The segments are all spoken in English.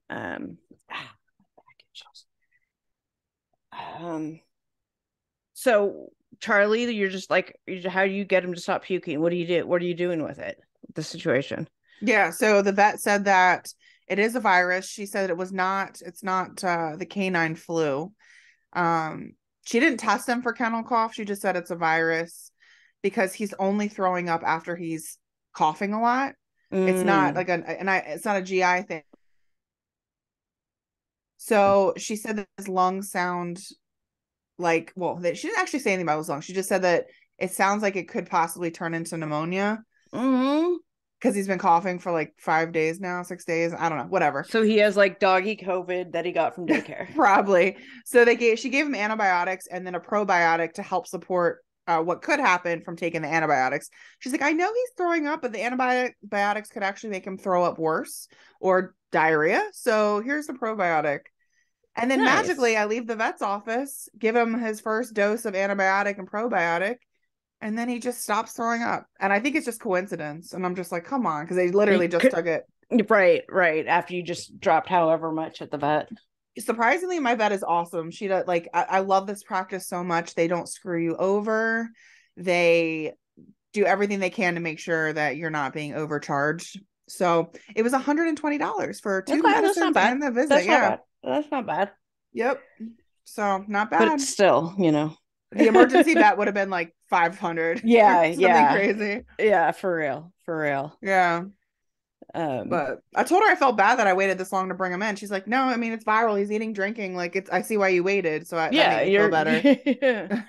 Um, so Charlie, you're just like, how do you get him to stop puking? What do you do? What are you doing with it? The situation. Yeah, so the vet said that it is a virus. She said it's not the canine flu. Um, she didn't test him for kennel cough. She just said it's a virus because he's only throwing up after he's coughing a lot. It's not Mm. like it's not a GI thing. So she said that his lungs sound like, well, she didn't actually say anything about his lungs. She just said that it sounds like it could possibly turn into pneumonia Mm. because he's been coughing for like 5 days now, 6 days. I don't know, whatever. So he has like doggy COVID that he got from daycare. Probably. So she gave him antibiotics and then a probiotic to help support what could happen from taking the antibiotics. She's like, I know he's throwing up, but the antibiotics could actually make him throw up worse or diarrhea. So here's the probiotic. And then magically, Nice. I leave the vet's office, give him his first dose of antibiotic and probiotic, and then he just stops throwing up. And I think it's just coincidence. And I'm just like, come on, because they literally just took it. Right. After you just dropped however much at the vet. Surprisingly, my vet is awesome. She does like I love this practice so much. They don't screw you over. They do everything they can to make sure that you're not being overcharged. So it was $120 for two Okay, that's not medicines bad. and the visit. That's not Yeah. bad. That's not bad. Yep. So not But bad. it's still, The emergency vet would have been like 500 Yeah, or something yeah. crazy. Yeah, for real. For real. Yeah. Um, But I told her I felt bad that I waited this long to bring him in. She's like, no, I mean, it's viral. He's eating, drinking. Like, I see why you waited. So that yeah, made me feel you're better.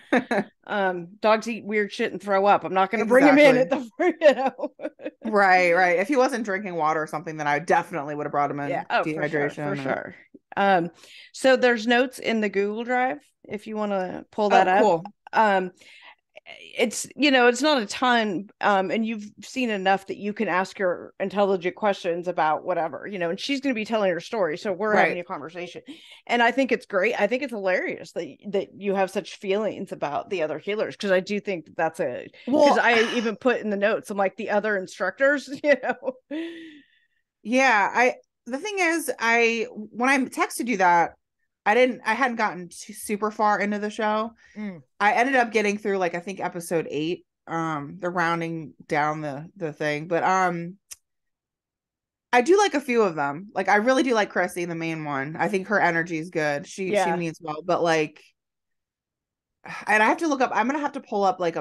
dogs eat weird shit and throw up. I'm not gonna bring him in Exactly. at the Right, right. If he wasn't drinking water or something, then I definitely would have brought him Yeah, in oh, for sure, for dehydration. sure. So there's notes in the Google Drive if you want to pull that Oh, up. cool. Um, it's not a ton, and you've seen enough that you can ask her intelligent questions about whatever, and she's going to be telling her story, so we're having Right. a conversation, and I think it's great. I think it's hilarious that you have such feelings about the other healers, because I do think that's because Well, I even put in the notes, I'm like, the other instructors, yeah, the thing is, when I texted you that, I hadn't gotten super far into the show. Mm. I ended up getting through like I think episode 8. They're rounding down the thing, but I do like a few of them. Like I really do like Chrissy, the main one. I think her energy is good. She Yeah. means well, but like, and I have to look up. I'm gonna have to pull up like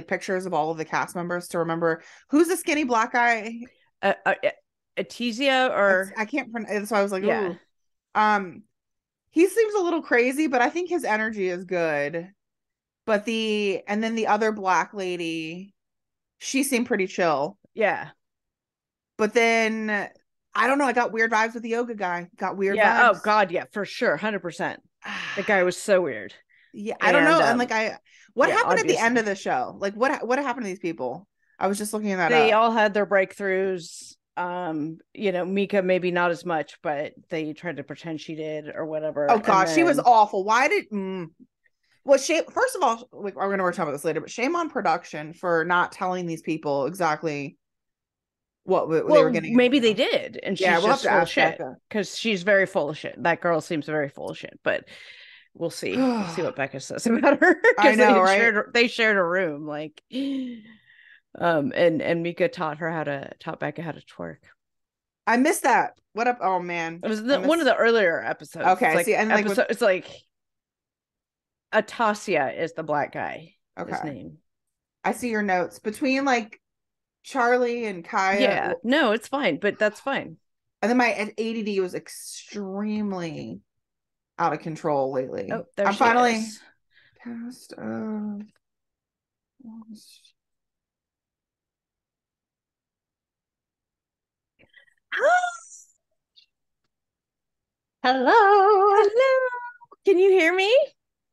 pictures of all of the cast members to remember who's the skinny black guy. uh, uh, Atizia or I can't pronounce. So I was like, yeah. ooh. Um, he seems a little crazy, but I think his energy is good. But and then the other black lady, she seemed pretty chill. Yeah. But then I don't know. I got weird vibes with the yoga guy. Got weird Yeah. Oh vibes. God, yeah, for sure. 100%. The guy was so weird. Yeah, I don't And know. And like what yeah, happened at the end obviously. of the show? Like what happened to these people? I was just looking that They up. all had their breakthroughs. Mika maybe not as much, but they tried to pretend she did or whatever. Oh And gosh, she was then awful. Why did well, shame. First of all, we're going to talk about this later, but shame on production for not telling these people exactly what they were well, getting maybe they into. did, and Yeah, she's we'll have just to full of ask shit Becca. because she's very full of shit. That girl seems very full of shit, but we'll see. We'll see what Becca says about her I because know, right? they shared a room, like and Mika taught Becca how to twerk. I missed that. What up? Oh man, It was I one of missed. the earlier episodes. It's Okay, see, like and like with episode. It's like Atasia is the black guy. His okay, name. I see your notes between like Charlie and Kaya, Yeah. No, it's fine, but that's fine. and then my ADD was extremely out of control lately. Oh, there I'm she finally is. cast. Hello. Hello. Can you hear me?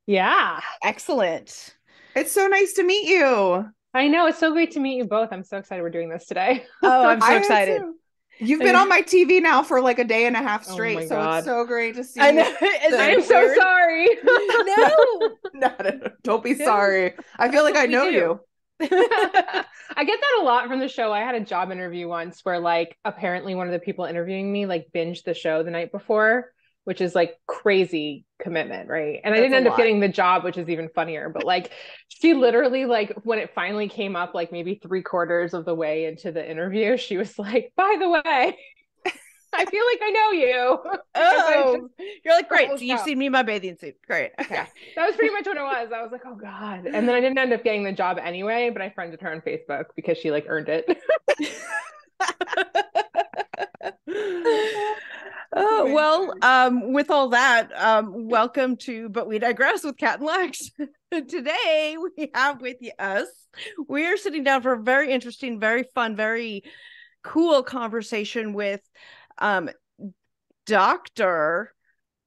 Yeah, Excellent. It's so nice to meet you. I know. It's so great to meet you both. I'm so excited we're doing this today. Oh, I'm I so am excited. too. You've been on I my TV now for like a day and a half Oh my straight, so it's God. so great to know. see I Isn't the am it so weird? sorry. No, no, don't be no. sorry. I feel That's like what I we know do. you. I get that a lot from the show. I had a job interview once where like apparently one of the people interviewing me like binged the show the night before, which is like crazy commitment, right? And I That's didn't a end up lot. getting the job, which is even funnier. But like she literally like when it finally came up, like maybe 3/4 of the way into the interview, she was like, "By the way, I feel like I know you." Oh, you're like, great. So you've out. seen me in my bathing suit. Great. Okay. Yeah, that was pretty much what it was. I was like, oh God. And then I didn't end up getting the job anyway, but I friended her on Facebook because she like earned it. Oh, well, with all that, welcome to But We Digress with Kat and Lex. Today we have with us, we are sitting down for a very interesting, very fun, very cool conversation with Doctor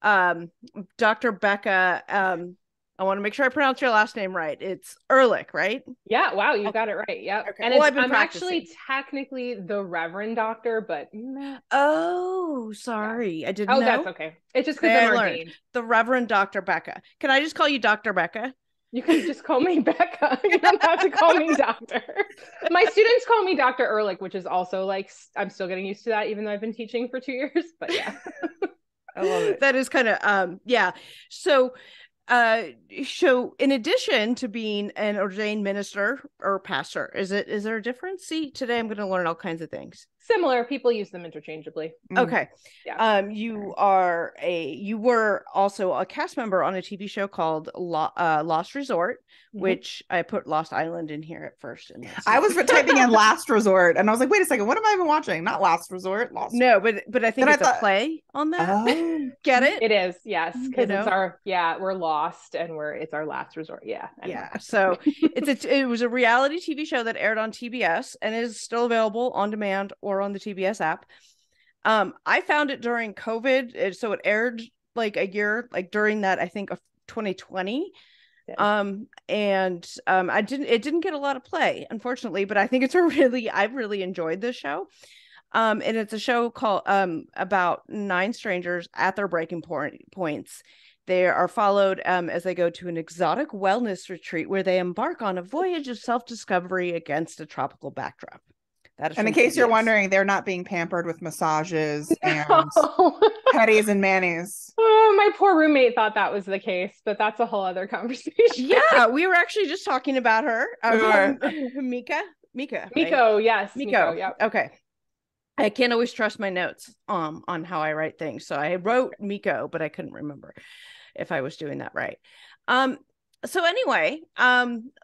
Becca. I want to make sure I pronounce your last name right. It's Ehrlich, right? Yeah, wow, you got it right. Yep. Okay. And Well, I'm actually technically the Reverend Doctor, but oh, yeah. sorry. I didn't Oh, know. that's okay. It's just because Today I'm I learned ordained. the Reverend Doctor Becca. Can I just call you Dr. Becca? You can just call me Becca. You don't have to call me doctor. My students call me Dr. Ehrlich, which is also like, I'm still getting used to that, even though I've been teaching for 2 years. But yeah. I love it. That is kind of, yeah. So in addition to being an ordained minister or pastor, is there a difference? See, today I'm going to learn all kinds of things. Similar, people use them interchangeably. Okay. Yeah. You were also a cast member on a TV show called Lost Resort, which I put Lost Island in here at first. And I was typing in Last Resort, and I was like, wait a second, what am I even watching? Not Last Resort. No, but I think it's a play on that. Oh, Get it? It is, yes, because it's we're lost and it's our last resort. Yeah. Anyway. Yeah. So it was a reality TV show that aired on TBS and is still available on demand or on the TBS app. I found it during COVID, so it aired like a year, like during that, I think, of 2020. Yeah. It didn't get a lot of play, unfortunately, but I think I've really enjoyed this show. And it's a show called about 9 strangers at their breaking points. They are followed as they go to an exotic wellness retreat where they embark on a voyage of self-discovery against a tropical backdrop. That is, and in case you're wondering, they're not being pampered with massages and petties and manis. Oh, my poor roommate thought that was the case, but that's a whole other conversation. Yeah, we were actually just talking about her. Miko, right? Yes. Miko. Yep. Okay. I can't always trust my notes on how I write things. So I wrote Miko, but I couldn't remember if I was doing that right. So anyway,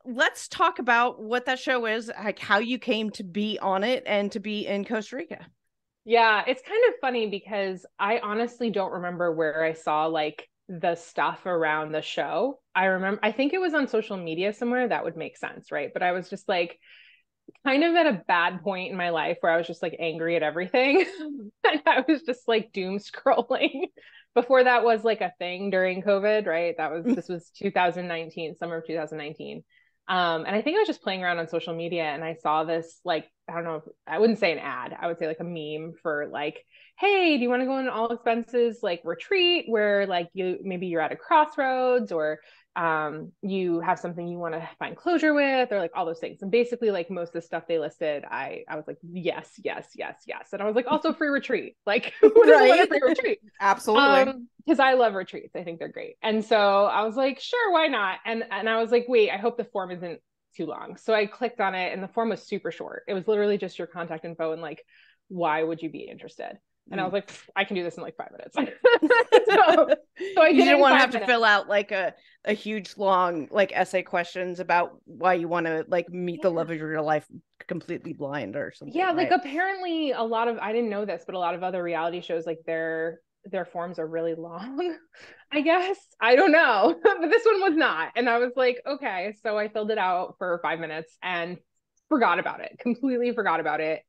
let's talk about what that show is, like how you came to be on it and to be in Costa Rica. Yeah, it's kind of funny because I honestly don't remember where I saw like the stuff around the show. I think it was on social media somewhere. That would make sense, right? But I was just like kind of at a bad point in my life where I was just like angry at everything. And I was just like doom scrolling. Before that was like a thing during COVID, right? This was 2019, summer of 2019. And I think I was just playing around on social media and I saw this, like, I don't know, I wouldn't say an ad, I would say like a meme for like, hey, do you want to go on an all expenses like retreat where like you're at a crossroads or you have something you want to find closure with or like all those things. And basically like most of the stuff they listed, I was like, yes. And I was like, also free retreat. Like who doesn't want a free retreat? Absolutely. Because I love retreats. I think they're great. And so I was like, sure, why not? And I was like, wait, I hope the form isn't too long. So I clicked on it and the form was super short. It was literally just your contact info and like, why would you be interested? And I was like, I can do this in like 5 minutes. so I didn't want to have to fill out like a huge long like essay questions about why you want to like meet the love of your life completely blind or something. Yeah, right? Like apparently a lot of, I didn't know this, but a lot of other reality shows, like their forms are really long, I guess. I don't know. But this one was not. And I was like, okay. So I filled it out for 5 minutes and forgot about it, completely forgot about it.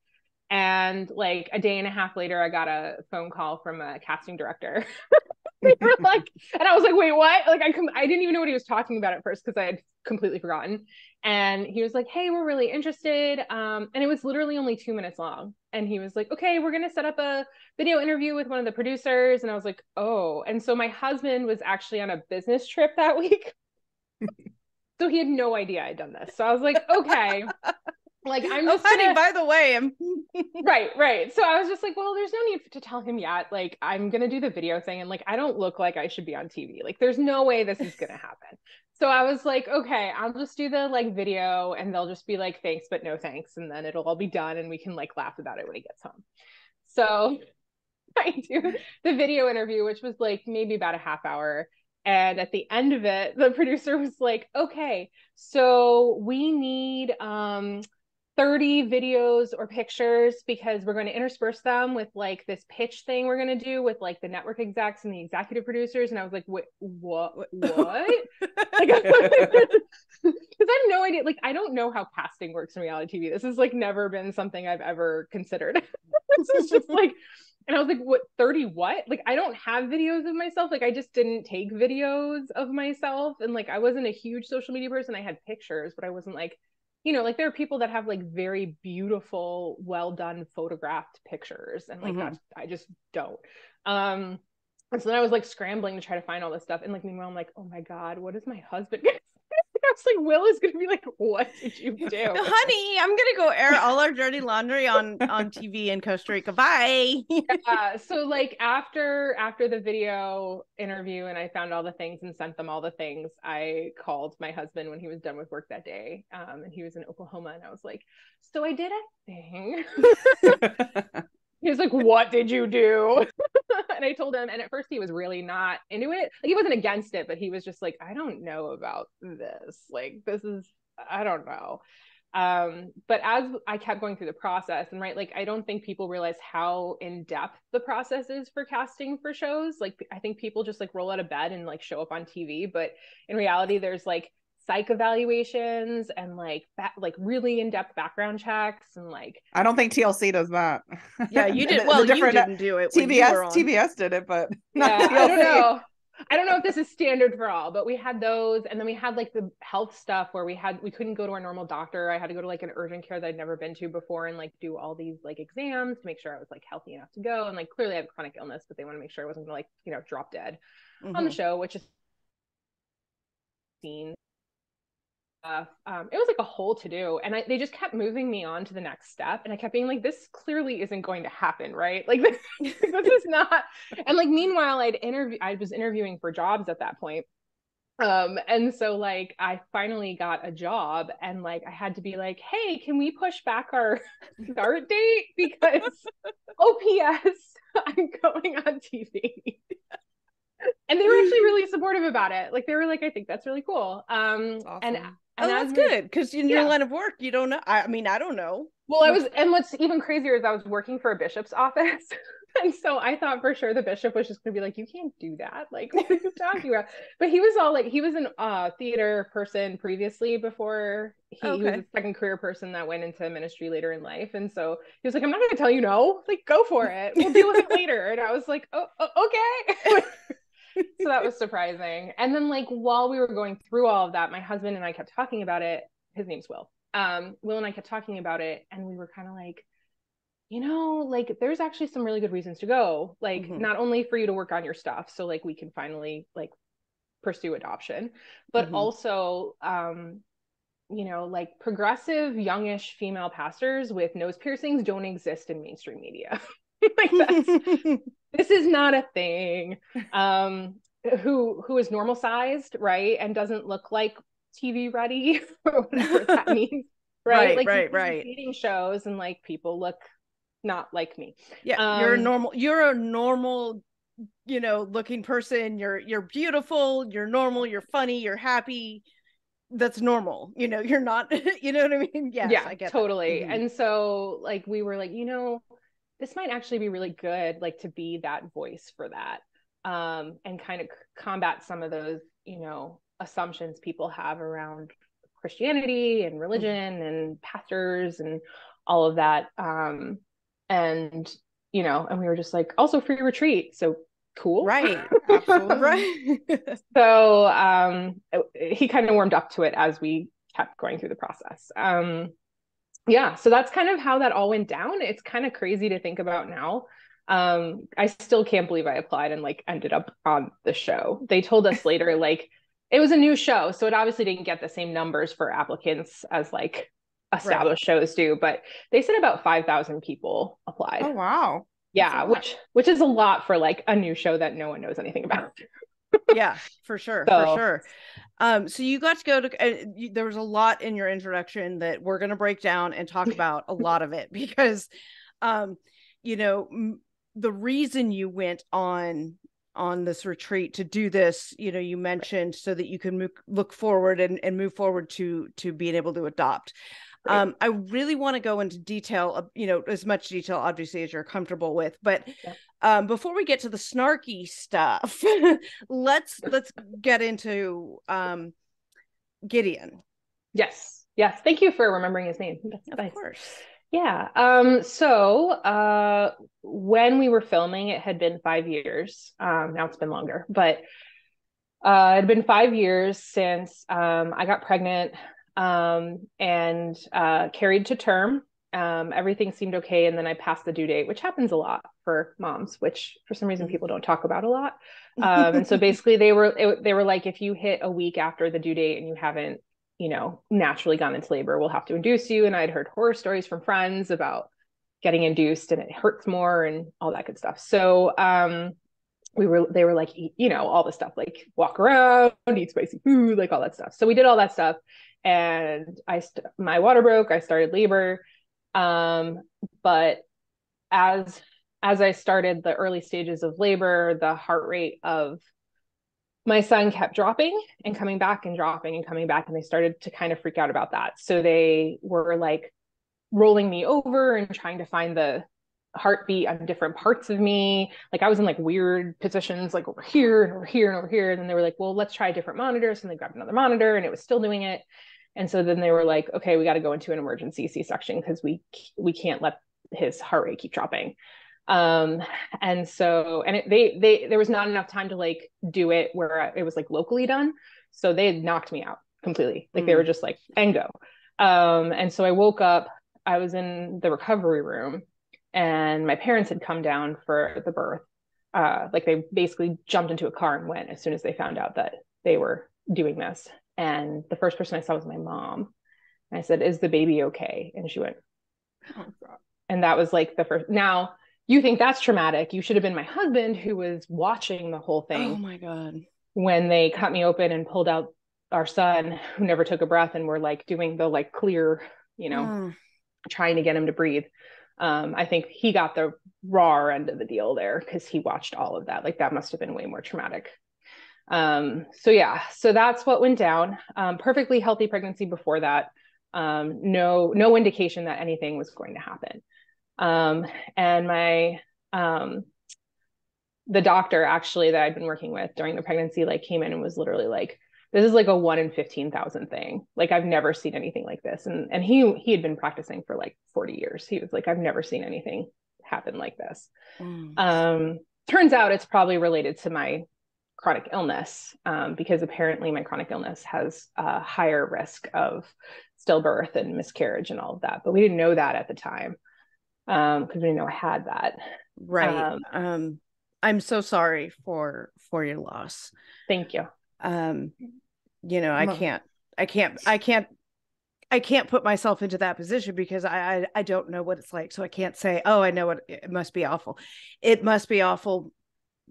And like a day and a half later, I got a phone call from a casting director. They were like, and I was like, wait, what? Like, I didn't even know what he was talking about at first because I had completely forgotten. And he was like, hey, we're really interested. And it was literally only 2 minutes long. And he was like, okay, we're going to set up a video interview with one of the producers. And I was like, oh. And so my husband was actually on a business trip that week. So he had no idea I'd done this. So I was like, okay, like I'm just honey, by the way, I'm right. So I was just like, well, there's no need to tell him yet. Like, I'm gonna do the video thing, and like I don't look like I should be on TV. Like, there's no way this is gonna happen. So I was like, okay, I'll just do the like video, and they'll just be like, thanks, but no thanks, and then it'll all be done, and we can like laugh about it when he gets home. So I do the video interview, which was like maybe about a half hour. And at the end of it, the producer was like, okay, so we need 30 videos or pictures because we're going to intersperse them with like this pitch thing we're going to do with like the network execs and the executive producers. And I was like, what? Like, because I have no idea. Like, I don't know how casting works in reality TV. This has like never been something I've ever considered. This is just like, and I was like, what, 30 what? Like, I don't have videos of myself. Like, I just didn't take videos of myself. And like, I wasn't a huge social media person. I had pictures, but I wasn't like, you know, like there are people that have like very beautiful, well done photographed pictures. And like, that's, I just don't. And so then I was like scrambling to try to find all this stuff. And like, meanwhile, I'm like, oh my God, what is my husband gonna say? I was like, Will is gonna be like, what did you do? Honey, I'm gonna go air all our dirty laundry on TV in Costa Rica. Bye. So like after the video interview and I found all the things and sent them all the things, I called my husband when he was done with work that day. And he was in Oklahoma, and I was like, so I did a thing. He was like, what did you do? And I told him, and at first he was really not into it. Like, he wasn't against it, but he was just like, I don't know about this. Like, this is, I don't know. But as I kept going through the process, and right, like, I don't think people realize how in depth the process is for casting for shows. Like, I think people just like roll out of bed and like show up on TV, but in reality, there's like psych evaluations and like really in-depth background checks, and like I don't think TLC does that. Yeah, you did. Well, you didn't do it. TBS did it, but not yeah, TLC. I don't know if this is standard for all, but we had those, and then we had like the health stuff where we couldn't go to our normal doctor. I had to go to like an urgent care that I'd never been to before and like do all these like exams to make sure I was like healthy enough to go. And like clearly I have chronic illness, but they want to make sure I wasn't gonna like, you know, drop dead on the show, which is seen. It was like a whole to do, and they just kept moving me on to the next step, and I kept being like, this clearly isn't going to happen, right? Like this is not. And like meanwhile I was interviewing for jobs at that point, and so like I finally got a job, and like I had to be like, hey, can we push back our start date because OPS I'm going on TV. And they were actually really supportive about it. Like, they were like, I think that's really cool. Awesome. And that's good, because in your line of work, you don't know. I mean, I don't know. Well, and what's even crazier is I was working for a bishop's office. And so I thought for sure the bishop was just gonna be like, you can't do that. Like, what are you talking about? But he was all like, he was a theater person previously before he was a second career person that went into ministry later in life. And so he was like, I'm not gonna tell you no, like, go for it. We'll deal with it later. And I was like, oh okay. So that was surprising. And then like while we were going through all of that, my husband and I kept talking about it. His name's Will. Will and I kept talking about it, and we were kind of like, you know, like there's actually some really good reasons to go. Like not only for you to work on your stuff, so like we can finally like pursue adoption, but also you know, like progressive youngish female pastors with nose piercings don't exist in mainstream media. Like this is not a thing. Who is normal sized, right, and doesn't look like TV ready or whatever that means, right? Like eating shows and like people look not like me. Yeah, you're a normal, you know, looking person. You're beautiful. You're normal. You're funny. You're happy. That's normal. You know, you're not. You know what I mean? Yes, yeah, I get totally. And so like we were like, you know, this might actually be really good, like to be that voice for that, and kind of combat some of those, you know, assumptions people have around Christianity and religion and pastors and all of that. And, you know, and we were just like, also free retreat. So cool. Right. Absolutely. Right. So he kind of warmed up to it as we kept going through the process. Yeah, so that's kind of how that all went down. It's kind of crazy to think about now. I still can't believe I applied and like ended up on the show. They told us later, like, it was a new show, so it obviously didn't get the same numbers for applicants as like established shows do, but they said about 5,000 people applied. Oh, wow. Yeah, which is a lot for like a new show that no one knows anything about. Yeah, for sure. So you got to go to, there was a lot in your introduction that we're going to break down and talk about a lot of it because, you know, the reason you went on this retreat to do this, you know, you mentioned so that you can look forward and move forward to being able to adopt. Right. I really want to go into detail, you know, as much detail, obviously, as you're comfortable with. But before we get to the snarky stuff, let's get into Gideon. Yes. Thank you for remembering his name. That's of nice. Course. Yeah. So when we were filming, it had been 5 years. Now it's been longer, but it had been 5 years since I got pregnant. And carried to term. Everything seemed okay. And then I passed the due date, which happens a lot for moms, which for some reason people don't talk about a lot. And so basically they were like, if you hit a week after the due date and you haven't, you know, naturally gone into labor, we'll have to induce you. And I'd heard horror stories from friends about getting induced and it hurts more and all that good stuff. So, they were like, you know, all the stuff, like walk around, eat spicy food, like all that stuff. So we did all that stuff. And my water broke, I started labor. But as I started the early stages of labor, the heart rate of my son kept dropping and coming back and dropping and coming back. And they started to kind of freak out about that. So they were like rolling me over and trying to find the heartbeat on different parts of me. Like I was in like weird positions, like over here and over here and over here. And then they were like, well, let's try different monitors. And they grabbed another monitor and it was still doing it. And so then they were like, okay, we got to go into an emergency C-section because we can't let his heart rate keep dropping. And there was not enough time to like do it where it was like locally done. So they had knocked me out completely. Like they were just like, and go. And so I woke up, I was in the recovery room and my parents had come down for the birth. Like they basically jumped into a car and went as soon as they found out that they were doing this. And the first person I saw was my mom. And I said, is the baby okay? And she went, oh, God. And that was like the first. Now, you think that's traumatic. You should have been my husband who was watching the whole thing. Oh, my God. When they cut me open and pulled out our son who never took a breath and were like doing the like clear, you know, trying to get him to breathe. I think he got the raw end of the deal there because he watched all of that. Like that must have been way more traumatic. So that's what went down. Perfectly healthy pregnancy before that. No indication that anything was going to happen. And the doctor actually that I'd been working with during the pregnancy, like came in and was literally like, this is like a 1 in 15,000 thing. Like I've never seen anything like this. And he had been practicing for like 40 years. He was like, I've never seen anything happen like this. Turns out it's probably related to my chronic illness, because apparently my chronic illness has a higher risk of stillbirth and miscarriage and all of that. But we didn't know that at the time because we didn't know I had that. Right. I'm so sorry for your loss. Thank you. You know, I can't put myself into that position because I don't know what it's like. So I can't say, oh, I know it must be awful. It must be awful.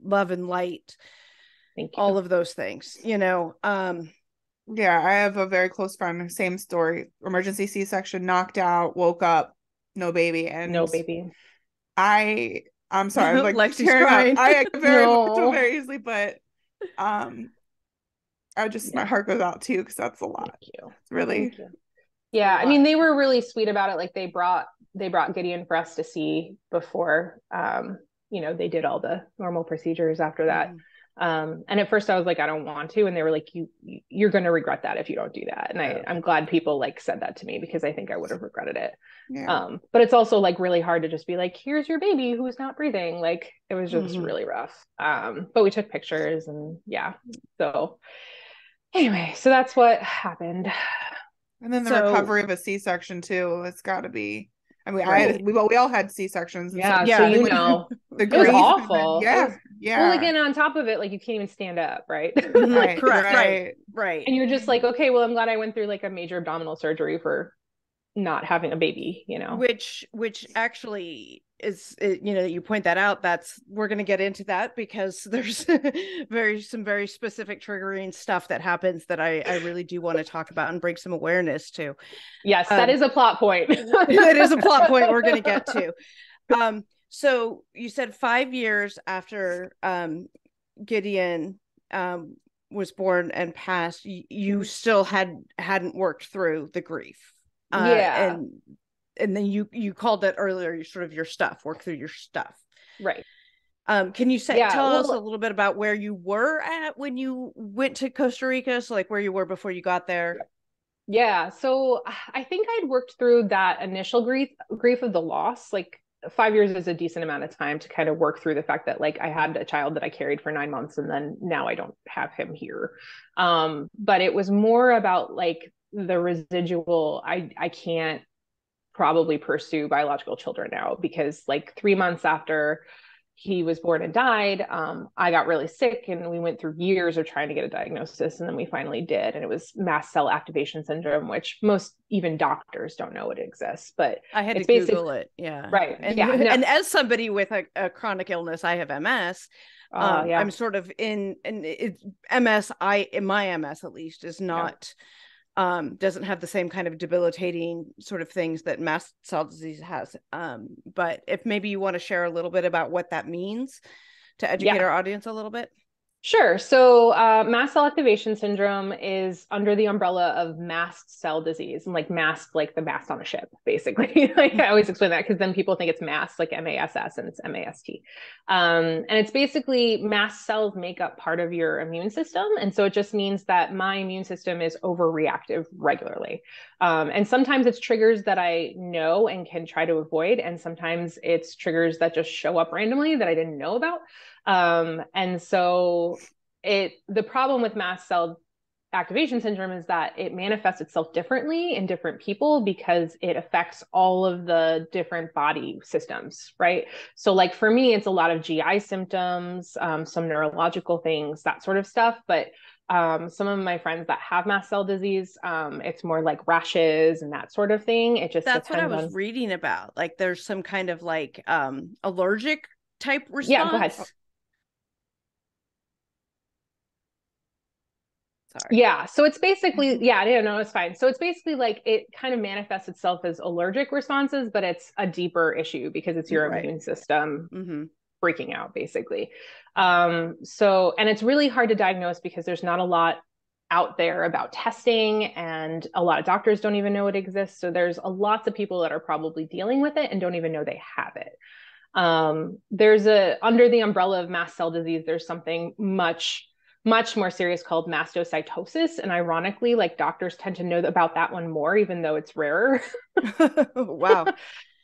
Love and light. Thank you. All of those things, you know. Yeah, I have a very close friend, same story. Emergency C-section, knocked out, woke up, no baby. And no baby. I'm sorry, I'm like Lexi's crying. I very easily, but my heart goes out too because that's a lot. Thank you. It's really. Thank you. Yeah, I mean, they were really sweet about it. Like they brought Gideon for us to see before, you know, they did all the normal procedures after that. And at first I was like, I don't want to. And they were like, you're going to regret that if you don't do that. And I'm glad people like said that to me because I think I would have regretted it. Yeah. But it's also like really hard to just be like, here's your baby who's not breathing. Like it was just really rough. But we took pictures and yeah. So anyway, so that's what happened. And then the recovery of a C-section too. It's got to be. I mean, right. we all had C-sections. Yeah, so you know, the it was awful. Yeah, Yeah. Well, again, on top of it, like you can't even stand up, right? Right, Correct. right. Right. And you're just like, okay, well, I'm glad I went through like a major abdominal surgery for not having a baby, you know? Which actually is, you point that out. We're going to get into that because there's some very specific triggering stuff that happens that I really do want to talk about and bring some awareness to. Yes, that is a plot point. It is a plot point we're going to get to. So you said 5 years after Gideon was born and passed, you still hadn't worked through the grief. Yeah. And then you called that earlier, your stuff, work through your stuff. Right. Can you tell us a little bit about where you were at when you went to Costa Rica? So like where you were before you got there? Yeah. So I think I'd worked through that initial grief of the loss. Like 5 years is a decent amount of time to kind of work through the fact that like I had a child that I carried for 9 months and then now I don't have him here. But it was more about like the residual. I can't probably pursue biological children now because like 3 months after he was born and died, I got really sick and we went through years of trying to get a diagnosis and then we finally did. And it was mast cell activation syndrome, which most even doctors don't know it exists, but I had to Google it. Yeah. Right. And, yeah. And as somebody with a chronic illness, I have MS. Yeah. I'm sort of in MS. My MS at least is not, doesn't have the same kind of debilitating sort of things that mast cell disease has. But if maybe you want to share a little bit about what that means to educate our audience a little bit. Sure. So mast cell activation syndrome is under the umbrella of mast cell disease, and like mast, like the mast on a ship, basically. Like I always explain that because then people think it's mast, like MASS, and it's MAST. And it's basically mast cells make up part of your immune system. And so it just means that my immune system is overreactive regularly. And sometimes it's triggers that I know and can try to avoid. And sometimes it's triggers that just show up randomly that I didn't know about. And so the problem with mast cell activation syndrome is that it manifests itself differently in different people because it affects all of the different body systems, right? So like for me, it's a lot of GI symptoms, some neurological things, that sort of stuff. But some of my friends that have mast cell disease, it's more like rashes and that sort of thing. It just That's what I was reading about. Like there's some kind of like allergic type response. Yeah, go ahead. Sorry. Yeah. So it's basically, it's fine. So it's basically like it kind of manifests itself as allergic responses, but it's a deeper issue because it's your immune system freaking out, basically. And it's really hard to diagnose because there's not a lot out there about testing and a lot of doctors don't even know it exists. So there's lots of people that are probably dealing with it and don't even know they have it. There's under the umbrella of mast cell disease, there's something much more serious called mastocytosis. And ironically, like doctors tend to know about that one more, even though it's rarer. Wow.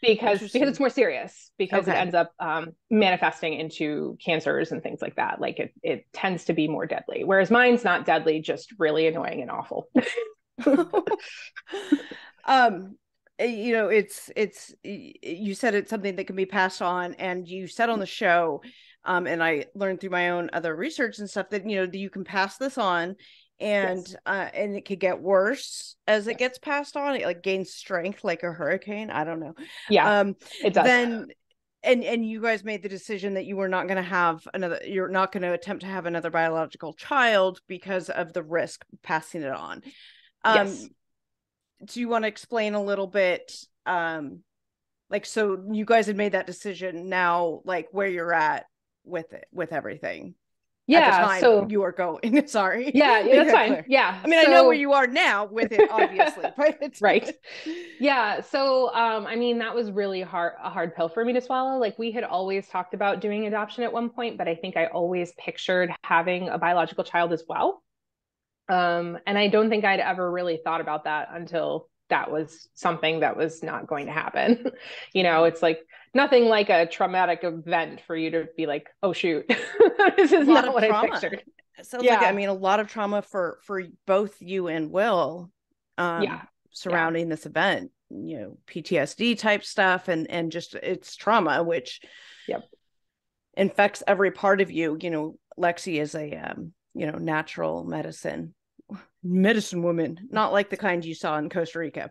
because it's more serious, because it ends up manifesting into cancers and things like that. Like it tends to be more deadly, whereas mine's not deadly, just really annoying and awful. It's you said it's something that can be passed on, and you said on the show, and I learned through my own other research and stuff that you can pass this on, and it could get worse as it gets passed on. It like gains strength like a hurricane. I don't know. It does. Then and you guys made the decision that you were not going to have you're not going to attempt to have another biological child because of the risk passing it on. Yes. Do you want to explain a little bit, like, so you guys had made that decision, now like where you're at with it, with everything at the time so you are going? Sorry. That's fine. Clear. Yeah, I mean, I know where you are now with it, obviously. Right. Yeah, so I mean, that was really a hard pill for me to swallow. Like we had always talked about doing adoption at one point, but I think I always pictured having a biological child as well. And I don't think I'd ever really thought about that until that was something that was not going to happen. It's like nothing like a traumatic event for you to be like, oh shoot, this is not what I pictured. Sounds like, I mean, a lot of trauma for both you and Will, surrounding this event, PTSD type stuff, and just it's trauma, which infects every part of you. Lexi is a natural medicine woman, not like the kind you saw in Costa Rica.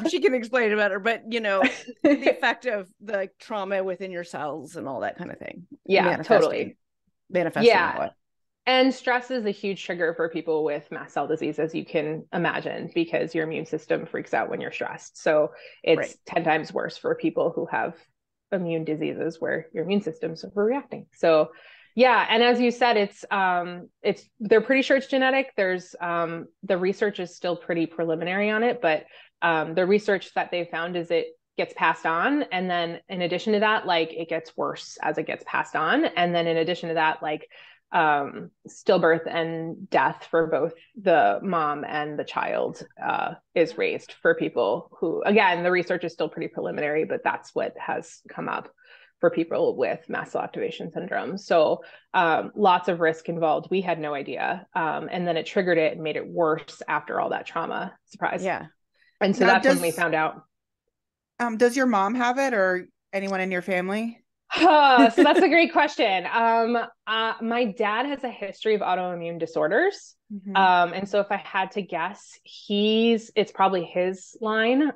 She can explain it better, but the effect of the trauma within your cells and all that kind of thing. Yeah, totally. Manifesting that way. And stress is a huge trigger for people with mast cell disease, as you can imagine, because your immune system freaks out when you're stressed. So it's 10 times worse for people who have immune diseases where your immune system's overreacting. So yeah. And as you said, they're pretty sure it's genetic. There's, the research is still pretty preliminary on it, but, the research that they found is it gets passed on. And then in addition to that, like it gets worse as it gets passed on. And then in addition to that, like, stillbirth and death for both the mom and the child, is raised for people who, again, the research is still pretty preliminary, but that's what has come up for people with mast cell activation syndrome. So lots of risk involved. We had no idea. And then it triggered it and made it worse after all that trauma. Surprise. Yeah. And so that's when we found out. Does your mom have it, or anyone in your family? So that's a great question. My dad has a history of autoimmune disorders. And so if I had to guess, it's probably his line,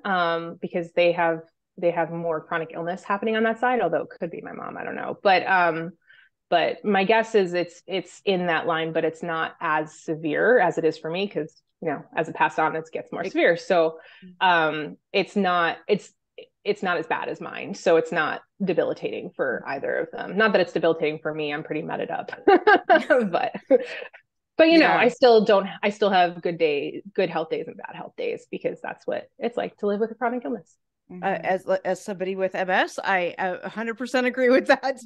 because they have more chronic illness happening on that side, although it could be my mom. I don't know. But my guess is it's in that line, but it's not as severe as it is for me, because, as it passed on, it gets more severe. So, it's not as bad as mine. So it's not debilitating for either of them. Not that it's debilitating for me. I'm pretty meted up, but I still have good health days and bad health days, because that's what it's like to live with a chronic illness. As somebody with MS, I 100% agree with that.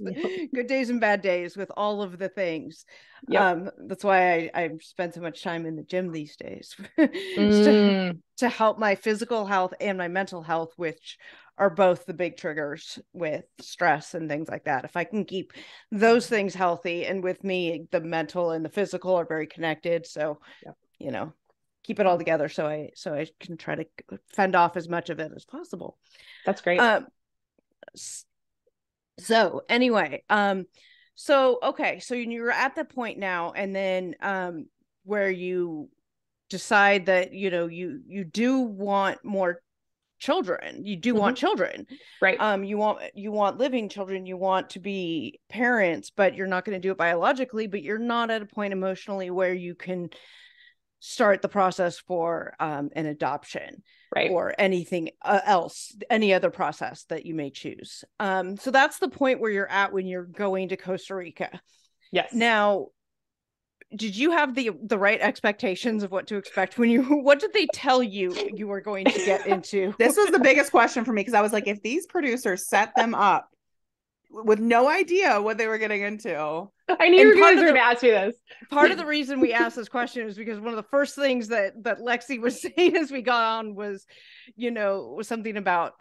Good days and bad days with all of the things. That's why I spend so much time in the gym these days to help my physical health and my mental health, which are both the big triggers with stress and things like that. If I can keep those things healthy, and with me, the mental and the physical are very connected. So, keep it all together, so I can try to fend off as much of it as possible. That's great. So anyway, so you're at the point now, and then where you decide that you do want more children. You do want children, right? You want living children. You want to be parents, but you're not going to do it biologically. But you're not at a point emotionally where you can start the process for an adoption, right, or anything else, any other process that you may choose. So that's the point where you're at when you're going to Costa Rica. Yes. Now, did you have the right expectations of what to expect what did they tell you were going to get into? This was the biggest question for me, because I was like, if these producers set them up with no idea what they were getting into. I knew you guys were going to ask me this. Part of the reason we asked this question is because one of the first things that Lexi was saying as we got on was something about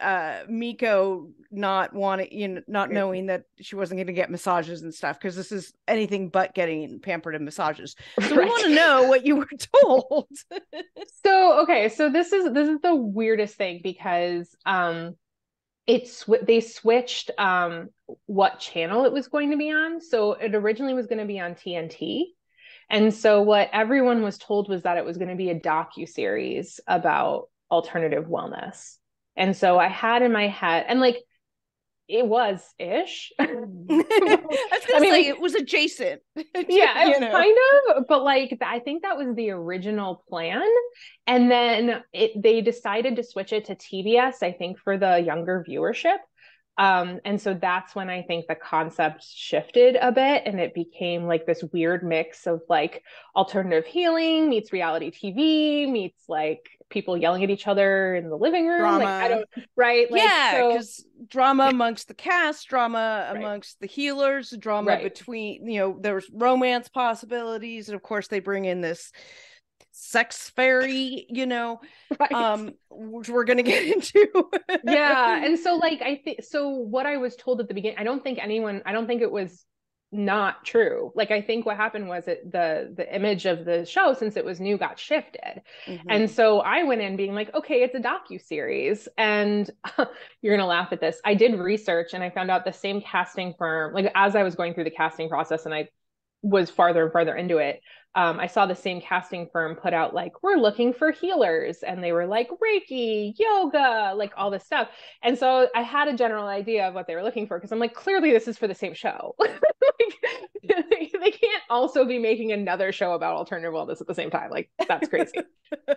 Miko not wanting, not knowing that she wasn't going to get massages and stuff, because this is anything but getting pampered and massages. So we want to know what you were told. So this is the weirdest thing, because they switched what channel it was going to be on. So it originally was going to be on TNT. And so what everyone was told was that it was going to be a docuseries about alternative wellness. And so I had in my head, and like, it was ish. I was gonna say it was adjacent. Yeah, kind of. But like, I think that was the original plan. And then they decided to switch it to TBS, I think, for the younger viewership. And so that's when I think the concept shifted a bit, and it became like this weird mix of like alternative healing meets reality TV meets like people yelling at each other in the living room. Drama. Like, I don't, right? Like, yeah, because drama amongst the cast, drama amongst the healers, drama between, there's romance possibilities. And of course they bring in this sex fairy, which we're going to get into. Yeah. And so like, so what I was told at the beginning, I don't think it was not true. Like, I think what happened was the image of the show, since it was new, got shifted. Mm-hmm. And so I went in being like, okay, it's a docuseries. And you're going to laugh at this. I did research and I found out the same casting firm, like as I was going through the casting process and I was farther and farther into it, I saw the same casting firm put out like, we're looking for healers. And they were like Reiki, yoga, like all this stuff. And so I had a general idea of what they were looking for, because I'm like, clearly this is for the same show. Like, they can't also be making another show about alternative wellness at the same time. Like, that's crazy.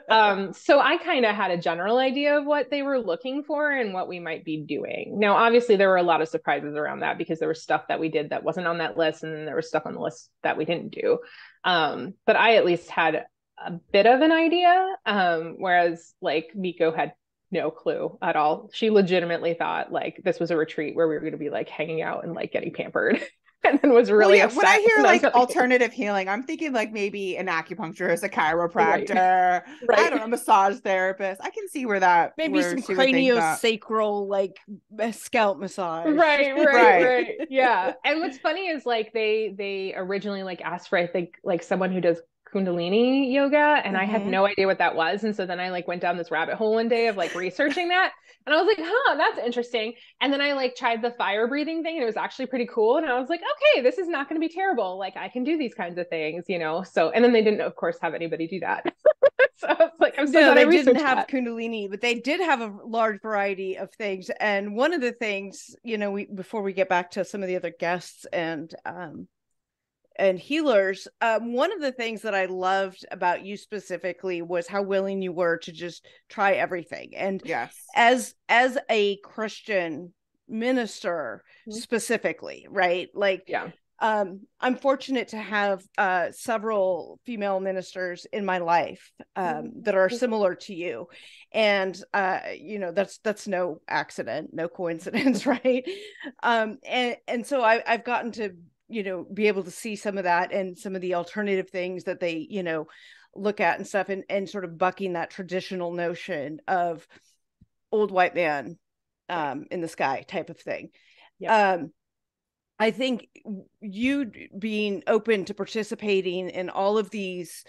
So I kind of had a general idea of what they were looking for and what we might be doing. Now, obviously, there were a lot of surprises around that, because there was stuff that we did that wasn't on that list, and then there was stuff on the list that we didn't do. But I at least had a bit of an idea, whereas like Miko had no clue at all. She legitimately thought like this was a retreat where we were going to be like hanging out and like getting pampered. And then was really upset. When I hear like alternative healing, I'm thinking like maybe an acupuncturist, a chiropractor, right. I don't know, massage therapist. I can see where that maybe some craniosacral like scalp massage. Right. Yeah. And what's funny is like they originally like asked for, I think, like someone who does Kundalini yoga, and I had no idea what that was. And so then I like went down this rabbit hole one day of like researching that, and I was like, that's interesting. And then I like tried the fire breathing thing, and it was actually pretty cool. And I was like, okay, this is not going to be terrible. Like, I can do these kinds of things, you know? So, and then they didn't, of course, have anybody do that. So I was like, I'm so glad they I didn't have that. Kundalini, but they did have a large variety of things. And one of the things, you know, before we get back to some of the other guests and healers, one of the things that I loved about you specifically was how willing you were to just try everything. And yes, as a Christian minister specifically, right? Like, yeah. I'm fortunate to have several female ministers in my life that are similar to you, and you know, that's no accident, no coincidence, right? And so I've gotten to, you know, be able to see some of that and some of the alternative things that they, you know, look at and stuff, and sort of bucking that traditional notion of old white man in the sky type of thing. Yep. I think you being open to participating in all of these,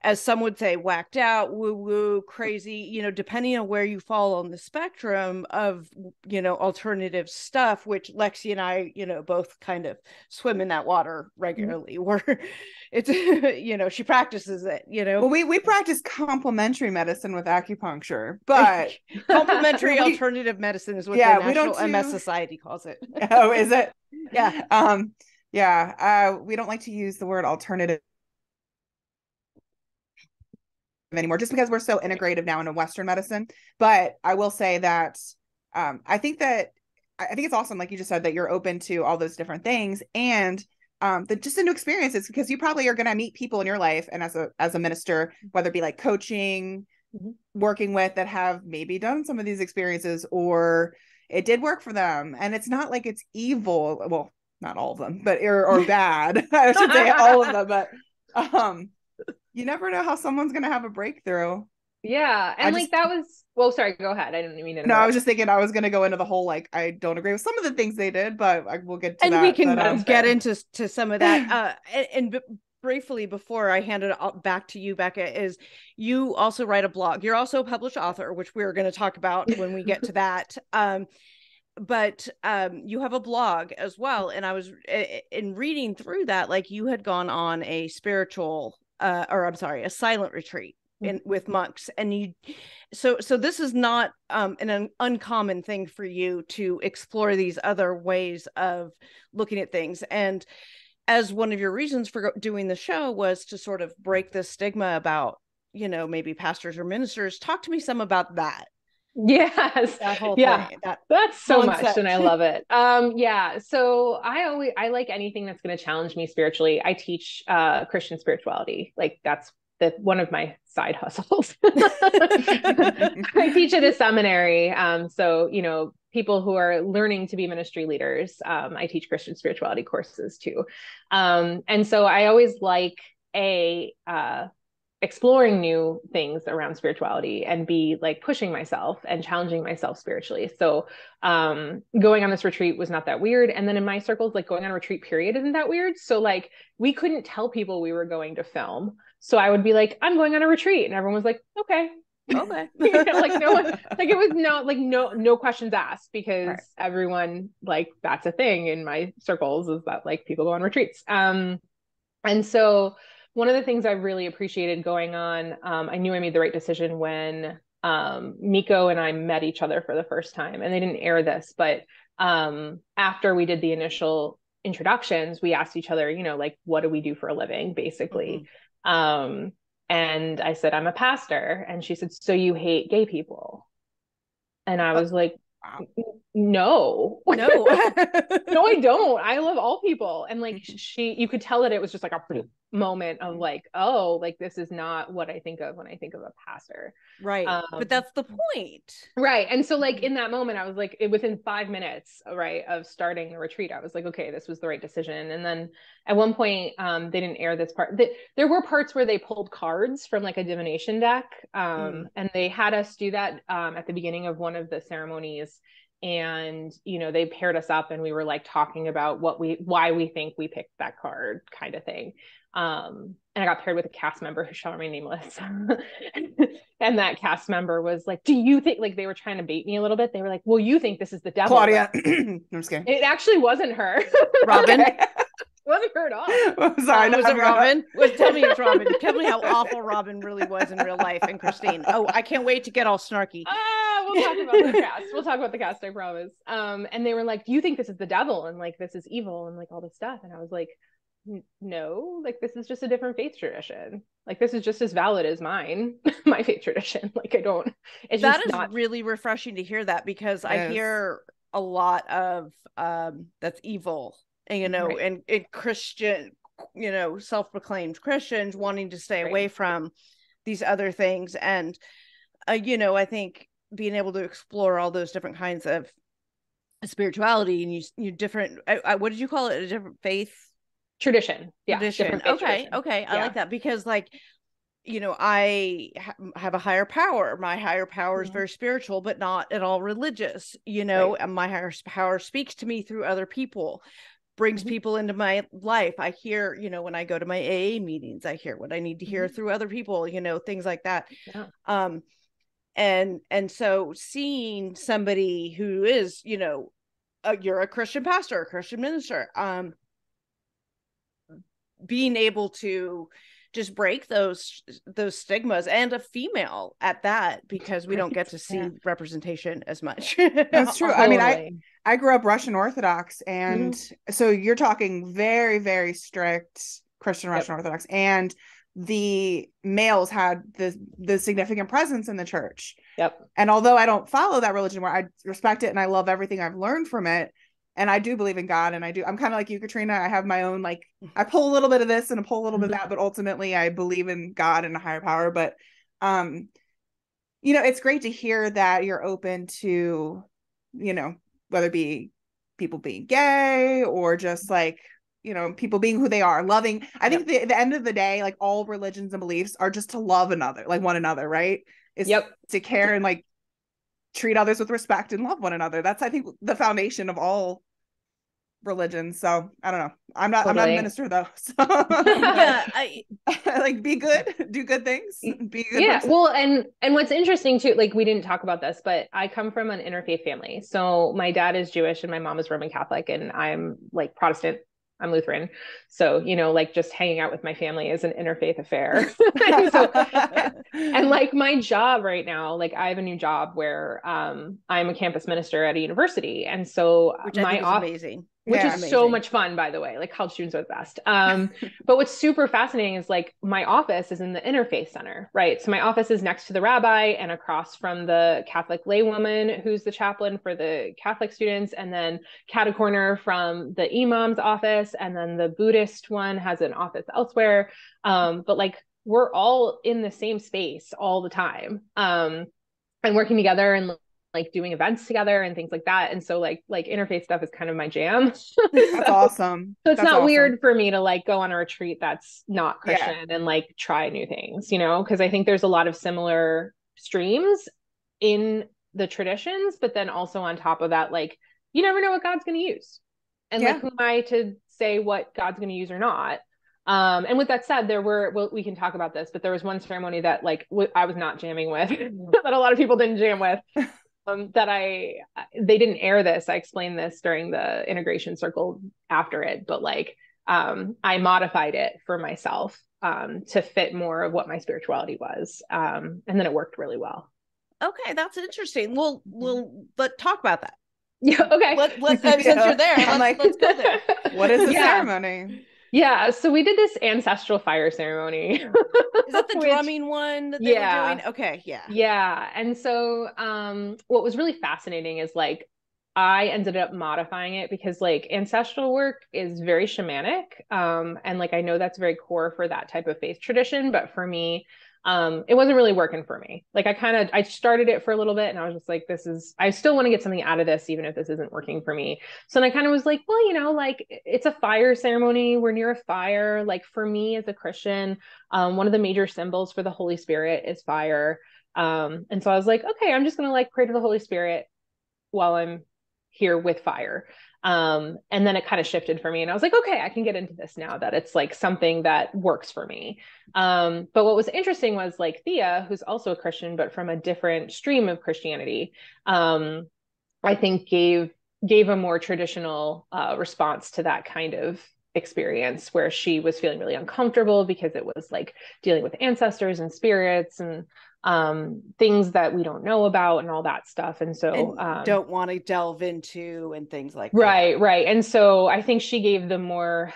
as some would say, whacked out, woo woo, crazy, you know, depending on where you fall on the spectrum of, you know, alternative stuff, which Lexi and I, you know, both kind of swim in that water regularly, where it's, you know, she practices it, you know. Well, we practice complementary medicine with acupuncture, but complementary alternative medicine is what the National MS Society calls it. Oh, is it? Yeah. We don't like to use the word alternative anymore, just because we're so integrative now into Western medicine. But I will say that I think it's awesome, like you just said, that you're open to all those different things, and just the new experiences, because you probably are going to meet people in your life, and as a minister, whether it be like coaching, working with, that have maybe done some of these experiences, or it did work for them, and it's not like it's evil. Well, not all of them, but or bad. I should say all of them, but you never know how someone's going to have a breakthrough. Yeah. And that was, well, sorry, go ahead. I didn't mean to interrupt. No, I was just thinking I was going to go into the whole, like, I don't agree with some of the things they did, but we'll get to and that. We can get into some of that. And briefly, before I hand it back to you, Becca, is you also write a blog. You're also a published author, which we're going to talk about when we get to that. But you have a blog as well. And I was in reading through that, like you had gone on a a silent retreat with monks, and so this is not an uncommon thing for you to explore these other ways of looking at things. And as one of your reasons for doing the show was to sort of break the stigma about, you know, maybe pastors or ministers. Talk to me some about that. Yes. That whole thing. That's so much, and I love it. So I like anything that's going to challenge me spiritually. I teach Christian spirituality. Like, that's one of my side hustles. I teach at a seminary. So, you know, people who are learning to be ministry leaders, I teach Christian spirituality courses too. And so I always like exploring new things around spirituality and be like pushing myself and challenging myself spiritually. So going on this retreat was not that weird. And then in my circles, like going on a retreat period isn't that weird. So like we couldn't tell people we were going to film. So I would be like, I'm going on a retreat. And everyone was like, okay. Like no one, like it was no questions asked, because everyone, like that's a thing in my circles, is that like people go on retreats. And so one of the things I really appreciated going on, I knew I made the right decision when Miko and I met each other for the first time, and they didn't air this, but after we did the initial introductions, we asked each other, like, what do we do for a living, basically. And I said, I'm a pastor. And she said, so you hate gay people? And I was like, no, no, I don't. I love all people. And like, you could tell that it was just like a moment of like, oh, like this is not what I think of when I think of a pastor. Right. But that's the point. Right. And so like in that moment, I was like, within 5 minutes, right, of starting the retreat, I was like, okay, this was the right decision. And then at one point, they didn't air this part. There were parts where they pulled cards from like a divination deck. And they had us do that at the beginning of one of the ceremonies. And, they paired us up and we were like talking about why we think we picked that card, kind of thing. And I got paired with a cast member who shall remain nameless. And that cast member was like, do you think, like they were trying to bait me a little bit. They were like, well, you think this is the devil. Claudia. I'm just kidding. It actually wasn't her. Robin. Wasn't her at all. Sorry, was it Robin? Tell me it's Robin. Tell me how awful Robin really was in real life, and Christine. Oh, I can't wait to get all snarky. We'll talk about the cast. We'll talk about the cast, I promise. And they were like, do you think this is the devil? And like, this is evil and like all this stuff. And I was like, no, like this is just a different faith tradition. Like this is just as valid as my faith tradition. Like I don't, it's that just is not really refreshing to hear that, because I hear a lot of that's evil, and and Christian, self-proclaimed Christians wanting to stay away from these other things. And I think being able to explore all those different kinds of spirituality, and you different, what did you call it, a different faith tradition. Tradition. Okay. I like that, because like, I have a higher power. My higher power is very spiritual, but not at all religious, and my higher power speaks to me through other people, brings people into my life. I hear, when I go to my AA meetings, I hear what I need to hear through other people, things like that. And so seeing somebody who is, you're a Christian pastor, a Christian minister, being able to just break those stigmas, and a female at that, because we don't get to see representation as much. That's true. I mean, I grew up Russian Orthodox, and so you're talking very, very strict Christian Russian Orthodox, and the males had the significant presence in the church. And although I don't follow that religion, where I respect it and I love everything I've learned from it, and I do believe in God, and I'm kind of like you, Katrina. I have my own, like, I pull a little bit of this and I pull a little bit of that, but ultimately I believe in God and a higher power. But it's great to hear that you're open to, whether it be people being gay or just like, people being who they are, loving. I think the end of the day, like all religions and beliefs are just to love one another, right? Is to care and like treat others with respect and love one another. That's, I think, the foundation of all religions. So I don't know. I'm not a minister though. So I like, be good, do good things, be good. Person. Well, and what's interesting too, like we didn't talk about this, but I come from an interfaith family. So my dad is Jewish and my mom is Roman Catholic, and I'm like Protestant. I'm Lutheran. So, like just hanging out with my family is an interfaith affair. and like my job right now, like I have a new job where I'm a campus minister at a university. And so which I think is amazing. Which is so much fun, by the way. Like college students are the best. But what's super fascinating is like my office is in the interfaith center, right? So my office is next to the rabbi and across from the Catholic laywoman who's the chaplain for the Catholic students, and then cat a corner from the imam's office, and then the Buddhist one has an office elsewhere. But like we're all in the same space all the time, and working together and like doing events together and things like that. And so like interfaith stuff is kind of my jam. That's awesome. So it's That's not awesome. weird for me to like go on a retreat that's not Yeah. Christian and like try new things, you know, because I think there's a lot of similar streams in the traditions, but then also on top of that, like you never know what God's going to use. And Yeah. like, who am I to say what God's going to use or not? And with that said, well, we can talk about this, but there was one ceremony that like I was not jamming with, that a lot of people didn't jam with. They didn't air this. I explained this during the integration circle after it, but like, I modified it for myself, to fit more of what my spirituality was. And then it worked really well. Okay, that's interesting. Let's talk about that. Yeah. Okay. Since you're there, let's go there. What is the ceremony? Yeah, so we did this ancestral fire ceremony. Is that the drumming one that they were doing? Okay, yeah. Yeah. And so what was really fascinating is like I ended up modifying it because like ancestral work is very shamanic. And like I know that's very core for that type of faith tradition, but for me, it wasn't really working for me. Like I started it for a little bit and I was just like, I still want to get something out of this, even if this isn't working for me. So then I kind of was like, well, you know, like it's a fire ceremony. We're near a fire. Like for me as a Christian, one of the major symbols for the Holy Spirit is fire. And so I was like, okay, I'm just going to like pray to the Holy Spirit while I'm here with fire. And then it kind of shifted for me and I was like, okay, I can get into this now that it's like something that works for me. But what was interesting was like Thea, who's also a Christian, but from a different stream of Christianity, I think gave a more traditional response to that kind of experience where she was feeling really uncomfortable because it was like dealing with ancestors and spirits and things that we don't know about and all that stuff. And so don't want to delve into and things like that. Right. And so I think she gave the more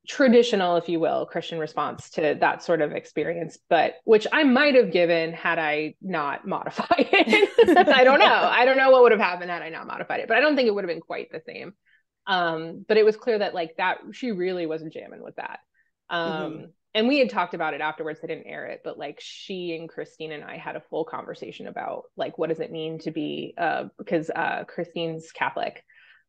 traditional, if you will, Christian response to that sort of experience, but which I might have given had I not modified it. I don't know what would have happened had I not modified it, but I don't think it would have been quite the same. But it was clear that like that she really wasn't jamming with that. And we had talked about it afterwards. They didn't air it, but like she and Christine and I had a full conversation about like, what does it mean to be, because Christine's Catholic.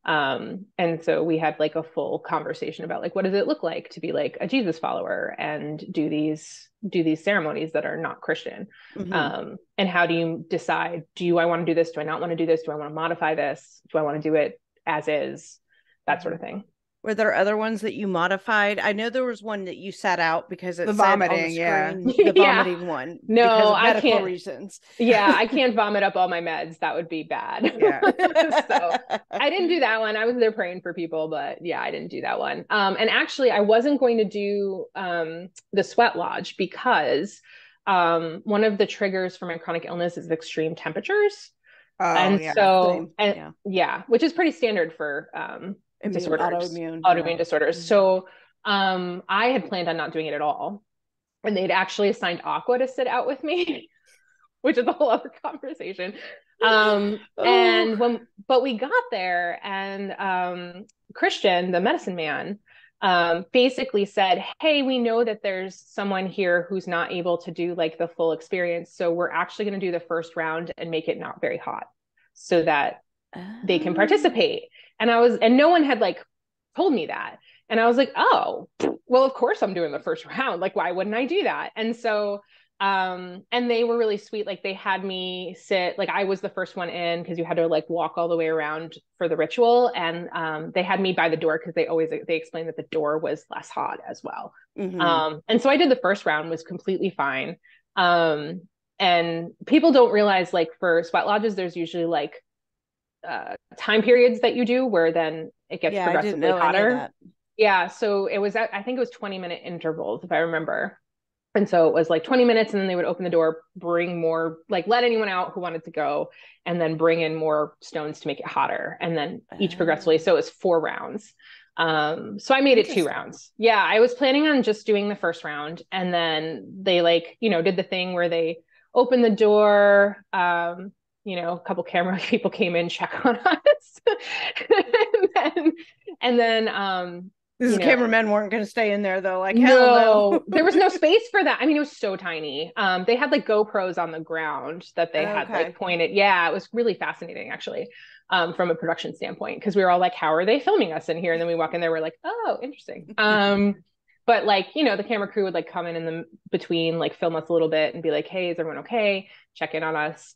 And so we had like a full conversation about like, what does it look like to be like a Jesus follower and do these ceremonies that are not Christian? And how do you decide, I want to do this? Do I not want to do this? Do I want to modify this? Do I want to do it as is? That sort of thing. Were there other ones that you modified? I know there was one that you sat out because it the said vomiting, on the screen, the vomiting one. No, because of I medical can't. reasons. Yeah, I can't vomit up all my meds. That would be bad. Yeah. So I didn't do that one. I was there praying for people, but yeah, I didn't do that one. And actually, I wasn't going to do the sweat lodge because one of the triggers for my chronic illness is extreme temperatures. Which is pretty standard for autoimmune disorders. So I had planned on not doing it at all, and they'd actually assigned Aqua to sit out with me, which is a whole other conversation. But we got there, and Christian, the medicine man, basically said, hey, we know that there's someone here who's not able to do like the full experience, so we're actually going to do the first round and make it not very hot so that they can participate. And no one had like told me that. And I was like, oh, well, of course I'm doing the first round. Like, why wouldn't I do that? And so, and they were really sweet. Like they had me sit, like I was the first one in because you had to like walk all the way around for the ritual. And they had me by the door because they explained that the door was less hot as well. And so I did the first round, was completely fine. And people don't realize like for sweat lodges, there's usually like time periods that you do where then it gets progressively hotter. Yeah. So I think it was 20-minute intervals if I remember. And so it was like 20 minutes and then they would open the door, bring more, like let anyone out who wanted to go, and then bring in more stones to make it hotter. And then each progressively. So it was 4 rounds. So I made it 2 rounds. Yeah. I was planning on just doing the first round, and then they like, did the thing where they opened the door, a couple camera people came in, check on us. and then These cameramen weren't going to stay in there though. Like, hell no. There was no space for that. I mean, it was so tiny. They had like GoPros on the ground that they had like pointed. Yeah, it was really fascinating actually, from a production standpoint, because we were all like, how are they filming us in here? And then we walk in there, we're like, oh, interesting. But like, the camera crew would like come in the between, like film us a little bit and be like, hey, is everyone okay? Check in on us.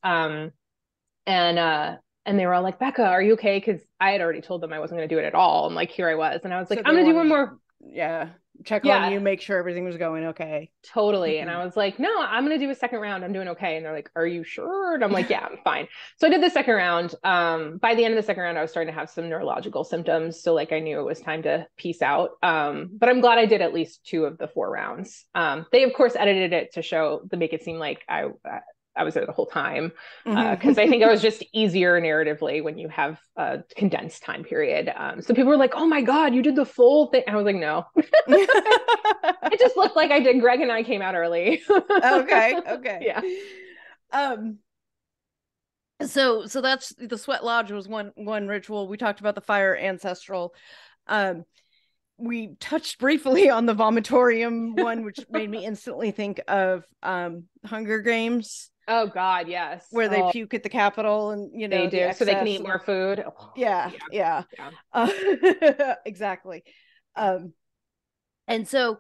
And they were all like, Becca, are you okay? Because I had already told them I wasn't going to do it at all. And like, here I was. And I was like, I'm going to do one more. Yeah. Check on you, make sure everything was going okay. Totally. And I was like, no, I'm going to do a second round. I'm doing okay. And they're like, are you sure? And I'm like, yeah, I'm fine. So I did the second round. By the end of the second round, I was starting to have some neurological symptoms. So like, I knew it was time to peace out. But I'm glad I did at least 2 of the 4 rounds. They of course edited it to make it seem like I was there the whole time, because I think it was just easier narratively when you have a condensed time period. So people were like, oh my God, you did the full thing. I was like, no. It just looked like I did. Greg and I came out early. Okay. Yeah. So that's the sweat lodge was one ritual. We talked about the fire ancestral. We touched briefly on the vomitorium one, which made me instantly think of Hunger Games. Oh God, yes. Where they puke at the Capitol, and they do, so they can eat more food. Yeah. Exactly. And so,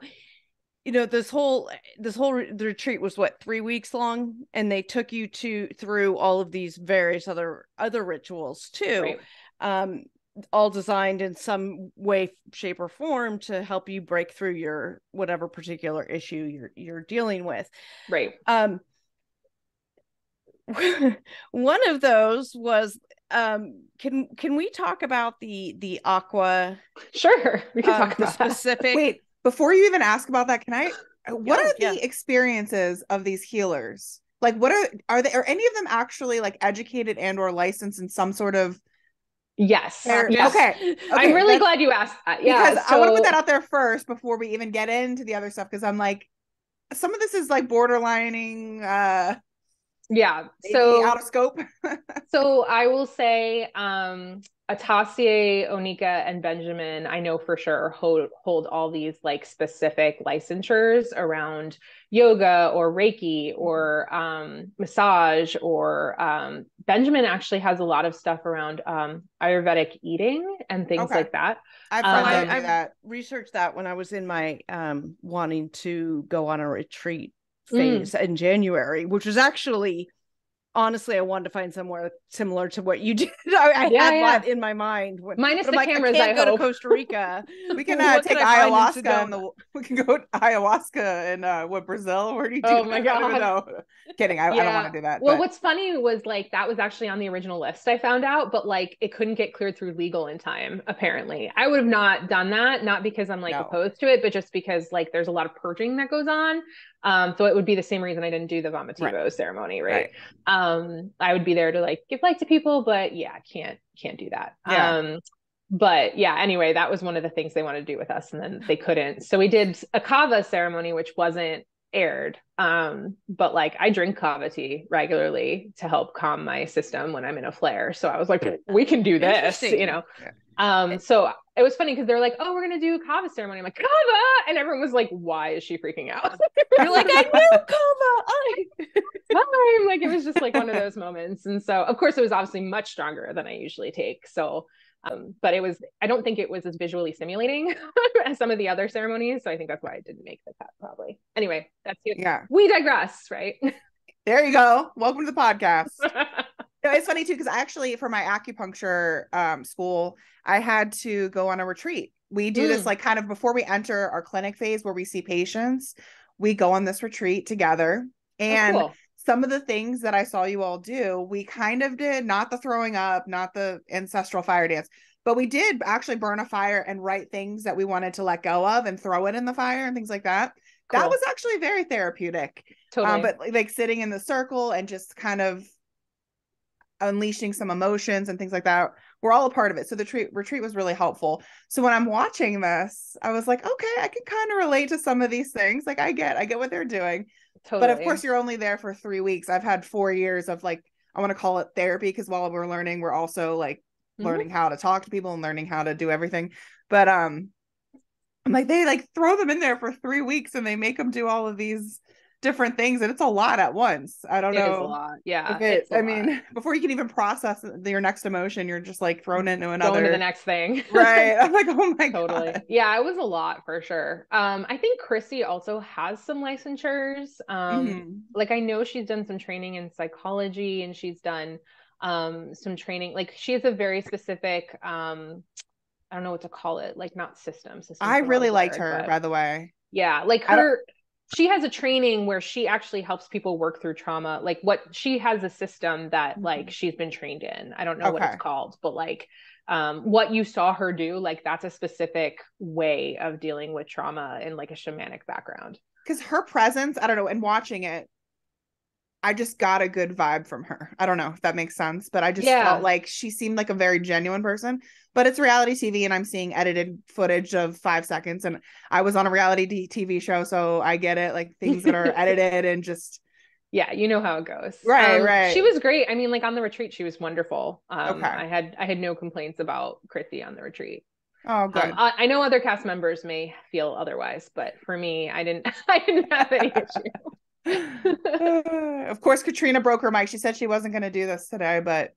this whole the retreat was 3 weeks long, and they took you through all of these various other rituals too. Right. All designed in some way, shape, or form to help you break through your whatever particular issue you're dealing with. Right. One of those was can we talk about the aqua? Sure, we can talk about specific. Wait, before you even ask about that, what are the experiences of these healers? Like, what are any of them actually like educated and or licensed in some sort of? Yes. Okay. I'm really glad you asked that. Yeah, because I want to put that out there first before we even get into the other stuff, because I'm like, some of this is like borderlining so out of scope. So I will say Atasie, Onika, and Benjamin, I know for sure hold all these like specific licensures around yoga or Reiki or massage, or Benjamin actually has a lot of stuff around Ayurvedic eating and things like that. I've researched that when I was in my wanting to go on a retreat phase in January, which was actually, honestly, I wanted to find somewhere similar to what you did. I had that in my mind. Minus the cameras. I can't go to Costa Rica. We can take ayahuasca we can go to ayahuasca in Brazil. Where do you do? Oh my God! I don't even know. Kidding. I don't want to do that. Well, what's funny was like that was actually on the original list, I found out, but like it couldn't get cleared through legal in time. Apparently, I would have not done that, not because I'm like opposed to it, but just because like there's a lot of purging that goes on. So it would be the same reason I didn't do the vomitivo ceremony, right? I would be there to like give light to people, but can't do that. But yeah, anyway, that was one of the things they wanted to do with us, and then they couldn't. So we did a kava ceremony, which wasn't aired. But like I drink kava tea regularly to help calm my system when I'm in a flare. So I was like, we can do this, So it was funny because they're like, oh, we're going to do a kava ceremony. I'm like, kava. And everyone was like, why is she freaking out? You're like, I knew kava. I'm like, it was just like one of those moments. And so of course it was obviously much stronger than I usually take. So, but I don't think it was as visually stimulating as some of the other ceremonies. So I think that's why I didn't make the cut probably. Anyway, that's it. Yeah. We digress, right? There you go. Welcome to the podcast. It's funny too, because actually for my acupuncture school, I had to go on a retreat. We do this like kind of before we enter our clinic phase where we see patients, we go on this retreat together. And some of the things that I saw you all do, we kind of did, not the throwing up, not the ancestral fire dance, but we did actually burn a fire and write things that we wanted to let go of and throw it in the fire and things like that. That was actually very therapeutic. Totally. But like sitting in the circle and just kind of unleashing some emotions and things like that, we're all a part of it. So the retreat was really helpful. So when I'm watching this, I was like, okay, I can kind of relate to some of these things. Like I get what they're doing. Totally. But of course you're only there for 3 weeks. I've had 4 years of like, I want to call it therapy, because while we're learning, we're also like learning how to talk to people and learning how to do everything. But I'm like, they like throw them in there for 3 weeks and they make them do all of these different things, and it's a lot at once. I don't know. It is a lot. Yeah, if it, I mean, before you can even process your next emotion, you're just like thrown into another. Going to the next thing. Right. I'm like, oh my Totally. God. Yeah, it was a lot for sure. I think Chrissy also has some licensures. Like I know she's done some training in psychology, and she's done some training. Like she has a very specific I don't know what to call it, like not system. I really liked her, by the way. Yeah, like she has a training where she actually helps people work through trauma. Like she has a system that like she's been trained in. I don't know what it's called, but like what you saw her do, like that's a specific way of dealing with trauma in like a shamanic background. Because her presence, I don't know, and watching it, I just got a good vibe from her. I don't know if that makes sense, but I just felt like she seemed like a very genuine person. But it's reality TV, and I'm seeing edited footage of 5 seconds. And I was on a reality TV show, so I get it. Like things that are edited and just. Yeah, you know how it goes. Right. She was great. I mean, like on the retreat, she was wonderful. I had no complaints about Chrissy on the retreat. Oh, good. I know other cast members may feel otherwise, but for me, I didn't have any issue. Of course, Katrina broke her mic. She said she wasn't going to do this today, but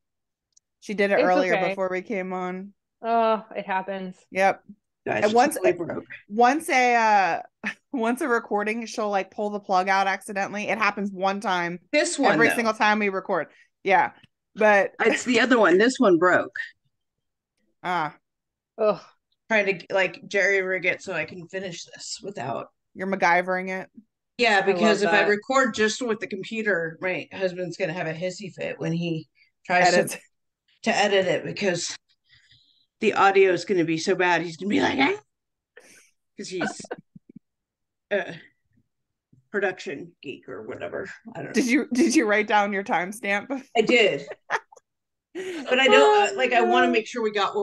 she did it earlier before we came on. Oh, it happens. Yep. And once a recording, she'll like pull the plug out accidentally. It happens one time. This one every single time we record. Yeah, but it's the other one. This one broke. Ugh. Trying to like jerry rig it so I can finish this without. You're MacGyvering it. Yeah, because if I record just with the computer, my husband's gonna have a hissy fit when he tries to edit it, because the audio is going to be so bad. He's going to be like, because he's a production geek or whatever. I don't know. Did you write down your timestamp? I did. But I know, like, I want to make sure we got,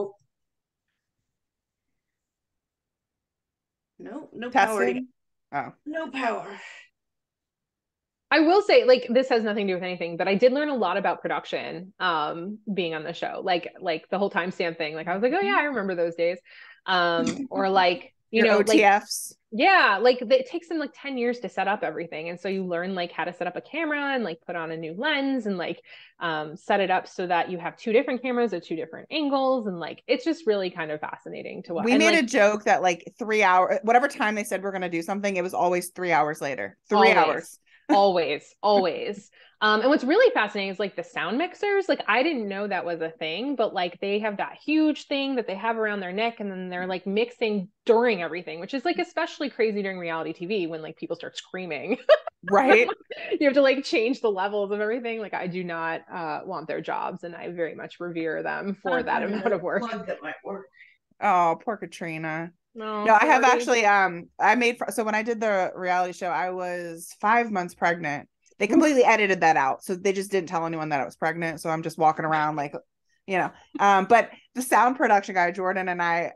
no power. No power. I will say, like, this has nothing to do with anything, but I did learn a lot about production being on the show. Like the whole timestamp thing. Like I was like, oh yeah, I remember those days. Or like, you know, OTFs. Like, yeah, like it takes them like 10 years to set up everything. And so you learn like how to set up a camera and like put on a new lens and like set it up so that you have 2 different cameras at 2 different angles. And like, it's just really kind of fascinating to watch. We made a joke that like 3 hours, whatever time they said we're going to do something, it was always 3 hours later. 3 hours. always. And what's really fascinating is like the sound mixers. Like I didn't know that was a thing, but like they have that huge thing that they have around their neck, and then they're like mixing during everything, which is like especially crazy during reality TV when like people start screaming. Right. You have to like change the levels of everything. Like I do not want their jobs, and I very much revere them for that amount of work. That might work. Oh, poor Katrina. No, I have actually so when I did the reality show, I was 5 months pregnant. They completely edited that out, so they just didn't tell anyone that I was pregnant. So I'm just walking around like, you know. But the sound production guy, Jordan, and I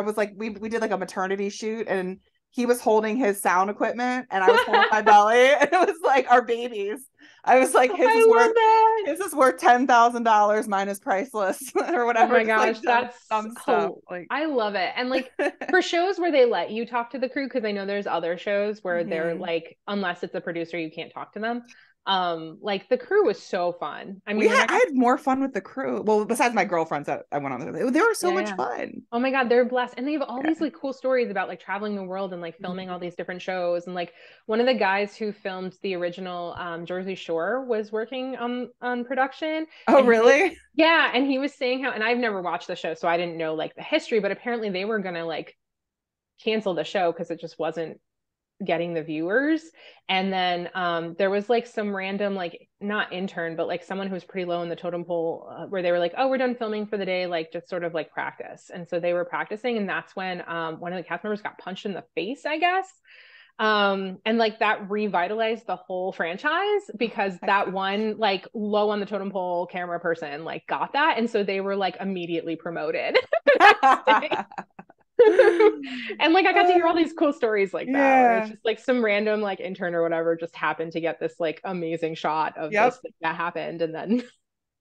was like, we did like a maternity shoot, and he was holding his sound equipment and I was holding my belly, and it was like our babies. I was like, his is worth $10,000 minus priceless or whatever. Oh my gosh, like, that's some stuff. Like, I love it. And like for shows where they let you talk to the crew, because I know there's other shows where they're like, unless it's a producer, you can't talk to them. Like the crew was so fun. I mean, I had more fun with the crew. Well, besides my girlfriends that I went on there, they were so much fun. Oh my God, they're blessed. And they have all these like cool stories about like traveling the world and like filming all these different shows. And like one of the guys who filmed the original Jersey Shore was working on production. Oh, really? Yeah. And he was saying how, and I've never watched the show, so I didn't know like the history, but apparently they were gonna like cancel the show because it just wasn't getting the viewers. And then there was like some random, like not intern, but like someone who was pretty low in the totem pole where they were like, oh, we're done filming for the day, like just sort of like practice. And so they were practicing, and that's when one of the cast members got punched in the face, I guess. And like that revitalized the whole franchise because that one like low on the totem pole camera person like got that, and so they were like immediately promoted. And like I got to hear all these cool stories like that where it's just like some random like intern or whatever just happened to get this like amazing shot of this that happened. And then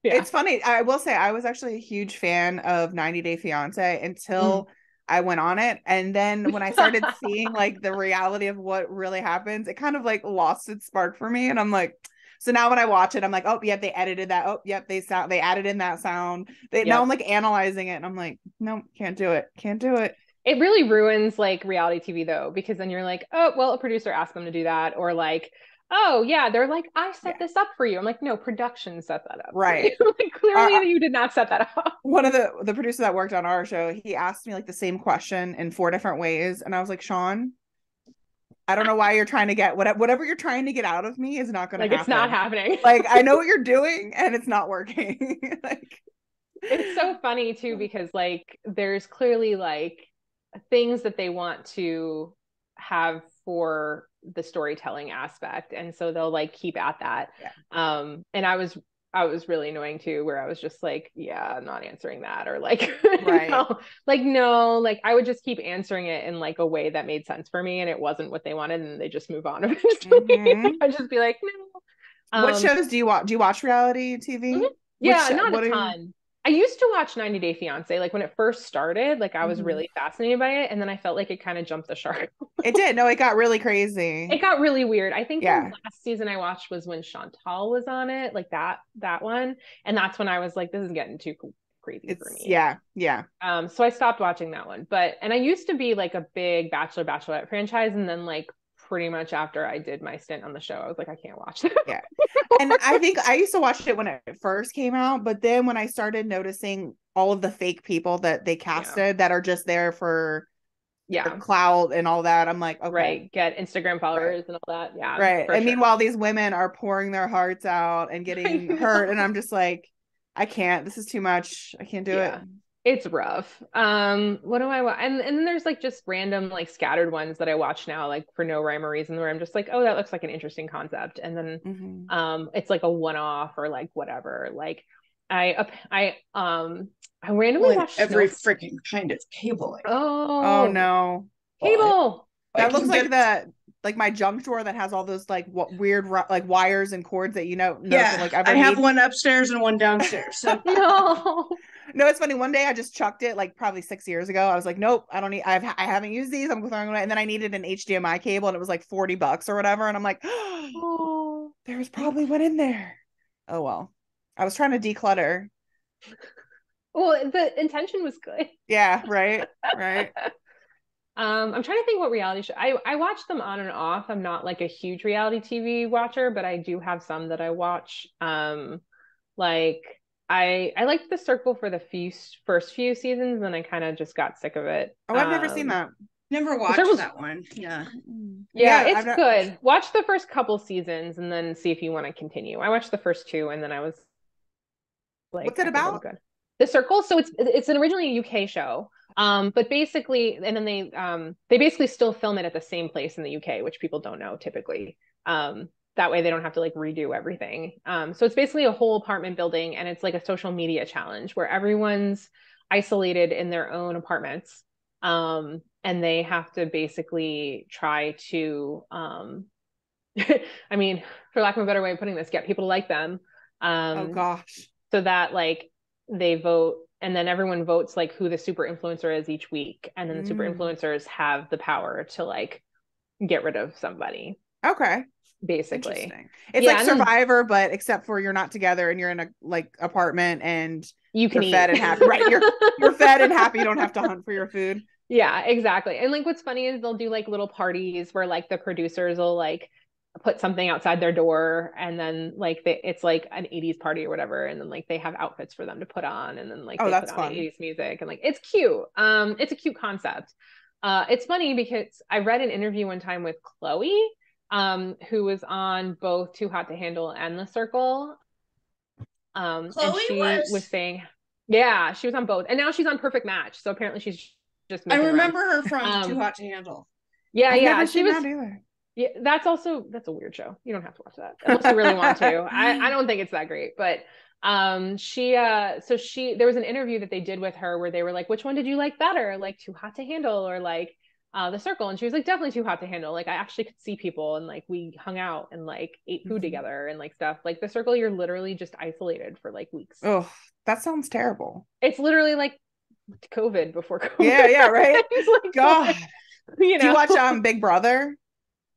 it's funny, I will say I was actually a huge fan of 90 Day Fiance until I went on it. And then when I started seeing like the reality of what really happens, it kind of like lost its spark for me. And I'm like, so now when I watch it, I'm like, oh, yep, they edited that. Oh, yep, they added in that sound. Now I'm like analyzing it and I'm like, no, can't do it. Can't do it. It really ruins like reality TV though, because then you're like, oh, well, a producer asked them to do that. Or like, oh yeah, they're like, I set this up for you. I'm like, no, production set that up. Right. Like, clearly you did not set that up. One of the producers that worked on our show, he asked me like the same question in 4 different ways. And I was like, Sean, I don't know why you're trying to get whatever you're trying to get out of me is not going to happen. It's not happening. Like, I know what you're doing and it's not working. Like, it's so funny too, because like there's clearly like things that they want to have for the storytelling aspect, and so they'll like keep at that. And I was really annoying too, where I was just like, yeah, I'm not answering that, or like, right. no, like I would just keep answering it in like a way that made sense for me, and it wasn't what they wanted, and they just move on eventually. I'd just be like, no. What shows do you watch? Do you watch reality TV? Yeah, not a ton. I used to watch 90 Day Fiance, like when it first started, like I was really fascinated by it. And then I felt like it kind of jumped the shark. It did. No, it got really crazy. It got really weird. I think the last season I watched was when Chantal was on it, like that one. And that's when I was like, this is getting too crazy for me. Yeah. So I stopped watching that one. And I used to be like a big Bachelorette franchise. And then like pretty much after I did my stint on the show, I was like, I can't watch it. Yeah. And I think I used to watch it when it first came out, but then when I started noticing all of the fake people that they casted that are just there for clout and all that, I'm like, okay. Right. Get Instagram followers and all that. Yeah. Right. And meanwhile, these women are pouring their hearts out and getting hurt. And I'm just like, I can't. This is too much. I can't do it. It's rough. What do I watch? And then there's like just random like scattered ones that I watch now, like for no rhyme or reason, where I'm just like, oh, that looks like an interesting concept. And then it's like a one-off or like whatever. Like I randomly watch every freaking kind of cable. Oh no. Cable. That looks like that, like my junk drawer that has all those like weird like wires and cords that like I have one upstairs and one downstairs. So No, it's funny. One day I just chucked it, like probably 6 years ago. I was like, nope, I don't need. I haven't used these. I'm throwing away. And then I needed an HDMI cable, and it was like $40 or whatever. And I'm like, oh, there's probably one in there. Oh well, I was trying to declutter. Well, the intention was good. Yeah, right. I'm trying to think what reality show I watch them on and off. I'm not like a huge reality TV watcher, but I do have some that I watch. Like I liked The Circle for the first few seasons, and I kind of just got sick of it. Oh, I've never seen that. Never watched that one. Yeah, it's good. Watch the first couple seasons and then see if you want to continue. I watched the first 2, and then I was like, what's it about? Good. The Circle. So it's an originally UK show. But basically, and then they basically still film it at the same place in the UK, which people don't know typically. That way they don't have to like redo everything. So it's basically a whole apartment building, and it's like a social media challenge where everyone's isolated in their own apartments. And they have to basically try to, I mean, for lack of a better way of putting this, get people to like them. Oh gosh. So that like they vote, and then everyone votes like who the super influencer is each week. And then the super influencers have the power to like get rid of somebody. Okay. Basically. It's like Survivor, but except for you're not together and you're in a like apartment and you're fed and happy. Right. You're fed and happy. You don't have to hunt for your food. Yeah, exactly. And like what's funny is they'll do like little parties where like the producers will like put something outside their door, and then like it's like an 80s party or whatever, and then like they have outfits for them to put on, and then like they that's put on fun. 80s music, and like it's cute. It's a cute concept. It's funny because I read an interview one time with Chloe, who was on both Too Hot to Handle and The Circle. And she was saying, yeah, she was on both, and now she's on Perfect Match. So apparently she's just. I remember her from Too Hot to Handle. Yeah, she was. Yeah, that's a weird show. You don't have to watch that unless you really want to. I don't think it's that great, but there was an interview that they did with her where they were like, which one did you like better, like Too Hot to Handle or like The Circle? And she was like, definitely Too Hot to Handle. Like I actually could see people, and like we hung out and like ate food together and like stuff. Like The Circle, you're literally just isolated for like weeks. Oh, that sounds terrible. It's literally like COVID before COVID. Yeah, right. Like, God. you know. Do you watch Big Brother?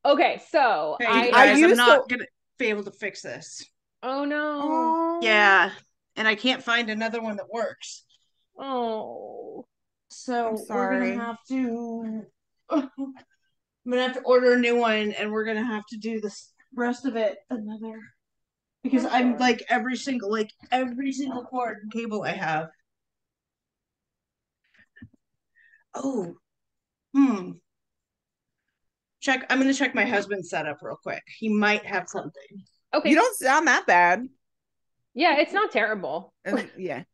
Okay, so hey, you guys, I I'm used not to... gonna be able to fix this. Oh no. Oh. Yeah, and I can't find another one that works. Oh. So we're sorry. gonna have to. I'm gonna have to order a new one, and we're gonna have to do this rest of it another. Because I'm like every single cord and cable I have. Oh, check. I'm gonna check my husband's setup real quick. He might have something. Okay. You don't sound that bad. Yeah, it's not terrible. Yeah.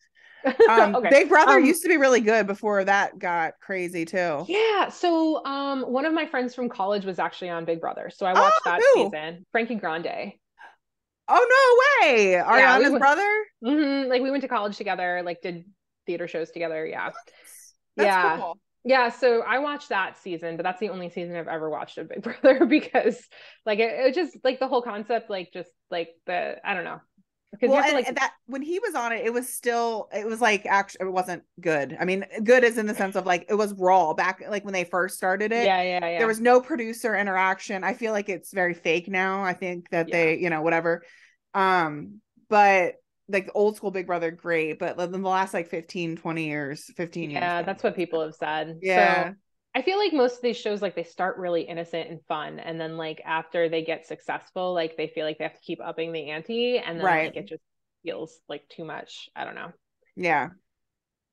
Okay. Big Brother used to be really good before that got crazy too. Yeah. So one of my friends from college was actually on Big Brother. So I watched that season. Frankie Grande. Oh no way. Ariana's brother? Mm-hmm. Like we went to college together, like did theater shows together. Yeah. That's cool. Yeah, so I watched that season, but that's the only season I've ever watched of Big Brother because like it just like the whole concept, like just like I don't know. Well, and that when he was on it, it was like actually it wasn't good. I mean, good is in the sense of like it was raw back like when they first started it. Yeah. There was no producer interaction. I feel like it's very fake now. I think that they, whatever. But like the old school Big Brother, great. But in the last like 15 years. Yeah, that's what people have said. Yeah. So I feel like most of these shows, like they start really innocent and fun. And then like after they get successful, like they feel like they have to keep upping the ante. And then like it just feels like too much. I don't know. Yeah.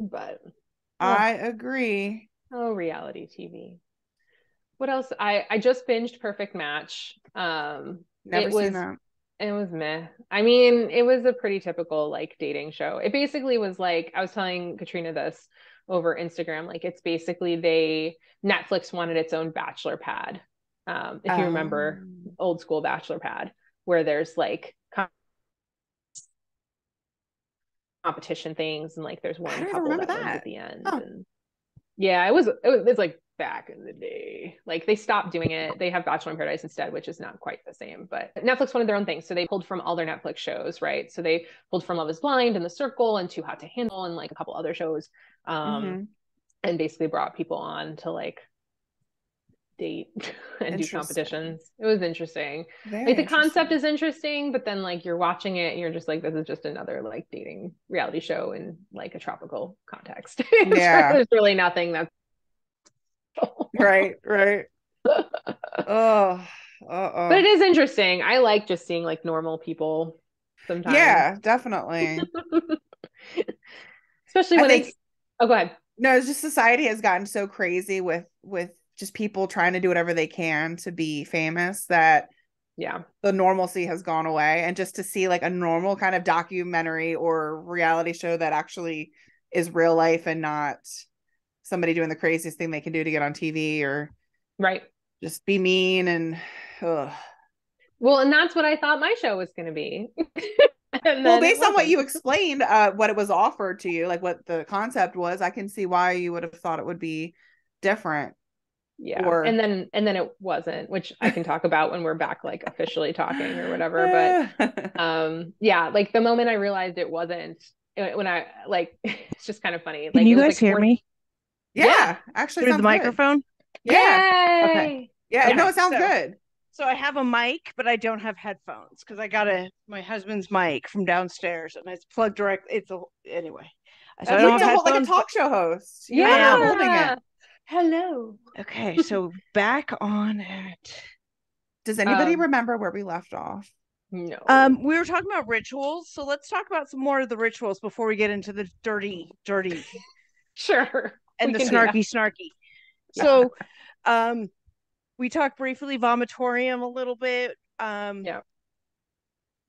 But I agree. Oh, reality TV. What else? I just binged Perfect Match. Never seen that. It was meh. I mean, it was a pretty typical like dating show. It basically was like, I was telling Katrina this over Instagram, like it's basically Netflix wanted its own Bachelor Pad. If you remember old school Bachelor Pad, where there's like competition things and like there's one couple that wins at the end. Oh. And yeah, it's like back in the day. Like they stopped doing it. They have Bachelor in Paradise instead, which is not quite the same. But Netflix wanted their own thing, so they pulled from all their Netflix shows, right? So they pulled from Love Is Blind and The Circle and Too Hot to Handle and like a couple other shows, and basically brought people on to like date and do competitions. It was interesting. Like the concept is interesting, but then like you're watching it and you're just like, this is just another like dating reality show in like a tropical context. Yeah. There's really nothing that's right. But it is interesting. I like just seeing like normal people sometimes. Yeah, definitely. Especially when oh, go ahead. No, it's just society has gotten so crazy with just people trying to do whatever they can to be famous that the normalcy has gone away. And just to see like a normal kind of documentary or reality show that actually is real life and not somebody doing the craziest thing they can do to get on TV or just be mean and well, and that's what I thought my show was going to be. Well, based on what you explained, what it was offered to you, like what the concept was, I can see why you would have thought it would be different. Yeah. And then it wasn't, which I can talk about when we're back like officially talking or whatever. But yeah, like the moment I realized it wasn't, when I like it's just kind of funny. Like, can you guys hear me? Yeah, actually through the microphone. Yeah. Yay! Okay. Yeah, no, it sounds good. So I have a mic, but I don't have headphones because I got my husband's mic from downstairs and it's plugged directly. Anyway. So I don't have headphones, like a talk show host. Yeah, holding it. Hello. Okay, so back on it. Does anybody remember where we left off? No. We were talking about rituals, so let's talk about some more of the rituals before we get into the dirty. Sure. And the snarky. Yeah. So, we talked briefly vomitorium a little bit. Yeah.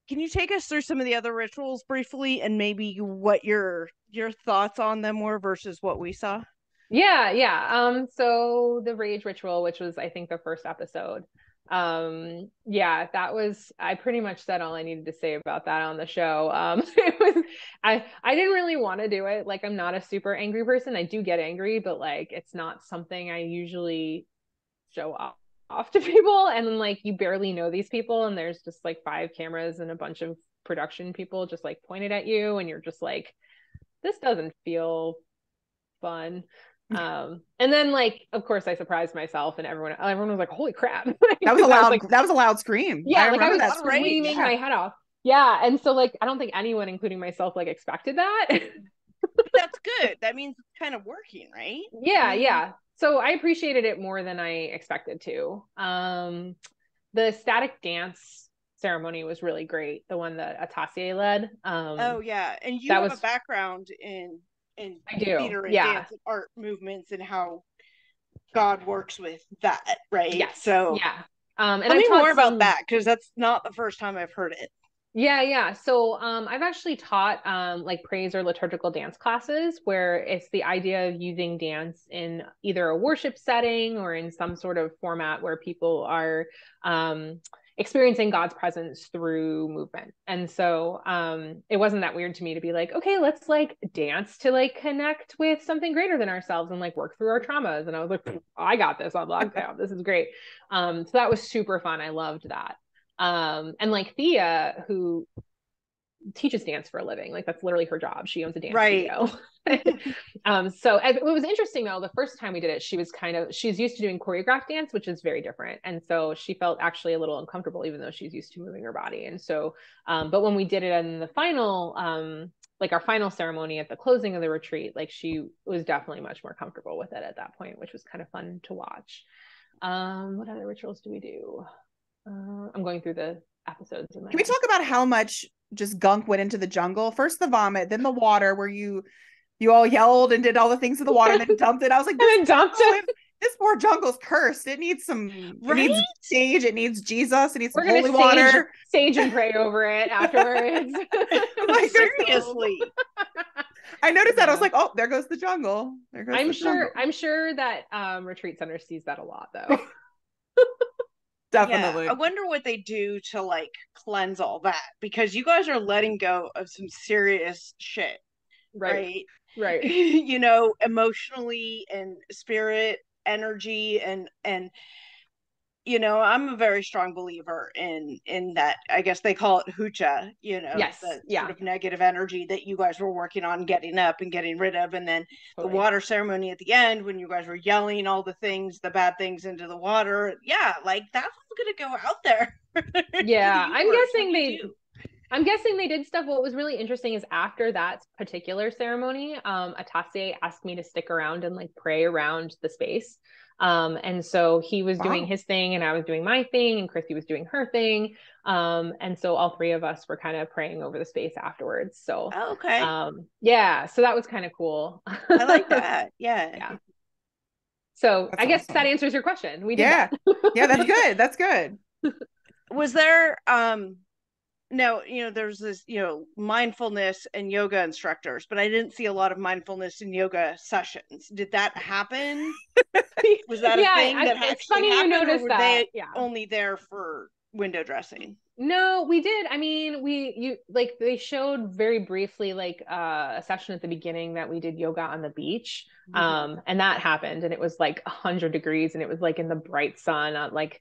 Can you take us through some of the other rituals briefly and maybe what your thoughts on them were versus what we saw? Yeah. So the rage ritual, which was I think the first episode. Yeah, that was, I pretty much said all I needed to say about that on the show. It was, I didn't really want to do it. Like, I'm not a super angry person. I do get angry, but like, it's not something I usually show off to people. And then like, you barely know these people. And there's just like 5 cameras and a bunch of production people just like pointed at you. And you're just like, this doesn't feel fun. And then like, of course I surprised myself and everyone was like, holy crap. That was a loud scream. Yeah. I was that screaming my head off. Yeah. And so like, I don't think anyone, including myself, like expected that. But that's good. That means it's kind of working, right? Yeah. So I appreciated it more than I expected to. The static dance ceremony was really great. The one that Atasie led. Oh yeah. And you have a background in theater and dance and art movements and how God works with that, right? Yes. So yeah. And tell me more about that, because that's not the first time I've heard it. Yeah. So I've actually taught like praise or liturgical dance classes where it's the idea of using dance in either a worship setting or in some sort of format where people are experiencing God's presence through movement. And so it wasn't that weird to me to be like, okay, let's like dance to like connect with something greater than ourselves and like work through our traumas. And I was like, I got this on lockdown. This is great. So that was super fun. I loved that. And like Thea, who teaches dance for a living, like that's literally her job. She owns a dance studio. So it was interesting though, the first time we did it, she's used to doing choreographed dance, which is very different. And so she felt actually a little uncomfortable, even though she's used to moving her body. And so, but when we did it in the final, like our final ceremony at the closing of the retreat, like she was definitely much more comfortable with it at that point, which was kind of fun to watch. What other rituals do we do? I'm going through the episodes. Can we talk about how much just gunk went into the jungle? First the vomit, then the water, where you all yelled and did all the things to the water, and then dumped it. I was like, this poor jungle's cursed. It needs it needs sage. It needs Jesus. It needs some holy water. Sage and pray over it afterwards. Like, seriously. I noticed that. I was like, oh, there goes the jungle. I'm sure that retreat center sees that a lot though. Definitely. Yeah, I wonder what they do to like cleanse all that, because you guys are letting go of some serious shit. Right. You know, emotionally and spirit, energy, and you know, I'm a very strong believer in that. I guess they call it hucha, you know, sort of negative energy that you guys were working on getting up and getting rid of. And then the water ceremony at the end, when you guys were yelling all the bad things into the water. Yeah, like that's going to go out there. Yeah, I'm guessing they did stuff. What was really interesting is after that particular ceremony, Atasie asked me to stick around and like pray around the space. And so he was doing his thing and I was doing my thing and Christy was doing her thing. And so all three of us were kind of praying over the space afterwards. So, yeah, so that was kind of cool. I like that. Yeah. So I guess that answers your question. We did that. Yeah, that's good. That's good. Was there, now, you know, there's this, you know, mindfulness and yoga instructors, but I didn't see a lot of mindfulness and yoga sessions. Did that happen? Was that a thing that it's funny happened, you noticed that. They only there for window dressing? No, we did. I mean, they showed very briefly like a session at the beginning that we did yoga on the beach. And that happened and it was like 100 degrees and it was like in the bright sun, like,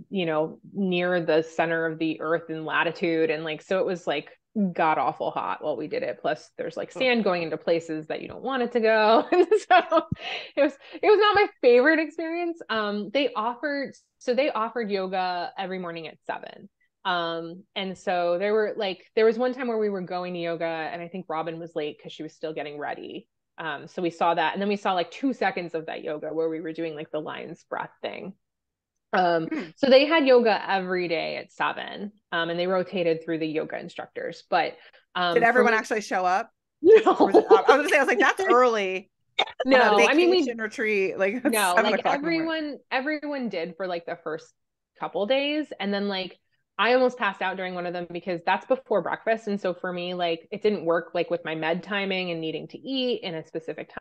you know, near the center of the earth in latitude. And like, so it was like god awful hot while we did it. Plus there's like sand going into places that you don't want it to go. And so it was not my favorite experience. They offered yoga every morning at 7. And so there was one time where we were going to yoga and I think Robin was late because she was still getting ready. So we saw that. And then we saw like 2 seconds of that yoga where we were doing like the lion's breath thing. So they had yoga every day at 7, and they rotated through the yoga instructors, but, did everyone actually show up? No. I was like, that's early. No, I mean, we retreat, like, no, like everyone did for like the first couple days. And then like, I almost passed out during one of them because that's before breakfast. And so for me, like it didn't work like with my med timing and needing to eat in a specific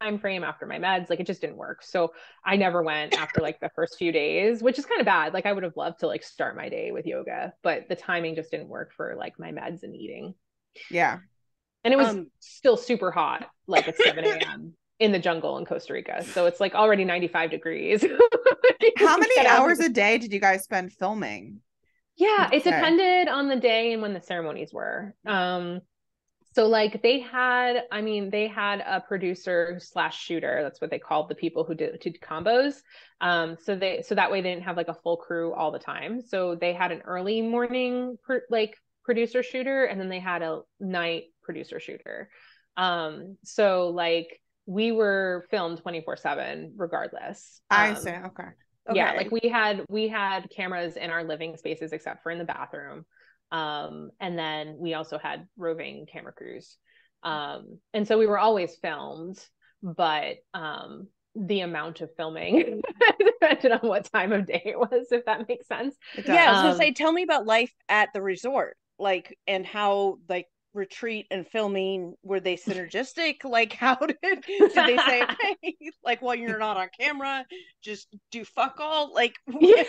time frame after my meds, like it just didn't work. So I never went after like the first few days, which is kind of bad. Like I would have loved to like start my day with yoga, but the timing just didn't work for like my meds and eating. Yeah. And it was still super hot, like at 7 a.m. in the jungle in Costa Rica. So it's like already 95 degrees. How many hours a day did you guys spend filming? Yeah, it depended on the day and when the ceremonies were. So like they had a producer slash shooter. That's what they called the people who did combos. So that way they didn't have like a full crew all the time. So they had an early morning producer shooter, and then they had a night producer shooter. So like we were filmed 24/7 regardless. I see. Okay. Yeah, like we had cameras in our living spaces except for in the bathroom. And then we also had roving camera crews. And so we were always filmed, but the amount of filming depended on what time of day it was, if that makes sense. Yeah, I was gonna say, tell me about life at the resort, like, and how like retreat and filming, were they synergistic? Like, how did they say, hey, like, while you're not on camera, just do fuck all? Like, yeah.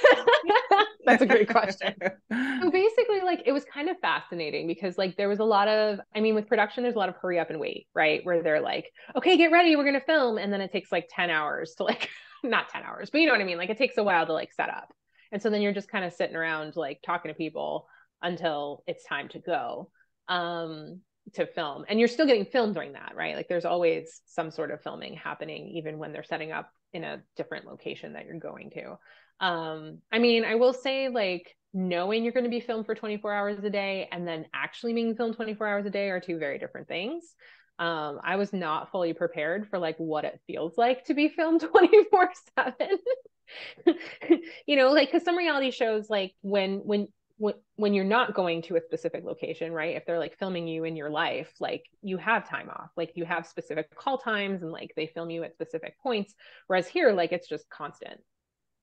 That's a great question. So basically, like, it was kind of fascinating because like there was a lot of, I mean, with production there's a lot of hurry up and wait, right? Where they're like, okay, get ready, we're gonna film, and then it takes like 10 hours to like not 10 hours, but you know what I mean, like it takes a while to like set up, and so then you're just kind of sitting around like talking to people until it's time to go to film, and you're still getting filmed during that, right? Like there's always some sort of filming happening even when they're setting up in a different location that you're going to. I mean, I will say, like, knowing you're going to be filmed for 24 hours a day and then actually being filmed 24 hours a day are two very different things. I was not fully prepared for like what it feels like to be filmed 24/7. You know, like, because some reality shows, like when you're not going to a specific location, right? If they're like filming you in your life, like you have time off, like you have specific call times, and like they film you at specific points. Whereas here, like it's just constant.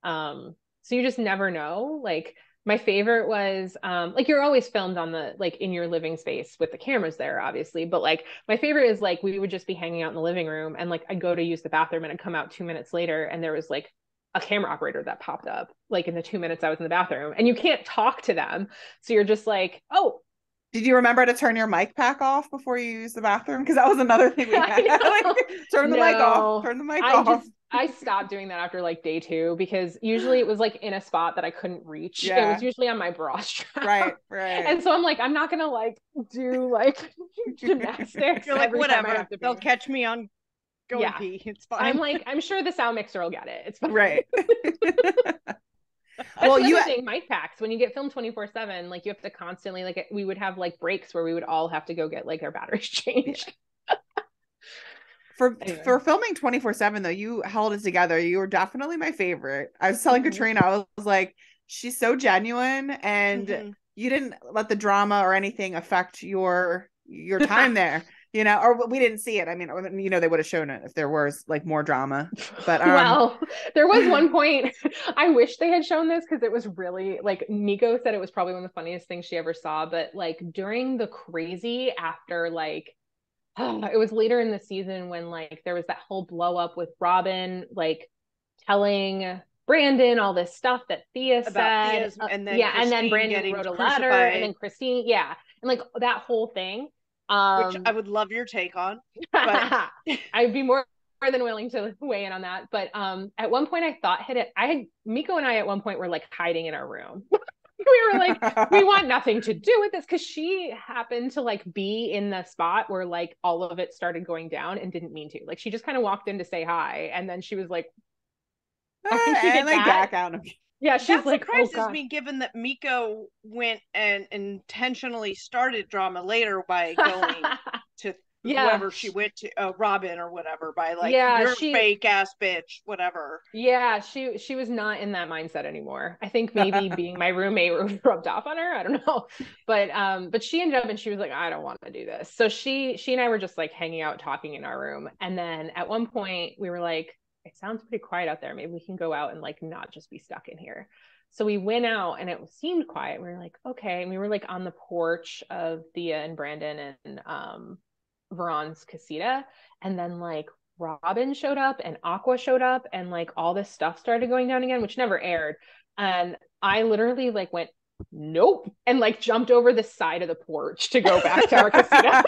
So you just never know. Like my favorite was like you're always filmed on the like in your living space with the cameras there, obviously. But like my favorite is like we would just be hanging out in the living room, and like I'd go to use the bathroom and I'd come out 2 minutes later, and there was like a camera operator that popped up like in the 2 minutes I was in the bathroom, and you can't talk to them. So you're just like, oh. Did you remember to turn your mic pack off before you use the bathroom? Because that was another thing we had. Like, turn the mic off. Turn the mic off. I stopped doing that after like day 2, because usually it was like in a spot that I couldn't reach. Yeah. It was usually on my bra strap. Right. And so I'm like, I'm not gonna like do like gymnastics. You're like, whatever. They'll catch me on going pee. It's fine. I'm like, I'm sure the sound mixer will get it. It's fine. Right. That's well, you thing, mic packs. When you get filmed 24/7, like you have to constantly, like we would have like breaks where we would all have to go get like our batteries changed. For filming 24/7 though, you held it together. You were definitely my favorite. I was telling Katrina, I was like, she's so genuine, and you didn't let the drama or anything affect your time there. You know, or we didn't see it. I mean, you know, they would have shown it if there was like more drama. But well, there was one point I wish they had shown this, because it was really like Miko said it was probably one of the funniest things she ever saw. But like during the crazy after like it was later in the season when like there was that whole blow up with Robin like telling Brandon all this stuff that Thea said, and then Brandon wrote a letter, and then Christine, and like that whole thing. Which I would love your take on, but I'd be more than willing to weigh in on that. But at one point I thought Miko and I at one point were like hiding in our room. We were like, we want nothing to do with this, because she happened to like be in the spot where like all of it started going down and didn't mean to. Like she just kind of walked in to say hi, and then she was like, I think she did back out. Yeah, she's that like, surprises me, given that Miko went and intentionally started drama later by going to whoever she went to, Robin or whatever, by like, you're a fake ass bitch, whatever. Yeah, she was not in that mindset anymore. I think maybe being my roommate rubbed off on her. I don't know, but she ended up and she was like, I don't want to do this. So she and I were just like hanging out, talking in our room, and then at one point we were like, it sounds pretty quiet out there. Maybe we can go out and like not just be stuck in here. So we went out and it seemed quiet. We were like, okay. And we were like on the porch of Thea and Brandon and Veron's casita. And then like Robin showed up and Aqua showed up, and like all this stuff started going down again, which never aired. And I literally like went, nope, and like jumped over the side of the porch to go back to our casita.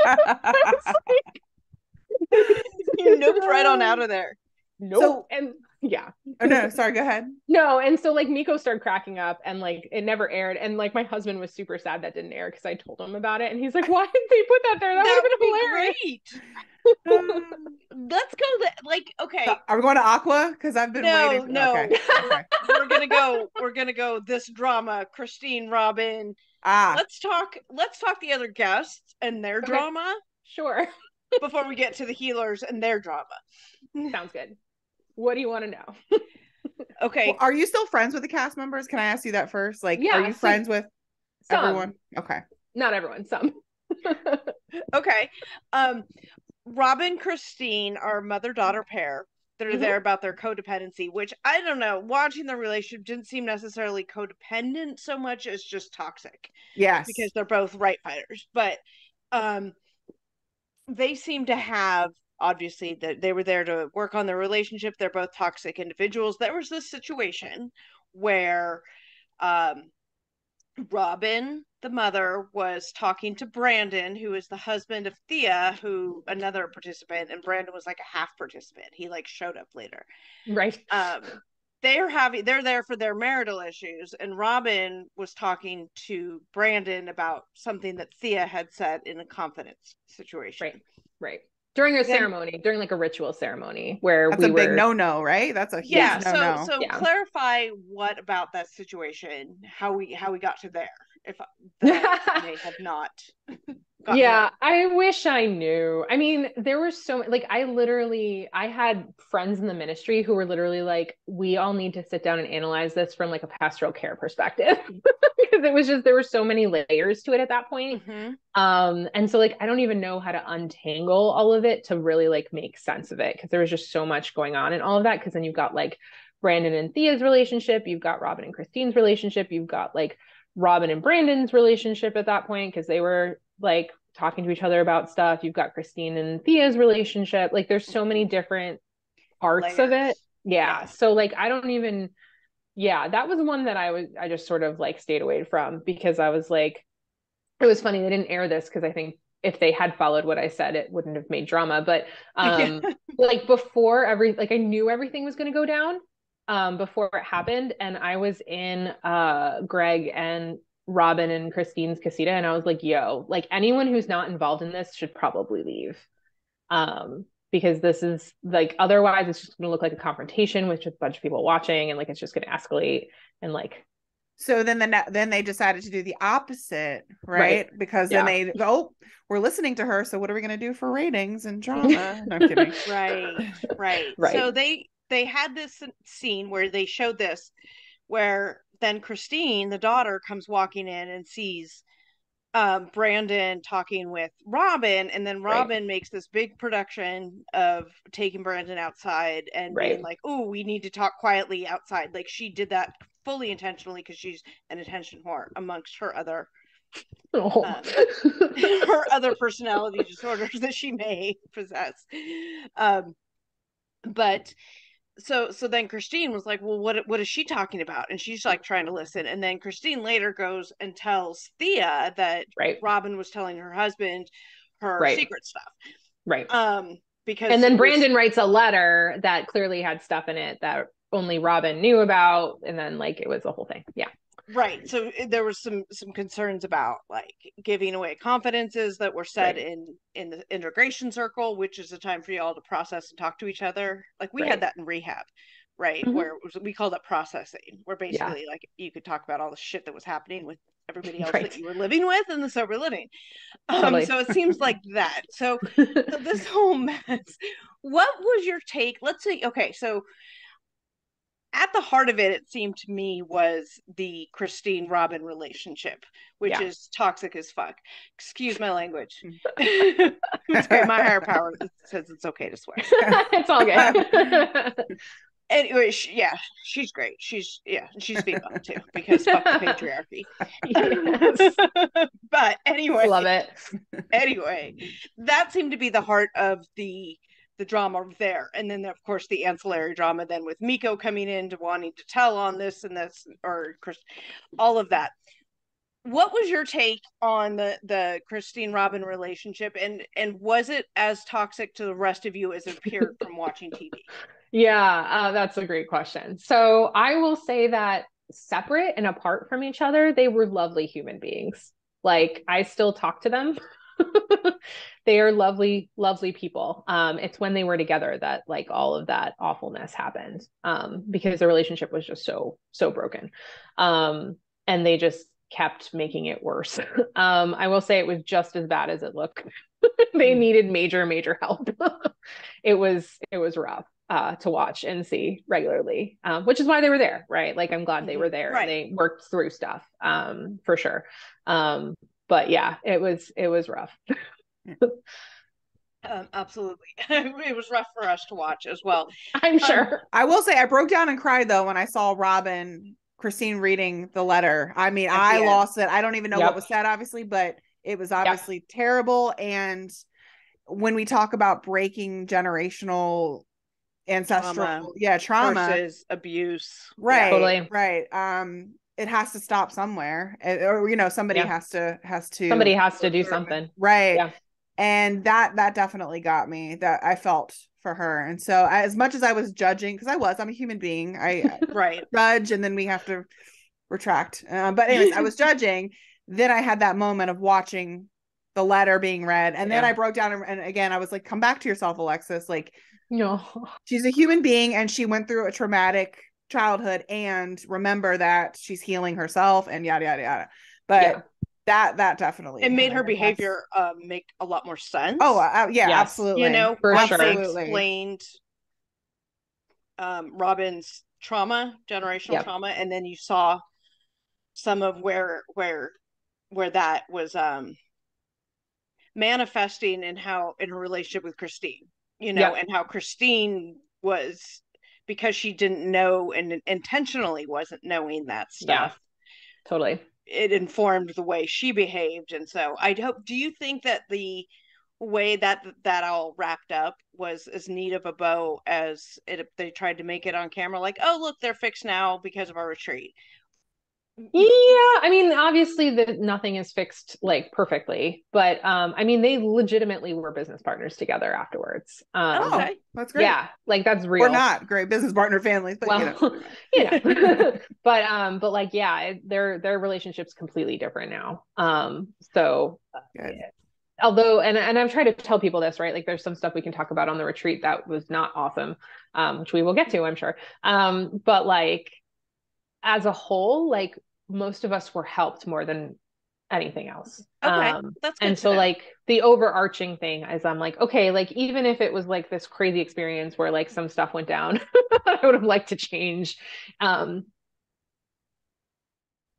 You noped right on out of there. Nope. So, and Yeah. Oh no, sorry, go ahead. No, and so like Miko started cracking up and like it never aired. And like my husband was super sad that didn't air because I told him about it. And he's like, why did they put that there? That would have been hilarious. Great. Let's go okay. So, are we going to Aqua? Because I've been waiting. No. Okay. We're gonna go this drama, Christine, Robin. Let's talk the other guests and their drama. Sure. Before we get to the healers and their drama. Sounds good. What do you want to know? Okay. Well, are you still friends with the cast members? Can I ask you that first? Like, are you friends with everyone? Okay. Not everyone, some. Okay. Robin, Christine are mother-daughter pair that are there about their codependency, which I don't know, watching the relationship didn't seem necessarily codependent so much as just toxic. Yes. Because they're both right fighters. But they seem to have, obviously, that they were there to work on their relationship. They're both toxic individuals. There was this situation where Robin, the mother, was talking to Brandon, who is the husband of Thea, who another participant, and Brandon was like a half participant. He like showed up later. Right. They're there for their marital issues, and Robin was talking to Brandon about something that Thea had said in a confidence situation. Right. During a ceremony, during like a ritual ceremony where that's a big no-no, right? That's a huge no-no. So clarify what about that situation, how we got to there, if that may have not. Yeah, I wish I knew. I mean, there were so like I had friends in the ministry who were literally like, we all need to sit down and analyze this from like a pastoral care perspective. Because it was just there were so many layers to it at that point. And so like I don't even know how to untangle all of it to really like make sense of it, because there was just so much going on and all of that. Because then you've got like Brandon and Thea's relationship, you've got Robin and Christine's relationship, you've got like Robin and Brandon's relationship at that point, because they were like talking to each other about stuff. You've got Christine and Thea's relationship. Like there's so many different parts of it. Yeah. So like I don't even, that was one that I just sort of like stayed away from, because I was like, it was funny they didn't air this because I think if they had followed what I said, it wouldn't have made drama. But like before I knew everything was going to go down before it happened. And I was in Greg and Robin and Christine's casita, and I was like, yo, like anyone who's not involved in this should probably leave. Because this is like, otherwise it's just going to look like a confrontation with just a bunch of people watching, and like it's just going to escalate. And like, so then they decided to do the opposite, right? Because then they go, oh, we're listening to her, so what are we going to do for ratings and drama? No, I'm kidding. Right. So they had this scene where they showed this, where then Christine, the daughter, comes walking in and sees Brandon talking with Robin, and then Robin makes this big production of taking Brandon outside and being like, oh, we need to talk quietly outside. Like she did that fully intentionally because she's an attention whore, amongst her other her other personality disorders that she may possess. But so then Christine was like, well, what is she talking about? And she's like trying to listen. And then Christine later goes and tells Thea that Robin was telling her husband her secret stuff. Right. Because and then Brandon writes a letter that clearly had stuff in it that only Robin knew about. And then like it was a whole thing. Yeah. Right. So there was some concerns about like giving away confidences that were said in the integration circle, which is a time for y'all to process and talk to each other. Like we had that in rehab, right? Where we called it processing, where basically like you could talk about all the shit that was happening with everybody else that you were living with in the sober living. So it seems like that. So this whole mess, what was your take? Let's say, okay, so at the heart of it, it seemed to me, was the Christine Robin relationship, which is toxic as fuck. Excuse my language. It's okay. My higher power says it's okay to swear. It's all good. Anyway, she's great. She's female too, because fuck the patriarchy. But anyway, love it. Anyway, that seemed to be the heart of the drama there. And then of course the ancillary drama then with Miko coming in to wanting to tell on this and this, or all of that. What was your take on the Christine Robin relationship, and was it as toxic to the rest of you as it appeared from watching TV? Yeah, that's a great question. So I will say that separate and apart from each other, they were lovely human beings. Like I still talk to them. They are lovely, lovely people. It's when they were together that like all of that awfulness happened. Because the relationship was just so broken. And they just kept making it worse. I will say it was just as bad as it looked. They needed major help. It was rough to watch and see regularly, which is why they were there, right? Like I'm glad they were there and they worked through stuff, for sure. But yeah, it was rough. Absolutely. It was rough for us to watch as well. I'm sure. I will say I broke down and cried though when I saw Christine reading the letter. I mean, I lost it. I don't even know what was said, obviously, but it was obviously terrible. And when we talk about breaking generational ancestral trauma versus abuse, right, totally. right. It has to stop somewhere, or somebody has to do something, right? Yeah. And that definitely got me. That I felt for her. And so as much as I was judging, because I'm a human being, I judge and then we have to retract. But anyways, I was judging. Then I had that moment of watching the letter being read. And then I broke down and again, I was like, come back to yourself, Alexis. Like, no, she's a human being and she went through a traumatic childhood and remember that she's healing herself and yada, yada, yada. But that definitely it made her behavior make a lot more sense. Absolutely. For absolutely sure. Explained Robin's generational trauma, and then you saw some of where that was manifesting in her relationship with Christine, and how Christine was, because she didn't know and intentionally wasn't knowing that stuff. Totally. It informed the way she behaved. And so do you think that the way that all wrapped up was as neat of a bow as they tried to make it on camera? Like, oh, look, they're fixed now because of our retreat. Yeah, I mean, obviously nothing is fixed like perfectly, but I mean, they legitimately were business partners together afterwards. Okay, that's great. Yeah, like that's real. We're not great business partner families, but but like, yeah, their relationship's completely different now. So although, and I've tried to tell people this, right? Like, there's some stuff we can talk about on the retreat that was not awesome, which we will get to, I'm sure. But like, as a whole, like most of us were helped more than anything else. Okay, that's good. And so like the overarching thing is I'm like, okay, like even if it was like this crazy experience where like some stuff went down, I would have liked to change.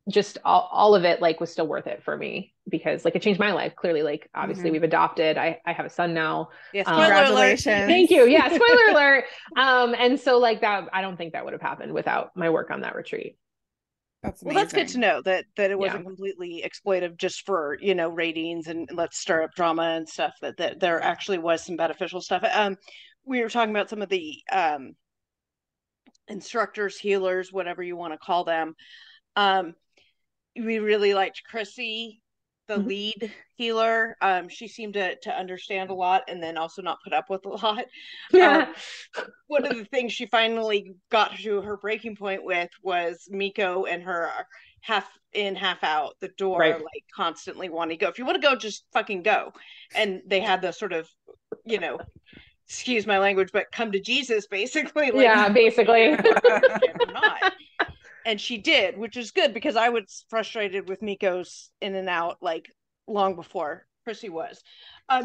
Just all of it like was still worth it for me because like it changed my life. Clearly, like obviously we've adopted. I have a son now. Yes, congratulations. Thank you. Yeah, spoiler alert. And so like that, I don't think that would have happened without my work on that retreat. That's amazing. Well, that's good to know that it wasn't completely exploitive just for ratings and let's stir up drama and stuff. That there actually was some beneficial stuff. We were talking about some of the instructors, healers, whatever you want to call them. We really liked Chrissy, the lead healer. She seemed to understand a lot and then also not put up with a lot. One of the things she finally got to her breaking point with was Miko and her half in, half out the door, like constantly wanting to go. If you want to go, just fucking go. And they had the sort of, excuse my language, but come to Jesus, basically. Like, basically. Or not. And she did, which is good because I was frustrated with Miko's in and out like long before Chrissy was.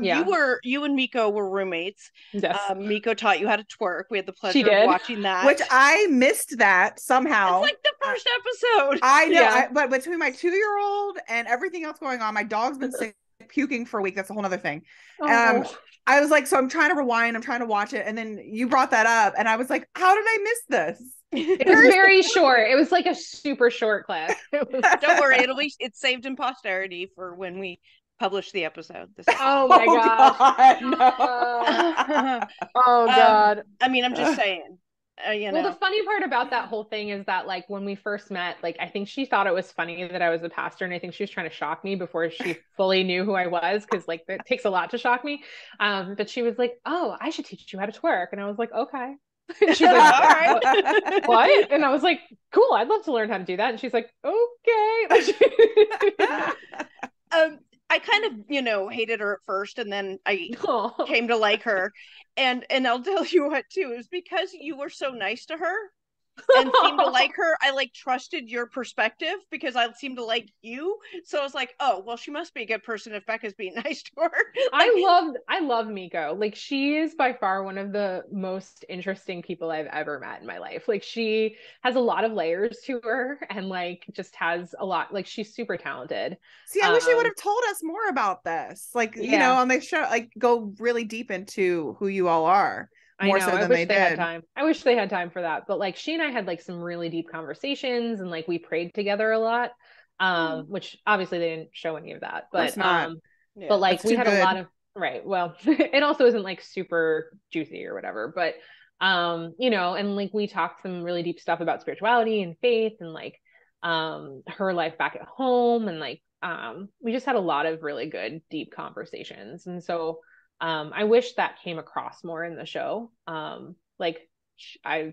You and Miko were roommates. Yes. Miko taught you how to twerk. We had the pleasure of watching that. Which I missed that somehow. It's like the first episode. I know, but between my 2-year-old and everything else going on, my dog's been sick, puking for a week. That's a whole other thing. I was like, so I'm trying to rewind, I'm trying to watch it. And then you brought that up and I was like, how did I miss this? It was very short. It was like a super short clip. Don't worry, it's saved in posterity for when we publish the episode. Oh my gosh. No. Oh God. I mean, I'm just saying. Well, the funny part about that whole thing is that like when we first met, like I think she thought it was funny that I was a pastor, and I think she was trying to shock me before she fully knew who I was, because like it takes a lot to shock me. But she was like, "Oh, I should teach you how to twerk," and I was like, "Okay." And she's like, all right, what? And I was like, cool, I'd love to learn how to do that. And she's like, okay. I kind of, hated her at first, and then I came to like her. And I'll tell you what too, it was because you were so nice to her and seemed to like her. I trusted your perspective because I seemed to like you. So I was like, oh, well, she must be a good person if Becca's being nice to her. I love Miko. She is by far one of the most interesting people I've ever met in my life. She has a lot of layers to her, and just has a lot, she's super talented. See, I wish they would have told us more about this. On the show, go really deep into who you all are. More so than they did. Had time. I wish they had time for that. But she and I had some really deep conversations, and we prayed together a lot. Which obviously they didn't show any of that. But but we had a lot of right. Well, it also isn't super juicy or whatever. But and we talked some really deep stuff about spirituality and faith, and her life back at home, and we just had a lot of really good deep conversations. And so I wish that came across more in the show.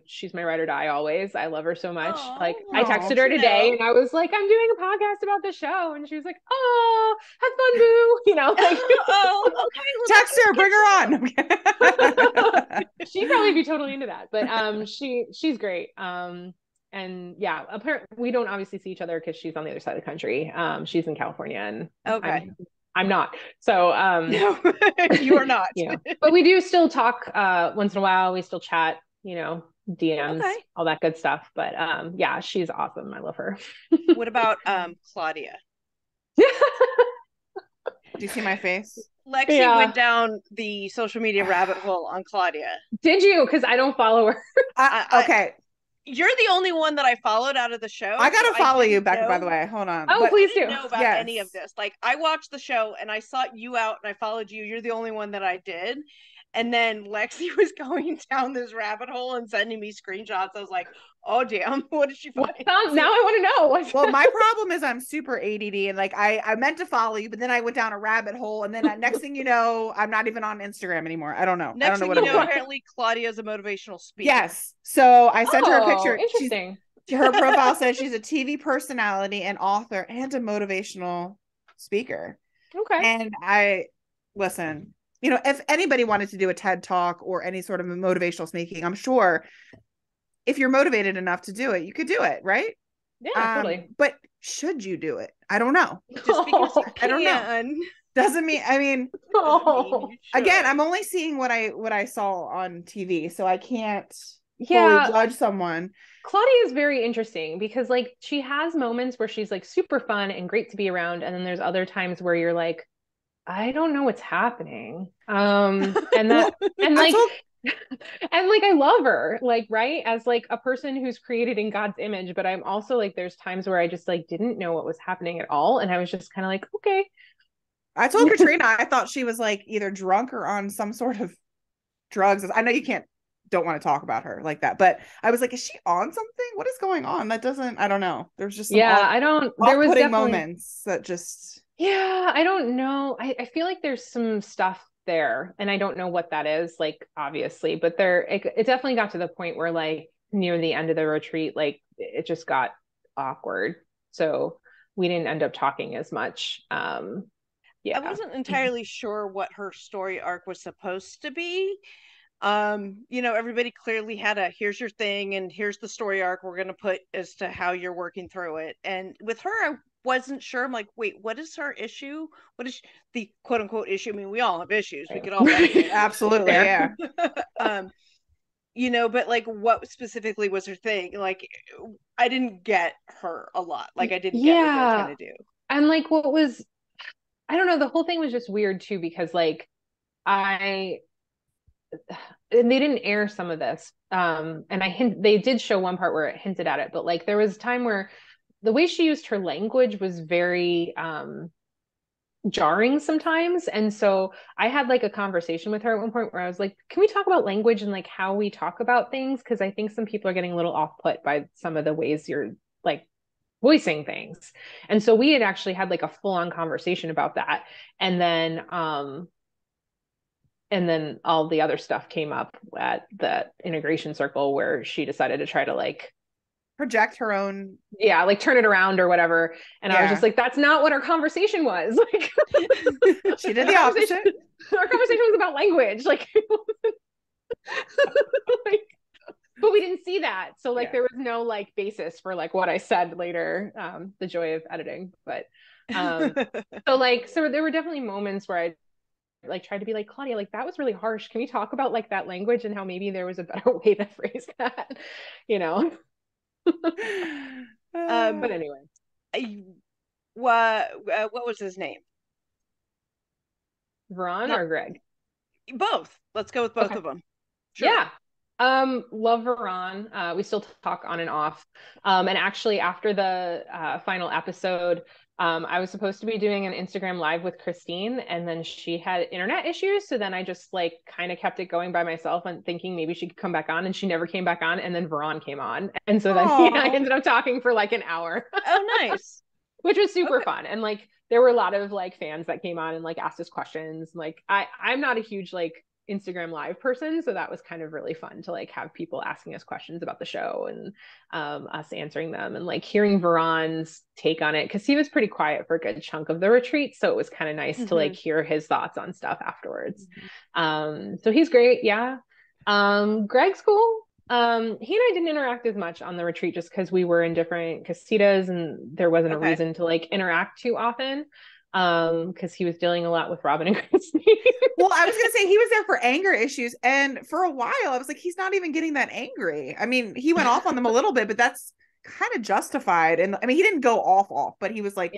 She's my ride or die always. I love her so much. I texted her today and I was like, I'm doing a podcast about the show, and she was like, oh, have fun, boo. Oh, okay. Well, text her, bring her on. She'd probably be totally into that, but she's great. And yeah, apparently we don't obviously see each other because she's on the other side of the country. She's in California, and okay. I'm not. So no, you are not. But we do still talk once in a while. We still chat, DMs, okay. All that good stuff. But yeah, she's awesome. I love her. What about Claudia? Do you see my face? Lexi went down the social media rabbit hole on Claudia. Did you? Because I don't follow her. Okay. You're the only one that I followed out of the show. I gotta follow you, Becca, by the way. Hold on. Oh, please do. I didn't know about any of this. I watched the show and I sought you out and I followed you. You're the only one that I did. And then Lexi was going down this rabbit hole and sending me screenshots. I was like, oh, damn. What did she find? Now I want to know. Well, my problem is I'm super ADD, and I meant to follow you, but then I went down a rabbit hole, and then next thing you know, I'm not even on Instagram anymore. I don't know. Next I don't know thing you know, apparently Claudia's a motivational speaker. Yes. So I sent her a picture. Interesting. Her profile says she's a TV personality and author and a motivational speaker. Okay. And listen, if anybody wanted to do a TED Talk or any sort of motivational speaking, I'm sure if you're motivated enough to do it, you could do it, right? Yeah, totally. But should you do it? I don't know. Just because I don't know. Doesn't mean, again, I'm only seeing what I saw on TV, so I can't fully judge someone. Claudia is very interesting because she has moments where she's super fun and great to be around, and then there's other times where you're like, I don't know what's happening. And that and I love her, right, as a person who's created in God's image, but I'm also there's times where I just didn't know what was happening at all, and I was just kind of okay. I told Katrina I thought she was either drunk or on some sort of drugs. I know you don't want to talk about her like that, but I was like, is she on something? What is going on? I don't know. There's just there was definitely moments that just I don't know. I feel there's some stuff there, and I don't know what that is, obviously, but it definitely got to the point where near the end of the retreat, it just got awkward. So we didn't end up talking as much. I wasn't entirely sure what her story arc was supposed to be. Everybody clearly had here's your thing and here's the story arc we're going to put as to how you're working through it. And with her, I wasn't sure. I'm like, wait, what is her issue? What is the quote unquote issue? I mean, we all have issues. We could all absolutely. Yeah. But what specifically was her thing? I didn't get her a lot. I didn't get what they were trying to do. And what was, I don't know. The whole thing was just weird too, because and they didn't air some of this. And they did show one part where it hinted at it, but there was a time where the way she used her language was very jarring sometimes. And so I had a conversation with her at one point where I was like, can we talk about language and how we talk about things? Because I think some people are getting a little off put by some of the ways you're voicing things. And so we had actually had a full on conversation about that. And then and then all the other stuff came up at the integration circle where she decided to try to like project her own, like turn it around or whatever. And I was just like, that's not what our conversation was. Like she did the opposite. Our conversation was about language. Like, like, but we didn't see that. So like there was no like basis for like what I said later, the joy of editing. But so there were definitely moments where I like tried to be like, Claudia, like that was really harsh. Can we talk about like that language and how maybe there was a better way to phrase that, you know? But anyway, what was his name? Veron or Greg? Both. Let's go with both of them. Sure. Yeah. Love Veron. We still talk on and off. And actually after the final episode, I was supposed to be doing an Instagram live with Christine, and then she had internet issues. So then I just like kind of kept it going by myself and thinking maybe she could come back on, and she never came back on. And then Veron came on. And so then I ended up talking for like an hour. Oh, nice. Which was super fun. And like, there were a lot of like fans that came on and like asked us questions. Like I'm not a huge like Instagram live person, so that was kind of really fun to like have people asking us questions about the show and us answering them, and like hearing Veron's take on it, because he was pretty quiet for a good chunk of the retreat, so it was kind of nice to like hear his thoughts on stuff afterwards. So he's great. Greg's cool. He and I didn't interact as much on the retreat just because we were in different casitas and there wasn't a reason to like interact too often, because he was dealing a lot with Robin and Christine. Well, I was gonna say he was there for anger issues, and for a while I was like, he's not even getting that angry. I mean, he went off on them a little bit, but that's kind of justified. And I mean, he didn't go off, but he was like,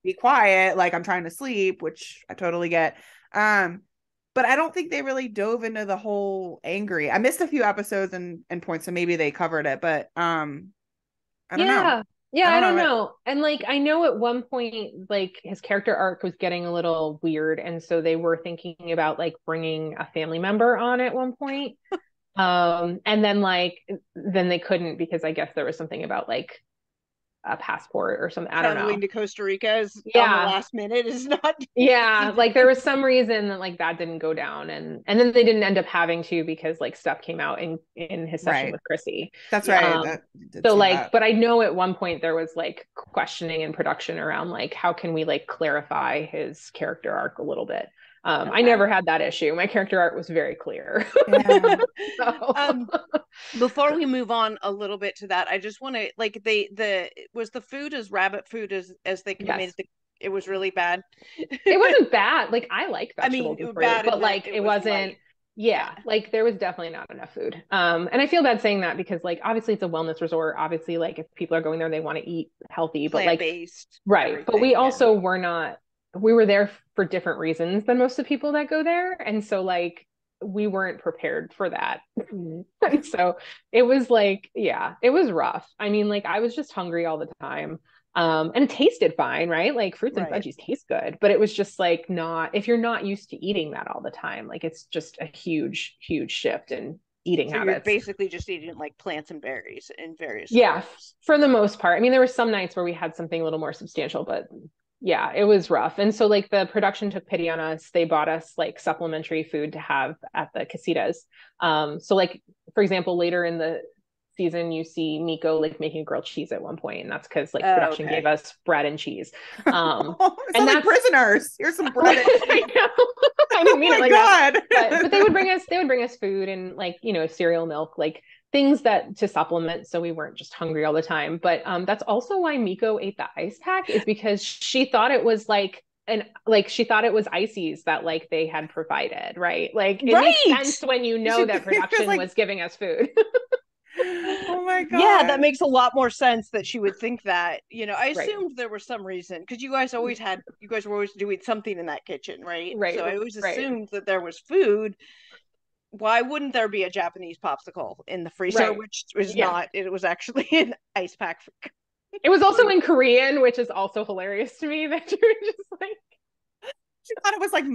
be quiet, like I'm trying to sleep, which I totally get. But I don't think they really dove into the whole angry. I missed a few episodes and points, so maybe they covered it, but I don't know. Yeah, I don't know. And like, I know at one point, like his character arc was getting a little weird. And so they were thinking about like bringing a family member on at one point. And then then they couldn't, because I guess there was something about like a passport or something. I don't know. Traveling to Costa Rica is on the last minute is not. Like there was some reason that like that didn't go down, and then they didn't end up having to, because like stuff came out in his session with Chrissy. That's right. So like, but I know at one point there was like questioning in production around like how can we like clarify his character arc a little bit. I never had that issue. My character arc was very clear. Before we move on a little bit to that, I just want to like was the food as rabbit food as they made it was really bad. It wasn't bad. Like I like vegetables and fruit, but like it wasn't. Like there was definitely not enough food. And I feel bad saying that because like obviously it's a wellness resort. Obviously, like if people are going there, they want to eat healthy, but like plant-based, but we also were not. We were there for different reasons than most of the people that go there. And so like, we weren't prepared for that. And so it was like, it was rough. I mean, like I was just hungry all the time. And it tasted fine, right? Like fruits and veggies taste good, but it was just like if you're not used to eating that all the time, like it's just a huge, huge shift in eating habits. You're basically just eating like plants and berries in various forms. For the most part. I mean, there were some nights where we had something a little more substantial, but it was rough. And so like the production took pity on us. They bought us like supplementary food to have at the casitas. So like, for example, later in the season, you see Miko like making grilled cheese at one point, and that's because like production gave us bread and cheese. And that's like prisoners. Here's some bread and cheese. I didn't mean it like that. But they would bring us food and like, you know, cereal, milk, like things that to supplement, so we weren't just hungry all the time. But that's also why Miko ate the ice pack, is because she thought it was like she thought it was ices that like they had provided, right? Like it makes sense when you know that production was giving us food. Oh my god. Yeah, that makes a lot more sense that she would think that. You know, I assumed there was some reason, because you guys were always doing something in that kitchen, right? So I always assumed that there was food. Why wouldn't there be a Japanese popsicle in the freezer, which was not, it was actually an ice pack. It was also in Korean, which is also hilarious to me that you were just like, she thought it was like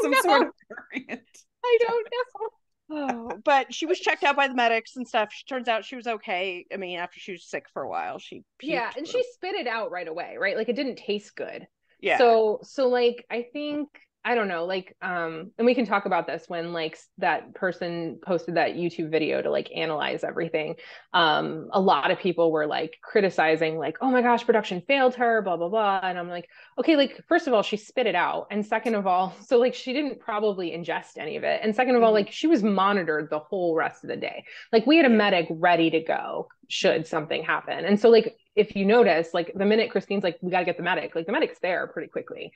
some sort of Korean. I don't know. Oh, but she was checked out by the medics and stuff. Turns out she was okay. I mean, after she was sick for a while, she puked. And she spit it out right away, right? Like it didn't taste good. Yeah. So like I think I don't know, like, and we can talk about this when like that person posted that YouTube video to like analyze everything. A lot of people were like criticizing, like, oh my gosh, production failed her, blah, blah, blah. And I'm like, okay, like, first of all, she spit it out. And second of all, so like she didn't probably ingest any of it. And second of all, like she was monitored the whole rest of the day. Like we had a medic ready to go should something happen. And so like, if you notice, like the minute Christine's like, we got to get the medic, like the medic's there pretty quickly,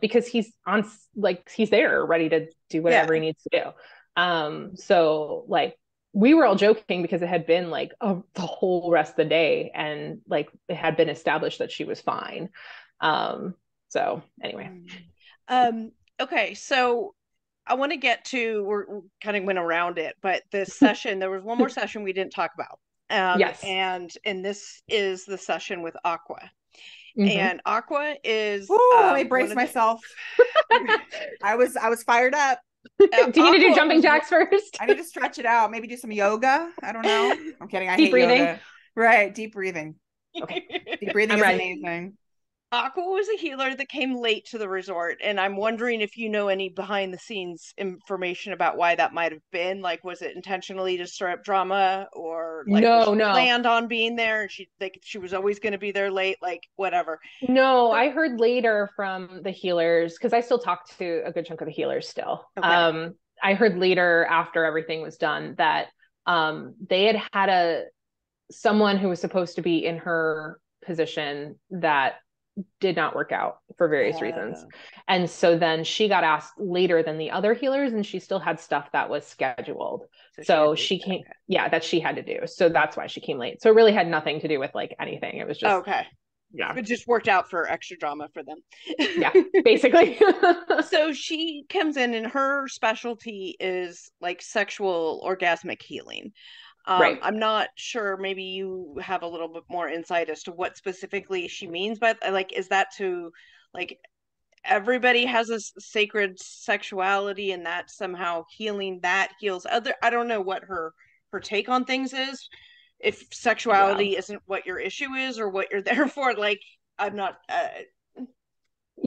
because he's on, like, he's there ready to do whatever he needs to do. So like we were all joking because it had been like the whole rest of the day and like it had been established that she was fine. So anyway. Okay. So I want to get to, we're kind of went around it, but this session, there was one more session we didn't talk about. Yes. And this is the session with Aqua. And Aqua is let me brace myself. I was fired up. Do you need to do jumping jacks first? I need to stretch it out, maybe do some yoga. I don't know. I'm kidding. I hate breathing. Yoga. Right, deep breathing. Okay. Deep breathing is amazing. Aqua was a healer that came late to the resort, and I'm wondering if you know any behind the scenes information about why that might have been. Like, was it intentionally to stir up drama, or like no planned on being there and she was always going to be there late, like whatever? No, I heard later from the healers, because I still talk to a good chunk of the healers still. Okay. I heard later after everything was done that they had someone who was supposed to be in her position that did not work out for various reasons. And so then she got asked later than the other healers, and she still had stuff that was scheduled. So she came, that she had to do. So that's why she came late. So it really had nothing to do with like anything. It was just, it just worked out for extra drama for them. Yeah, basically. So she comes in and her specialty is like sexual orgasmic healing. Right. I'm not sure, maybe you have a little bit more insight as to what specifically she means, but like, is that to like everybody has a sacred sexuality and that somehow healing that heals other? I don't know what her take on things is, if sexuality isn't what your issue is or what you're there for. Like, I'm not I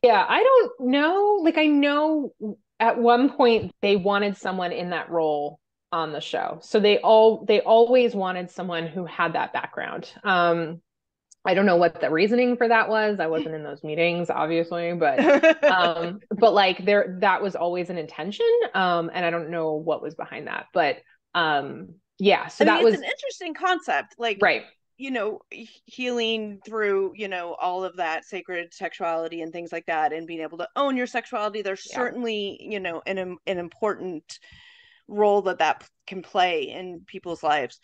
don't know. Like, I know at one point they wanted someone in that role on the show. So they always wanted someone who had that background. I don't know what the reasoning for that was. I wasn't in those meetings, obviously, but like that was always an intention. And I don't know what was behind that, but so that was an interesting concept. Like, right. You know, healing through, you know, all of that sacred sexuality and things like that, and being able to own your sexuality. There's certainly, you know, an important role that can play in people's lives.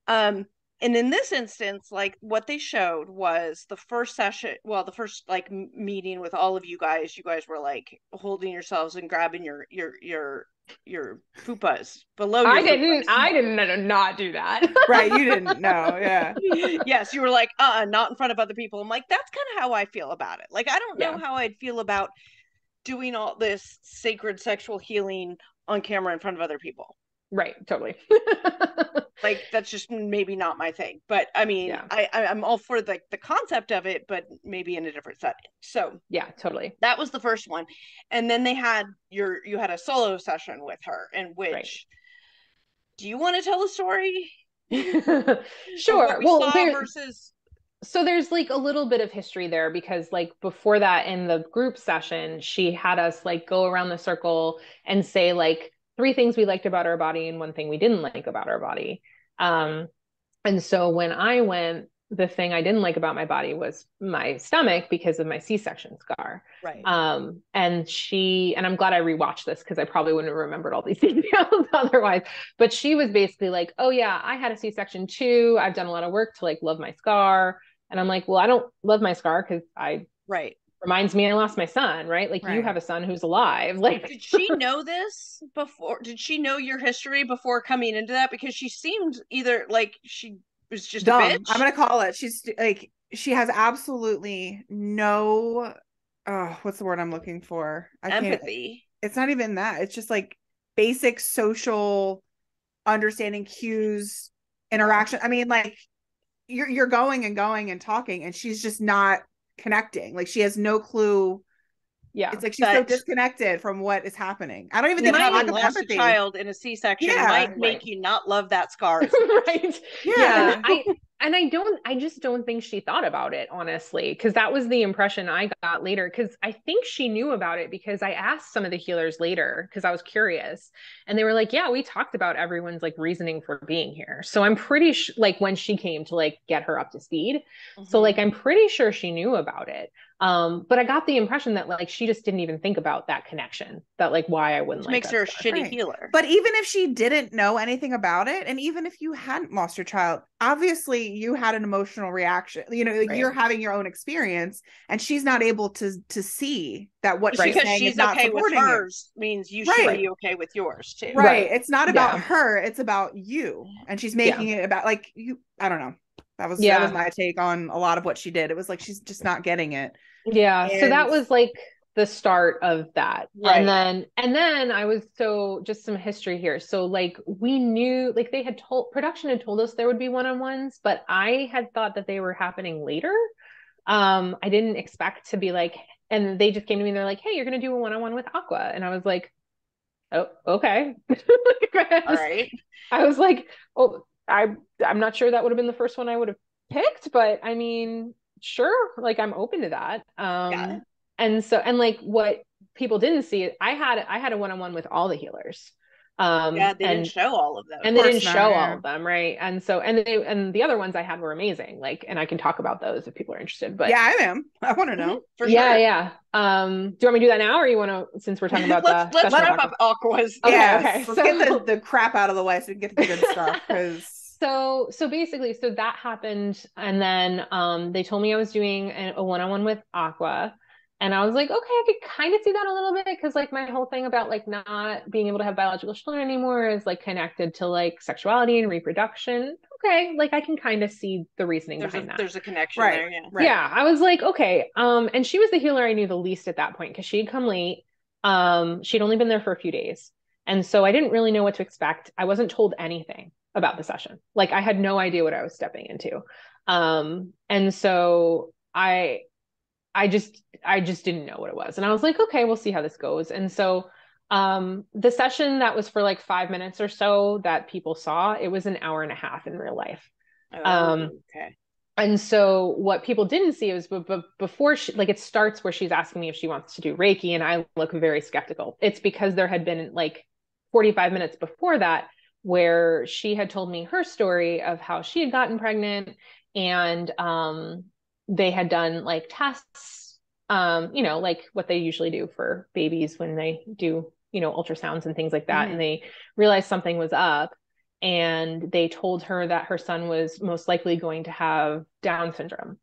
And in this instance, like what they showed was the first session, the first like meeting with all of you guys were like holding yourselves and grabbing your fupas below your fupas. I didn't not do that. Right, you didn't know. Yeah. Yes, you were like, not in front of other people. I'm like, that's kind of how I feel about it. Like, I don't know how I'd feel about doing all this sacred sexual healing on camera in front of other people. Right, totally. Like, that's just maybe not my thing. But I mean, I'm all for the concept of it, but maybe in a different setting. So yeah, totally. That was the first one. And then they had you had a solo session with her, in which do you want to tell the story? Sure. Well, so there's like a little bit of history there, because like before that, in the group session, she had us like go around the circle and say like 3 things we liked about our body and 1 thing we didn't like about our body. And so when I went, the thing I didn't like about my body was my stomach because of my C-section scar. Right. And I'm glad I rewatched this, because I probably wouldn't have remembered all these details otherwise. But she was basically like, oh yeah, I had a C-section too. I've done a lot of work to like love my scar. And I'm like, well, I don't love my scar because reminds me I lost my son, right? Like you have a son who's alive. Like, did she know this before? Did she know your history before coming into that? Because she seemed either like she was just dumb. A bitch. I'm gonna call it. She's like, she has absolutely no what's the word I'm looking for? Empathy. It's not even that. It's just like basic social understanding, cues, interaction. I mean, like you're going and talking, and she's just not connecting. Like she has no clue Yeah. It's like she's so disconnected from what is happening. I don't even think having lost a child in a C-section might make you not love that scar. Right. Yeah. I just don't think she thought about it, honestly, because that was the impression I got later. Because I think she knew about it, because I asked some of the healers later because I was curious, and they were like, yeah, we talked about everyone's like reasoning for being here. So I'm pretty like when she came to like get her up to speed. So like I'm pretty sure she knew about it. But I got the impression that like she just didn't even think about that connection, that like why I wouldn't, which makes her a shitty healer. But even if she didn't know anything about it, and even if you hadn't lost your child, obviously you had an emotional reaction, you know, like you're having your own experience, and she's not able to see that what she's saying is not okay with hers means you should be okay with yours too. Right. It's not about her, it's about you. And she's making it about like you. I don't know. That was my take on a lot of what she did. It was like she's just not getting it. Yeah. And so that was like the start of that. Right. And then I was, so just some history here. So like we knew, like they had production had told us there would be one-on-ones, but I had thought that they were happening later. I didn't expect to be like, and they just came to me and they're like, hey, you're going to do a one-on-one with Aqua. And I was like, oh, okay. All right. I was like, oh, I'm not sure that would have been the first one I would have picked, but I mean, sure, like I'm open to that. And so, and like what people didn't see, I had a one-on-one with all the healers. They didn't show all of them. And they didn't show all of them, right? And so, and the other ones I had were amazing. Like, and I can talk about those if people are interested. But yeah, I am. I want to know for sure. Yeah. Do you want me to do that now, or you want to? Since we're talking about let's wrap up Aqua's. Okay. Let's get the crap out of the way so we can get to the good stuff. Because so basically, so that happened, and then they told me I was doing a one-on-one with Aqua. And I was like, okay, I could kind of see that a little bit, because like my whole thing about like not being able to have biological children anymore is like connected to like sexuality and reproduction. Okay, like I can kind of see the reasoning behind that. There's a connection there, yeah. Right. Yeah, I was like, okay. And she was the healer I knew the least at that point, because she had come late. She'd only been there for a few days, and so I didn't really know what to expect. I wasn't told anything about the session. Like I had no idea what I was stepping into. And so I just didn't know what it was. And I was like, okay, we'll see how this goes. And so the session that was for like 5 minutes or so that people saw, it was an hour and a half in real life. Okay. And so what people didn't see was before she, like it starts where she's asking me if she wants to do Reiki, and I look very skeptical. It's because there had been like 45 minutes before that where she had told me her story of how she had gotten pregnant, and they had done like tests, you know, like what they usually do for babies when they do, you know, ultrasounds and things like that. And they realized something was up, and they told her that her son was most likely going to have Down syndrome.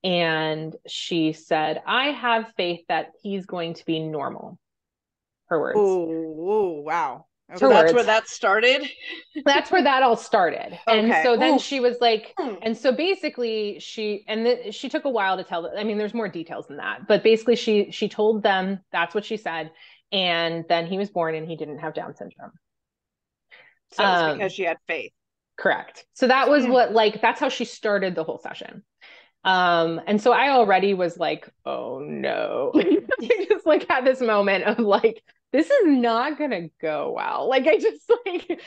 And she said, I have faith that he's going to be normal. Her words. Oh, wow. So that's where that started? That's where that all started. Okay. And so then she was like, and so basically she took a while to tell, I mean, there's more details than that, but basically she told them, that's what she said. And then he was born and he didn't have Down syndrome. So it's because she had faith. Correct. So that was what, like, that's how she started the whole session. And so I already was like, oh no, I just like had this moment of like, this is not gonna go well. Like I just like,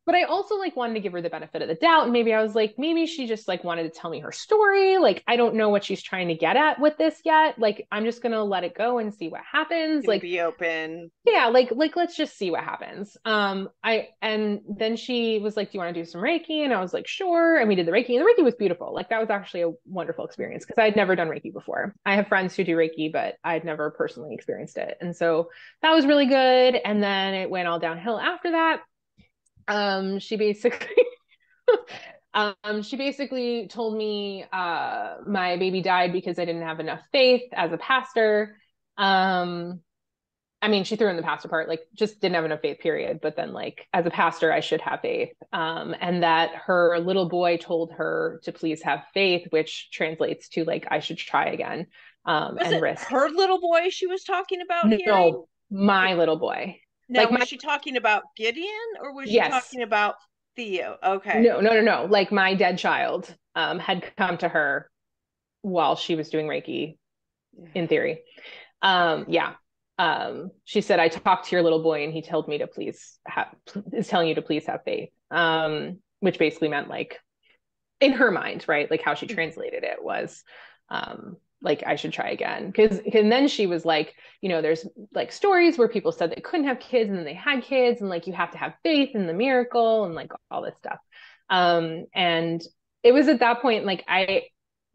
but I also like wanted to give her the benefit of the doubt. And maybe I was like, maybe she just like wanted to tell me her story. Like, I don't know what she's trying to get at with this yet. Like, I'm just going to let it go and see what happens. Like be open. Yeah. Like, let's just see what happens. And then she was like, do you want to do some Reiki? And I was like, sure. And we did the Reiki, and the Reiki was beautiful. Like that was actually a wonderful experience, because I had never done Reiki before. I have friends who do Reiki, but I had never personally experienced it. And so that was really good. And then it went all downhill after that. She basically told me my baby died because I didn't have enough faith as a pastor. I mean, she threw in the pastor part, like just didn't have enough faith, period. But then like as a pastor, I should have faith. And that her little boy told her to please have faith, which translates to like, I should try again. Was it risk. Her little boy she was talking about? No, my little boy. Now, like was she talking about Gideon, or was she talking about Theo? Okay. No. Like my dead child had come to her while she was doing Reiki, in theory. Yeah. She said, I talked to your little boy and he told me to is telling you to please have faith. Which basically meant like, in her mind, right? Like how she translated it was, like I should try again. And then she was like, there's like stories where people said they couldn't have kids and then they had kids, and like you have to have faith in the miracle and like all this stuff. And it was at that point, like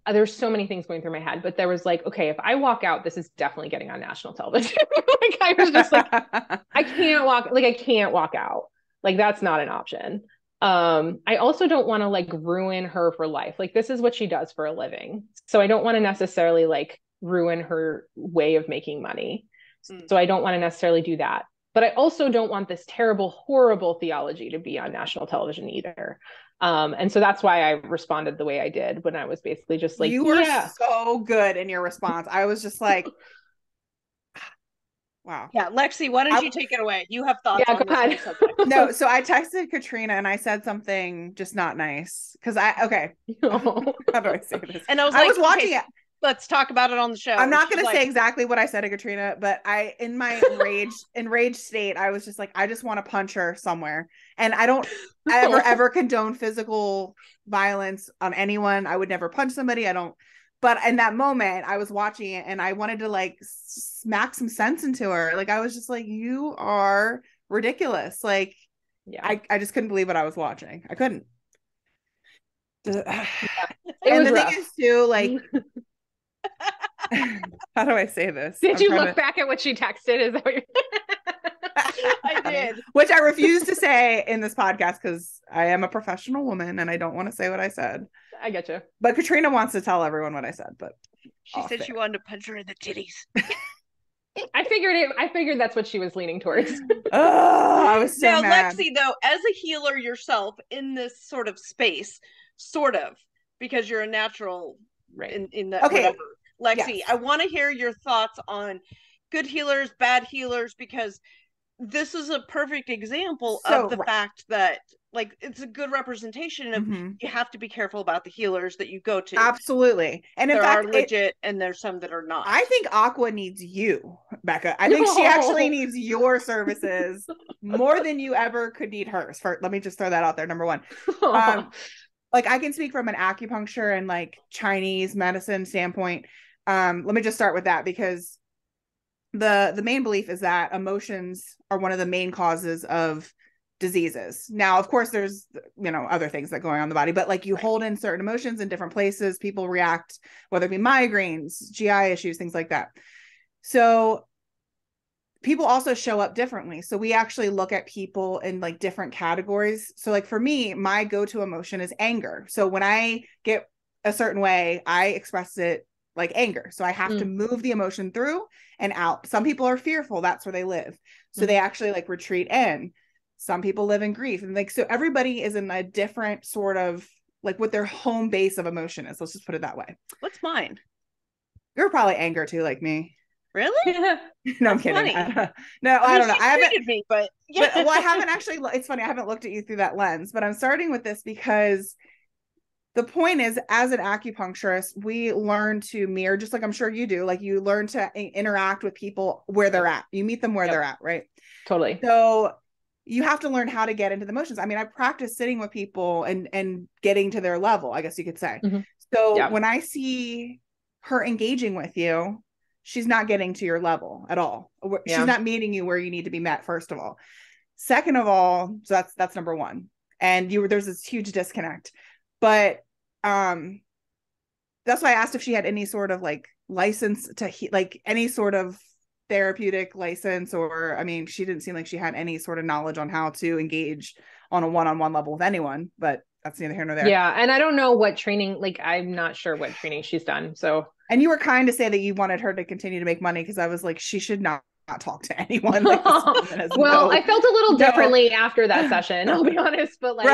there's so many things going through my head, but there was like, okay, if I walk out, this is definitely getting on national television. Like I was just like, I can't walk out. Like that's not an option. I also don't want to like ruin her for life. Like this is what she does for a living. So I don't want to necessarily like ruin her way of making money. So I don't want to necessarily do that. But I also don't want this terrible, horrible theology to be on national television either. And so that's why I responded the way I did when I was basically just like, you were so good in your response. I was just like, wow. Yeah, Lexi, why don't you take it away? You have thoughts on this subject. No, so I texted Katrina and I said something just not nice because how do I say this? And I was watching it. Let's talk about it on the show. I'm not going to say exactly what I said to Katrina, but in my enraged state, I was just like, I just want to punch her somewhere. And I don't ever condone physical violence on anyone. I would never punch somebody. But in that moment, I was watching it and I wanted to like smack some sense into her. Like, I was just like, you are ridiculous. Like, yeah. I just couldn't believe what I was watching. I couldn't. Yeah. And the thing is too, like, how do I say this? Did you look back at what she texted? Is that what you're... I did. Which I refuse to say in this podcast because I am a professional woman and I don't want to say what I said. I get you. But Katrina wants to tell everyone what I said, but she said she wanted to punch her in the titties. I figured that's what she was leaning towards. Oh, I was so mad. Lexi, though, as a healer yourself in this sort of space, because you're a natural, right? In that, okay. Whatever. Lexi, yes. I want to hear your thoughts on good healers, bad healers, because this is a perfect example of the fact that, like, it's a good representation of you have to be careful about the healers that you go to. Absolutely. And in fact, are legit and there's some that are not. I think Aqua needs you, Becca. I think she actually needs your services more than you ever could need hers. Let me just throw that out there. Number one. Like, I can speak from an acupuncture and like Chinese medicine standpoint. Let me just start with that because the main belief is that emotions are one of the main causes of diseases. Now, of course, there's, other things that go on in the body, but like you hold in certain emotions in different places, people react, whether it be migraines, GI issues, things like that. So people also show up differently. So we actually look at people in like different categories. So like for me, my go-to emotion is anger. So when I get a certain way, I express it like anger. So I have to move the emotion through and out. Some people are fearful. That's where they live. So they actually like retreat in. Some people live in grief. And like, so everybody is in a different sort of like what their home base of emotion is. Let's just put it that way. What's mine? You're probably anger too, like me. Really? No, I'm kidding. No, I don't know. I haven't me, but yeah. Well, I haven't actually, it's funny. I haven't looked at you through that lens, but I'm starting with this because the point is, as an acupuncturist, we learn to mirror, just like I'm sure you do, like you learn to interact with people where they're at. You meet them where they're at, right? Totally. So you have to learn how to get into the emotions. I mean, I practice sitting with people and getting to their level, I guess you could say. So when I see her engaging with you, she's not getting to your level at all. She's not meeting you where you need to be met, first of all. Second of all, so that's number one. And there's this huge disconnect. But that's why I asked if she had any sort of like license to like any sort of therapeutic license, or I mean, she didn't seem like she had any sort of knowledge on how to engage on a one-on-one level with anyone, but that's neither here nor there. Yeah. And I don't know what training, like, I'm not sure what training she's done. So, and you were kind to say that you wanted her to continue to make money, because I was like, she should not talk to anyone. Like, well, I felt a little differently after that session, I'll be honest, but like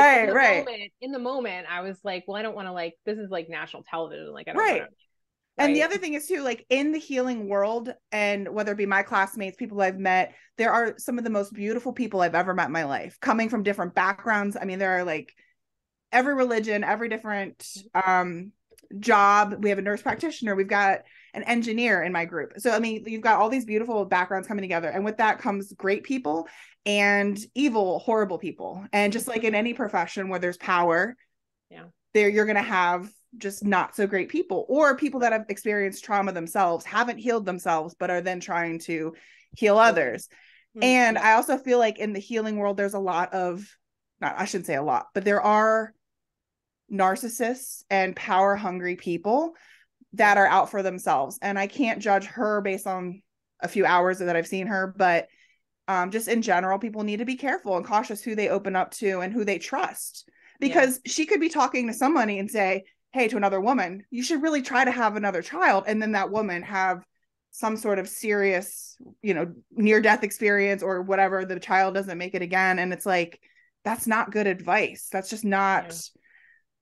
in the moment I was like, well, I don't want to, like, this is like national television, like I don't want to. And the other thing is too, like in the healing world, and whether it be my classmates, people I've met, there are some of the most beautiful people I've ever met in my life, coming from different backgrounds. I mean, there are like every religion, every different job. We have a nurse practitioner. We've got an engineer in my group. So, I mean, you've got all these beautiful backgrounds coming together. And with that comes great people and evil, horrible people. And just like in any profession where there's power, there you're going to have just not so great people, or people that have experienced trauma themselves, haven't healed themselves, but are then trying to heal others. And I also feel like in the healing world, there's a lot of, not, I shouldn't say a lot, but there are narcissists and power hungry people that are out for themselves. And I can't judge her based on a few hours that I've seen her, but just in general, people need to be careful and cautious who they open up to and who they trust, because she could be talking to somebody and say, hey, to another woman, you should really try to have another child. And then that woman have some sort of serious, near-death experience or whatever, the child doesn't make it again. And it's like, that's not good advice. That's just not.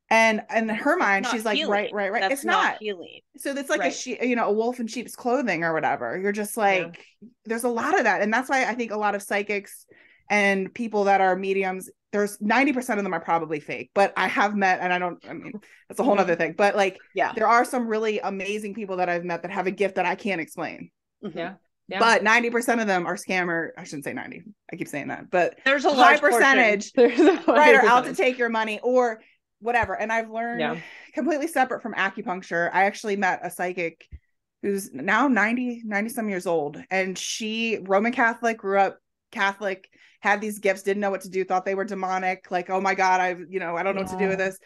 And in her mind, she's like, healing. right. That's it's not healing. So it's like a wolf in sheep's clothing or whatever. You're just like, there's a lot of that. And that's why I think a lot of psychics and people that are mediums, there's 90% of them are probably fake, but I have met, and that's a whole nother thing, but like, there are some really amazing people that I've met that have a gift that I can't explain. Yeah. But 90% of them are scammer. I shouldn't say 90. I keep saying that, but there's a high large percentage, right, are out to take your money or whatever. And I've learned completely separate from acupuncture. I actually met a psychic who's now 90 some years old, and she Roman Catholic, grew up Catholic, had these gifts, didn't know what to do, thought they were demonic, like, oh my God, I don't know what to do with this.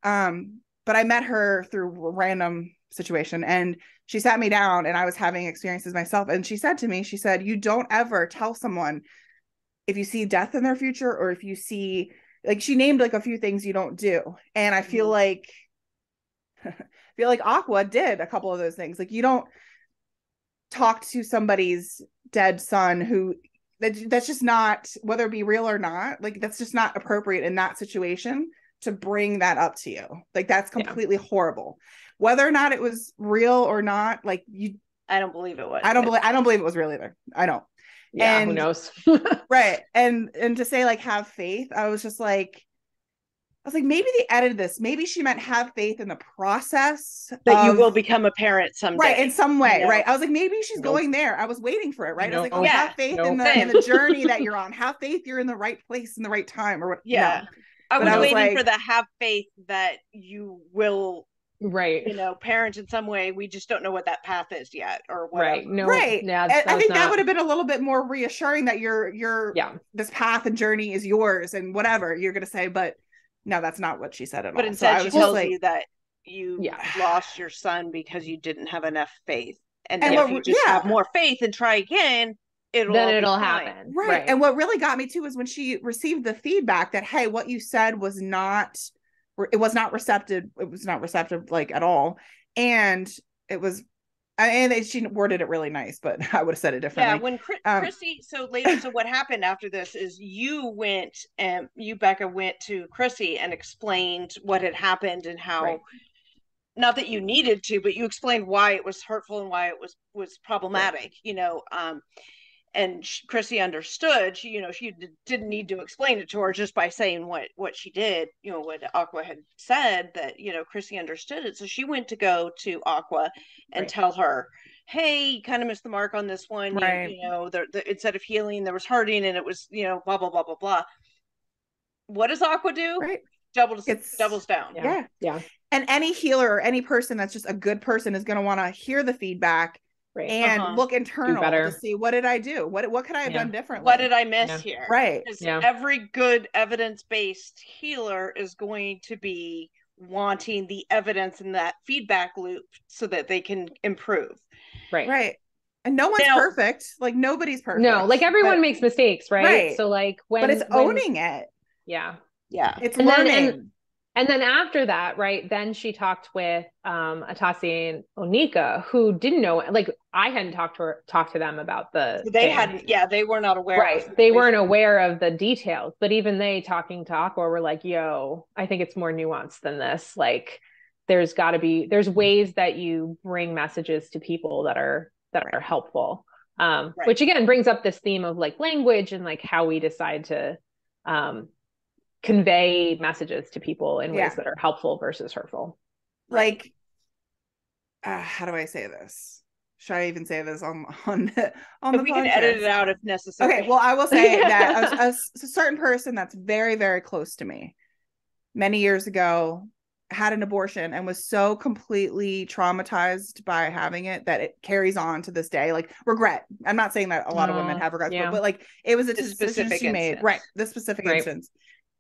But I met her through a random situation, and she sat me down, and I was having experiences myself. And she said to me, she said, you don't ever tell someone if you see death in their future, or if you see, like, she named like a few things you don't do. And I feel like, Aqua did a couple of those things. Like, you don't talk to somebody's dead son who, that's just not, whether it be real or not, like, that's just not appropriate in that situation to bring that up to you. Like, that's completely horrible. Whether or not it was real or not, like, I don't believe it was. I don't believe it was real either. I don't. Yeah, who knows? Right. And to say, like, have faith, I was like, maybe they edited this. Maybe she meant have faith in the process that you will become a parent someday. Right, in some way, right? I was like, maybe she's going there. I was waiting for it, right? I was like, have faith in the journey that you're on. Have faith you're in the right place in the right time, or what? Yeah. No. I was waiting for the have faith that you will, parent in some way. We just don't know what that path is yet, or whatever. Right. No. Right. Yeah. I think that would have been a little bit more reassuring that you're this path and journey is yours, and whatever you're going to say, but no, that's not what she said at all. But instead, she tells you that you lost your son because you didn't have enough faith, and if you just have more faith and try again, it'll happen. Right. And what really got me too is when she received the feedback that, hey, what you said was not receptive. It was not receptive, like, at all. And it was, and she worded it really nice, but I would have said it differently. Yeah. When Chrissy, so what happened after this is you, Becca, went to Chrissy and explained what had happened and how, not that you needed to, but you explained why it was hurtful and why it was problematic, and Chrissy understood. She didn't need to explain it to her just by saying what she did, what Aqua had said, that, Chrissy understood it. So she went to go to Aqua and tell her, hey, you kind of missed the mark on this one. Right. Instead of healing, there was hurting, and it was, blah, blah, blah, blah, blah. What does Aqua do? Right. Doubles down. Yeah. And any healer or any person that's just a good person is going to want to hear the feedback. Right. And look internal to see, what did I do? What could I have done differently? What did I miss here? Right. Because every good evidence-based healer is going to be wanting the evidence in that feedback loop so that they can improve. Right. And no one's perfect. Like, nobody's perfect. No, like, everyone makes mistakes, right? So like but it's owning it. Yeah. It's learning. And then after that, right, then she talked with Atasi and Onika, who didn't know, like, I hadn't talked to them about they were not aware. Right. They weren't aware of the details, but even they, talking to Aqua, were like, yo, I think it's more nuanced than this. Like, there's ways that you bring messages to people that are helpful. Which again brings up this theme of, like, language and, like, how we decide to convey messages to people in ways that are helpful versus hurtful. Like, how do I say this? Should I even say this on the we can edit it out if necessary. Okay, well, I will say that a certain person that's very, very close to me many years ago had an abortion and was so completely traumatized by having it that it carries on to this day. Like regret. I'm not saying that a lot of women have regrets, but like it was a decision she made. Right. This specific instance.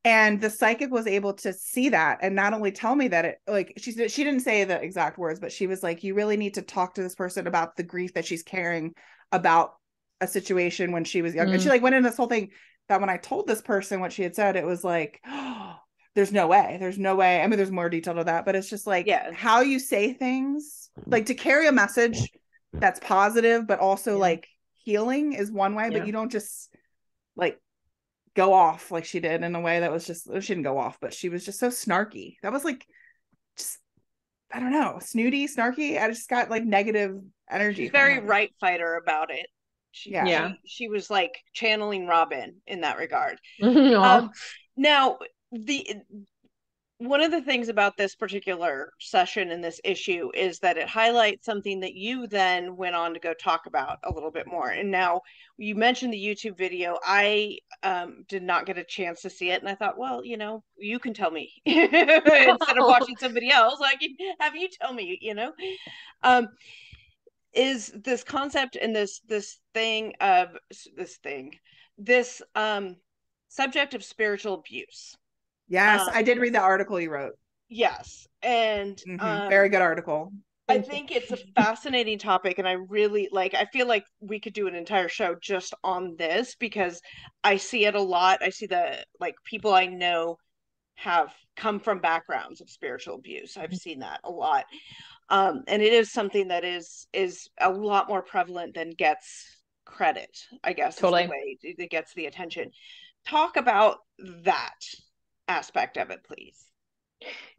And the psychic was able to see that and not only tell me that it, like, she didn't say the exact words, but she was like, you really need to talk to this person about the grief that she's carrying about a situation when she was young. And she like went into this whole thing that when I told this person what she had said, it was like, oh, there's no way. I mean, there's more detail to that, but it's just like how you say things, like to carry a message that's positive, but also like healing is one way, but you don't just like go off like she did in a way that was just, she didn't go off, but she was just so snarky. That was like, just, I don't know, snooty, snarky. I just got like negative energy. She's very right fighter about it. She was like channeling Robin in that regard. Now, one of the things about this particular session and this issue is that it highlights something that you then went on to go talk about a little bit more. And now you mentioned the YouTube video. I did not get a chance to see it. And I thought, well, you know, you can tell me instead of watching somebody else. I can have you tell me, you know, is this concept and this subject of spiritual abuse. Yes, I did read the article you wrote. Yes. And very good article. I think it's a fascinating topic, and I really I feel like we could do an entire show just on this because I see it a lot. I see the people I know have come from backgrounds of spiritual abuse. I've seen that a lot. And it is something that is a lot more prevalent than gets credit, I guess. Totally. Is the way it gets the attention. Talk about that aspect of it, please.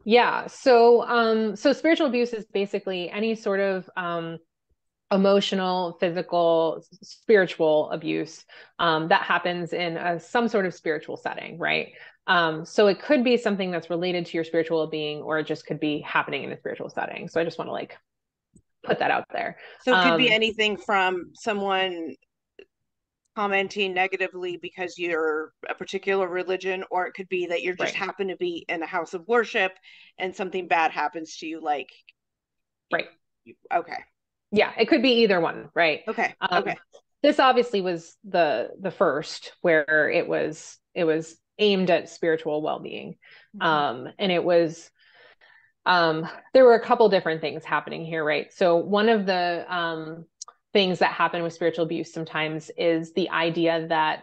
Yeah. So spiritual abuse is basically any sort of emotional, physical, spiritual abuse that happens in some sort of spiritual setting, right? So it could be something that's related to your spiritual being, or it just could be happening in a spiritual setting. So I just want to put that out there. So it could be anything from someone commenting negatively because you're a particular religion, or it could be that you're just happen to be in a house of worship and something bad happens to you, okay. Yeah, it could be either one, right? Okay. This obviously was the first where it was aimed at spiritual well-being. And it was there were a couple different things happening here, right? So one of the things that happen with spiritual abuse sometimes is the idea that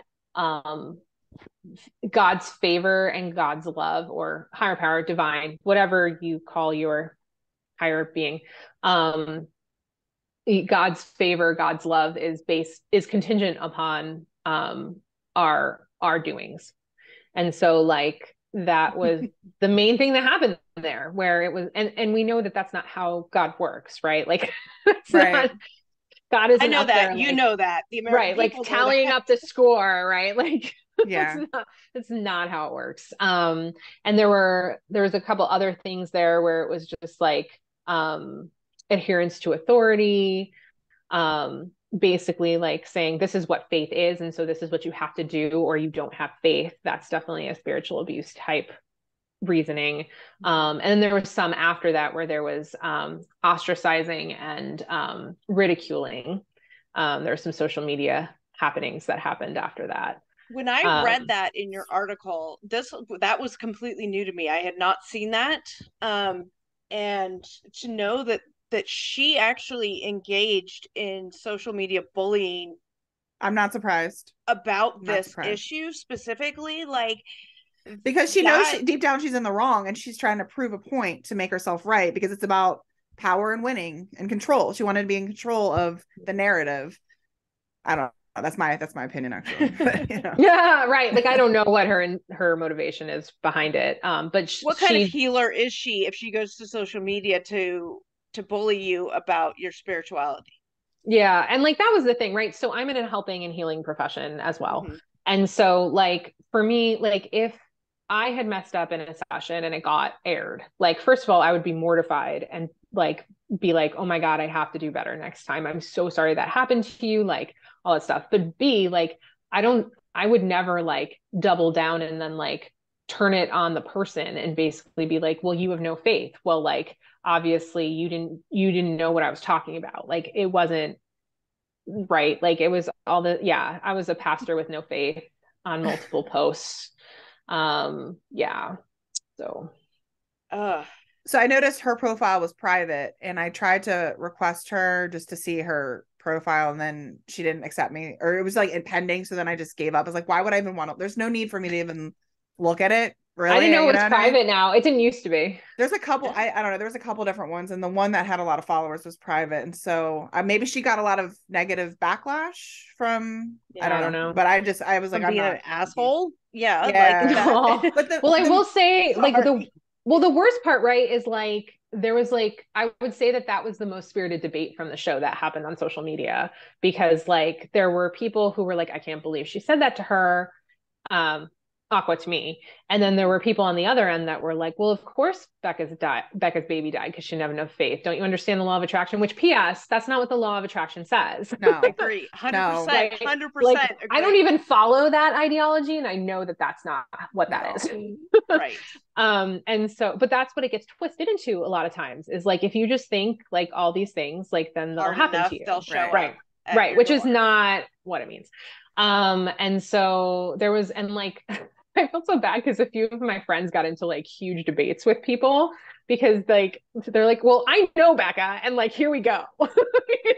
God's favor and God's love, or higher power, divine, whatever you call your higher being, God's favor, God's love is contingent upon our doings. And so that was the main thing that happened there, where it was, and we know that that's not how God works, right? That's not, God isn't. I know that. There, you know that. The American right, tallying up the score, right? Yeah, that's not how it works. And there was a couple other things there where it was just adherence to authority, basically saying this is what faith is, and so this is what you have to do, or you don't have faith. That's definitely a spiritual abuse type reasoning. And then there was some after that where there was ostracizing and ridiculing. There were some social media happenings that happened after that. When I read that in your article, that was completely new to me. I had not seen that. And to know that she actually engaged in social media bullying, I'm not surprised about this issue specifically, because she knows deep down she's in the wrong, and she's trying to prove a point to make herself right, because it's about power and winning and control. She wanted to be in control of the narrative. I don't know. That's my opinion, actually. But, Yeah, right. I don't know what her motivation is behind it. But what kind of healer is she if she goes to social media to bully you about your spirituality? Yeah, and that was the thing, right? So I'm in a helping and healing profession as well. Mm-hmm. And so for me, if I had messed up in a session and it got aired, first of all, I would be mortified and be like, oh my God, I have to do better next time. I'm so sorry that happened to you, like all that stuff. But B, like, I would never like double down and then like turn it on the person and basically be like, well, you have no faith. Well, like, obviously you didn't know what I was talking about. Like, it wasn't right. Like, it was all yeah, I was a pastor with no faith on multiple posts. Yeah. So. So I noticed her profile was private, and I tried to request her just to see her profile, and then she didn't accept me, or it was like pending. So then I just gave up. I was like, why would I even want to? There's no need for me to even look at it. Really? I didn't know it was private. I mean? Now. It didn't used to be. There's a couple, I don't know. There was a couple different ones, and the one that had a lot of followers was private. And so maybe she got a lot of negative backlash from, I don't know. But I was like, I'm being not an asshole. Yeah. Like that. But well, I will say, like, the worst part, right, is like, there was like, I would say that was the most spirited debate from the show that happened on social media, because like there were people who were like, I can't believe she said that to her. Aqua to me. And then there were people on the other end that were like, well, of course Becca's baby died because she didn't have enough faith. Don't you understand the law of attraction? Which, P.S., that's not what the law of attraction says. No. Agree. 100%. No. 100%. Like, agree. I don't even follow that ideology, and I know that that's not what that is. Right. And so, but that's what it gets twisted into a lot of times, is like, if you just think like all these things, like then they'll happen to you. They'll show right. up. Right. Which is not what it means. And so there was, and like, I felt so bad because a few of my friends got into like huge debates with people because like they're like, well, I know Becca, and like, here we go.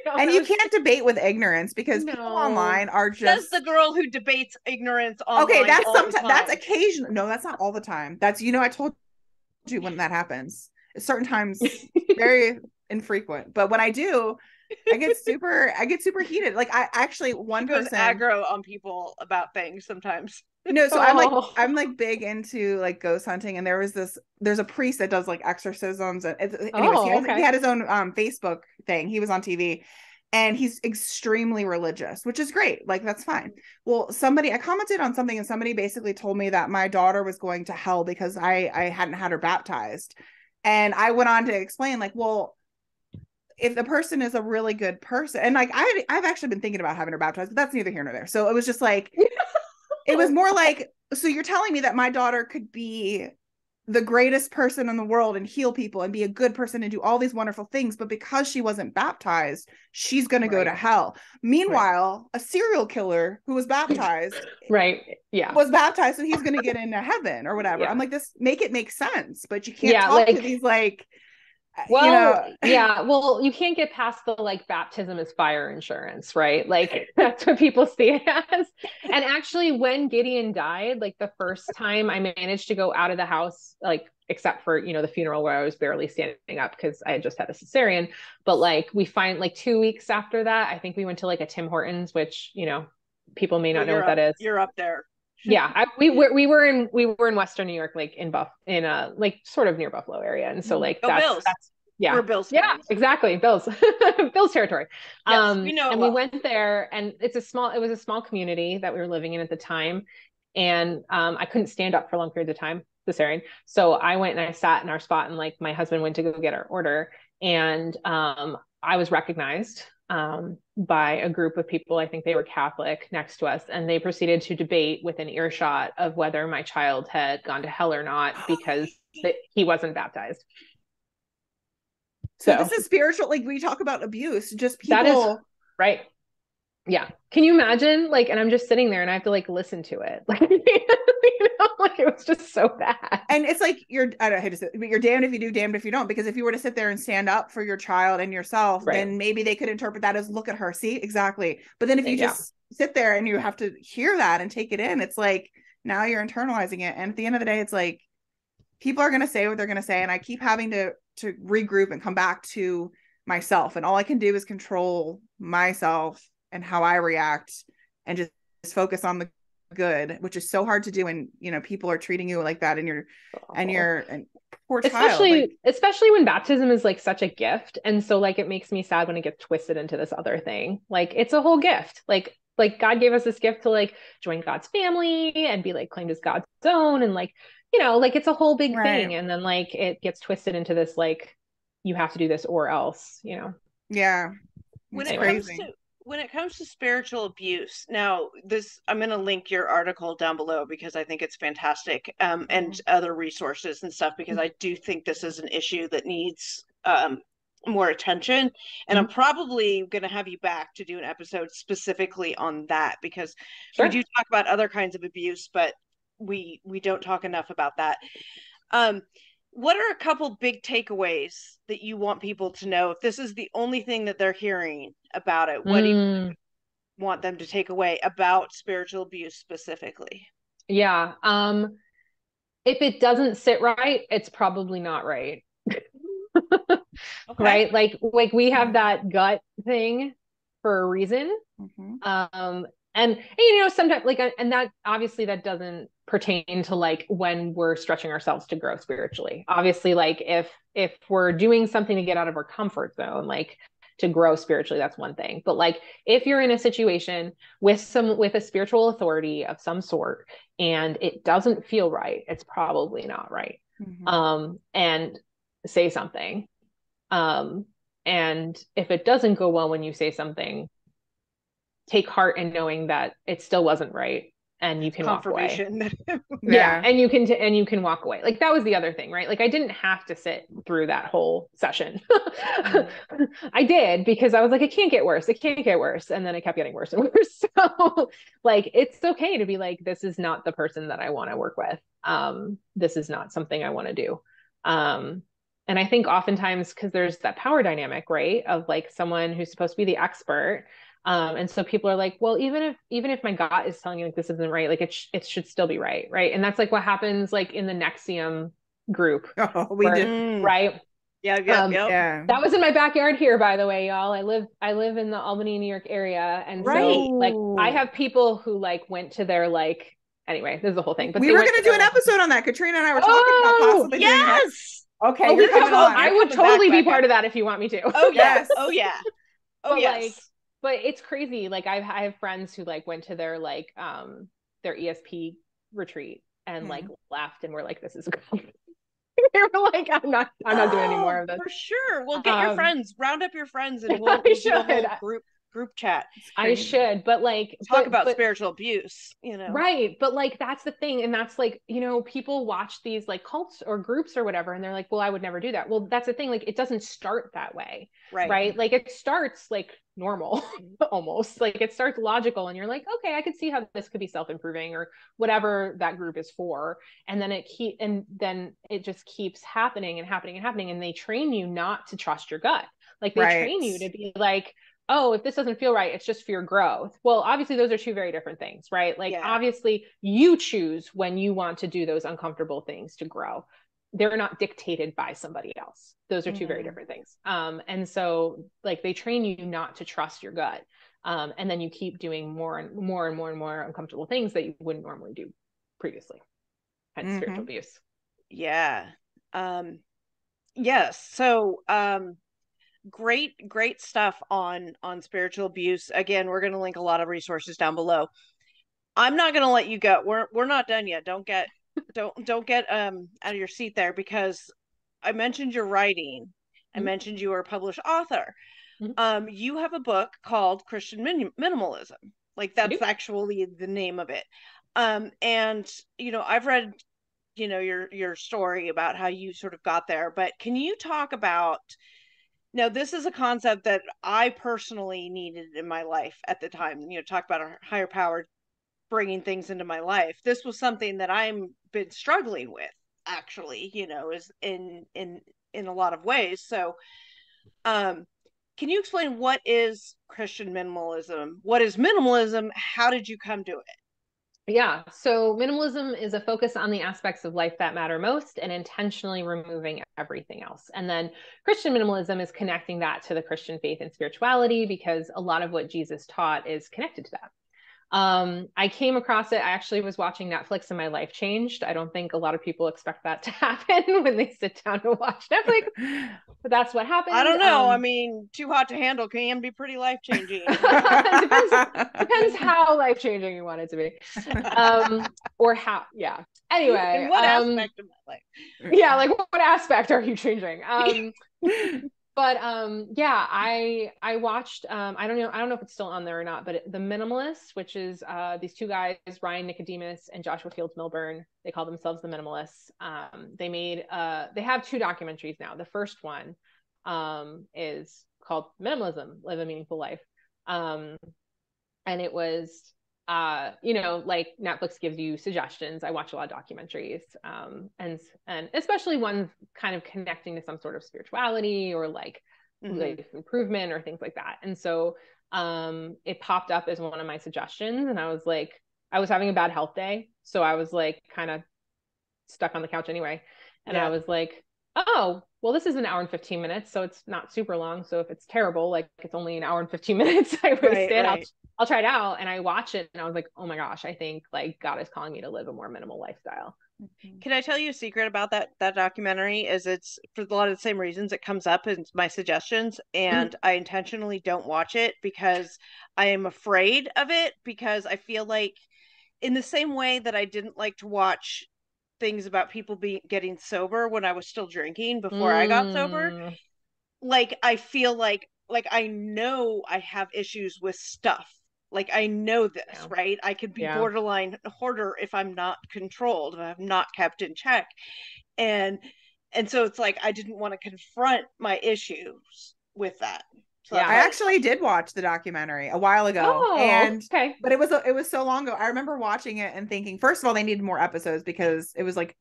And you can't debate with ignorance, because people online are just. That's the girl who debates ignorance online. Okay, that's sometimes, that's occasional. No, that's not all the time. That's, I told you when that happens. Certain times, very infrequent. But when I do, I get super heated. Like, I actually, one person aggro on people about things sometimes. So I'm like big into like ghost hunting, and there's a priest that does like exorcisms, and he had his own Facebook thing. He was on TV, and he's extremely religious, which is great. Like, that's fine. Well, I commented on something, and somebody basically told me that my daughter was going to hell because I hadn't had her baptized. And I went on to explain, like, well, if the person is a really good person, and like I've actually been thinking about having her baptized, but that's neither here nor there. So it was just like, it was more like, so you're telling me that my daughter could be the greatest person in the world and heal people and be a good person and do all these wonderful things, but because she wasn't baptized, she's going to go to hell. Meanwhile, a serial killer who was baptized, was baptized, so he's going to get into heaven or whatever. I'm like, make it make sense, but you can't talk to these like. Well, well, you can't get past the like baptism is fire insurance, right? Like, that's what people see it as. And actually, when Gideon died, like the first time I managed to go out of the house, like, except for, the funeral where I was barely standing up because I had just had a cesarean. But like, we find like 2 weeks after that, I think we went to like a Tim Hortons, which, people may not know what that is. You're up there. Yeah, we were in Western New York, like in like sort of near Buffalo area, and so like that's we're Bills. Yeah, exactly, Bills territory. Yes, and we went there, and it was a small community that we were living in at the time, and I couldn't stand up for long periods of time, cesarean, so I went and I sat in our spot, and like my husband went to go get our order, and I was recognized by a group of people, I think they were Catholic, next to us, and they proceeded to debate within earshot of whether my child had gone to hell or not because he wasn't baptized. So this is spiritual, like we talk about abuse, just people. That is right. Yeah. Can you imagine? Like, and I'm just sitting there and I have to like listen to it. Like, like it was just so bad. And it's like I don't hate to say it, but you're damned if you do, damned if you don't. Because if you were to sit there and stand up for your child and yourself, then maybe they could interpret that as, look at her. See, exactly. But then if you just sit there and you have to hear that and take it in, it's like, now you're internalizing it. And at the end of the day, it's like, people are going to say what they're going to say. And I keep having to regroup and come back to myself. And all I can do is control myself and how I react, and just focus on the good, which is so hard to do when people are treating you like that, and you're poor child, especially when baptism is like such a gift. And so like it makes me sad when it gets twisted into this other thing. Like, it's a whole gift. Like God gave us this gift to like join God's family and be like claimed as God's own, and like like it's a whole big thing, and then like it gets twisted into this like you have to do this or else, you know. Yeah. When It's it crazy. comes to spiritual abuse, now this, I'm going to link your article down below because I think it's fantastic, and other resources and stuff, because I do think this is an issue that needs more attention, and I'm probably going to have you back to do an episode specifically on that, because we do talk about other kinds of abuse, but we don't talk enough about that. What are a couple big takeaways that you want people to know? If this is the only thing that they're hearing about it, what do you want them to take away about spiritual abuse specifically? Yeah. If it doesn't sit right, it's probably not right. Okay. Right? Like we have that gut thing for a reason. And you know, sometimes like, and that obviously that doesn't pertain to like when we're stretching ourselves to grow spiritually. Obviously, like if we're doing something to get out of our comfort zone, like to grow spiritually, that's one thing. But like if you're in a situation with a spiritual authority of some sort and it doesn't feel right, it's probably not right. And say something. And if it doesn't go well when you say something, take heart in knowing that it still wasn't right, and you can walk away. Yeah, and you can walk away. Like that was the other thing, right? Like I didn't have to sit through that whole session. I did, because I was like, it can't get worse. It can't get worse, and then it kept getting worse and worse. So like it's okay to be like, this is not the person that I want to work with. This is not something I want to do. And I think oftentimes, because there's that power dynamic, right, of like someone who's supposed to be the expert. And so people are like, well, even if my gut is telling you like this isn't right, like it should still be right, right? And that's like what happens like in the NXIVM group. We did, right? Yeah. That was in my backyard here, by the way, y'all. I live in the Albany, New York area, and so like I have people who like went to their like. Anyway, this is the whole thing. But we were going to do an episode on that. Katrina and I were talking about possibly doing that. Okay, you're coming on. I would totally be part of that if you want me to. Oh yes. Oh yeah. Oh yes. Like, but it's crazy. Like I have friends who like went to their like their ESP retreat and like laughed and were like, this is good. They were like, I'm not doing any more of this. For sure. Well, get your friends, round up your friends, and we'll do a whole group chat. I should, but like talk about spiritual abuse, you know. Right. But like that's the thing. And that's like, you know, people watch these like cults or groups or whatever, and they're like, well, I would never do that. Well, that's the thing. Like it doesn't start that way. Right. Like it starts like normal, almost like it starts logical, and you're like, okay, I could see how this could be self-improving or whatever that group is for. And then it just keeps happening and happening and happening. And they train you not to trust your gut. Like they train you to be like, oh, if this doesn't feel right, it's just for your growth. Well, obviously those are two very different things, right? Like obviously you choose when you want to do those uncomfortable things to grow. They're not dictated by somebody else. Those are two very different things. And so like they train you not to trust your gut. And then you keep doing more and more and more and more uncomfortable things that you wouldn't normally do previously. Hence spiritual abuse. Yeah. Yes. So great stuff on spiritual abuse. Again, we're going to link a lot of resources down below. I'm not going to let you go. We're not done yet. Don't get out of your seat there, because I mentioned your writing. I mentioned you were a published author. You have a book called Christian Minimalism. Like that's actually the name of it. And you know, I've read, you know, your story about how you sort of got there, but can you talk about, now, this is a concept that I personally needed in my life at the time. You know, talk about a higher power bringing things into my life. This was something that I'm been struggling with, actually. You know, is in a lot of ways. So, can you explain what is Christian minimalism? What is minimalism? How did you come to it? Yeah. So minimalism is a focus on the aspects of life that matter most and intentionally removing everything else. And then Christian minimalism is connecting that to the Christian faith and spirituality, because a lot of what Jesus taught is connected to that. I came across it. I actually was watching Netflix and my life changed. I don't think a lot of people expect that to happen when they sit down to watch Netflix, but that's what happened. I don't know. I mean, Too Hot to Handle can be pretty life-changing. depends how life-changing you want it to be. Or how, Anyway. In what aspect of my life? Yeah, like what aspect are you changing? But yeah, I watched I don't know if it's still on there or not, but The Minimalists, which is these two guys, Ryan Nicodemus and Joshua Fields Milburn. They call themselves The Minimalists. They have two documentaries now. The first one is called Minimalism: Live a Meaningful Life. And it was like Netflix gives you suggestions. I watch a lot of documentaries, and especially ones kind of connecting to some sort of spirituality or like life improvement or things like that. And so it popped up as one of my suggestions, and I was having a bad health day, so I was like kind of stuck on the couch anyway, and I was like, oh, well, this is an hour and 15 minutes, so it's not super long. So if it's terrible, like it's only an hour and 15 minutes, I wasted. Right. I'll try it out. And I watch it and I was like, oh my gosh, I think like God is calling me to live a more minimal lifestyle. Can I tell you a secret about that documentary? Is it's for a lot of the same reasons it comes up in my suggestions, and I intentionally don't watch it because I am afraid of it, because I feel like in the same way that I didn't like to watch things about people getting sober when I was still drinking before I got sober, like I feel like I know I have issues with stuff. Like I know this, right? I could be borderline hoarder if I'm not controlled, if I'm not kept in check. And so it's like I didn't want to confront my issues with that. So I actually did watch the documentary a while ago. But it was so long ago. I remember watching it and thinking, first of all, they needed more episodes because it was like,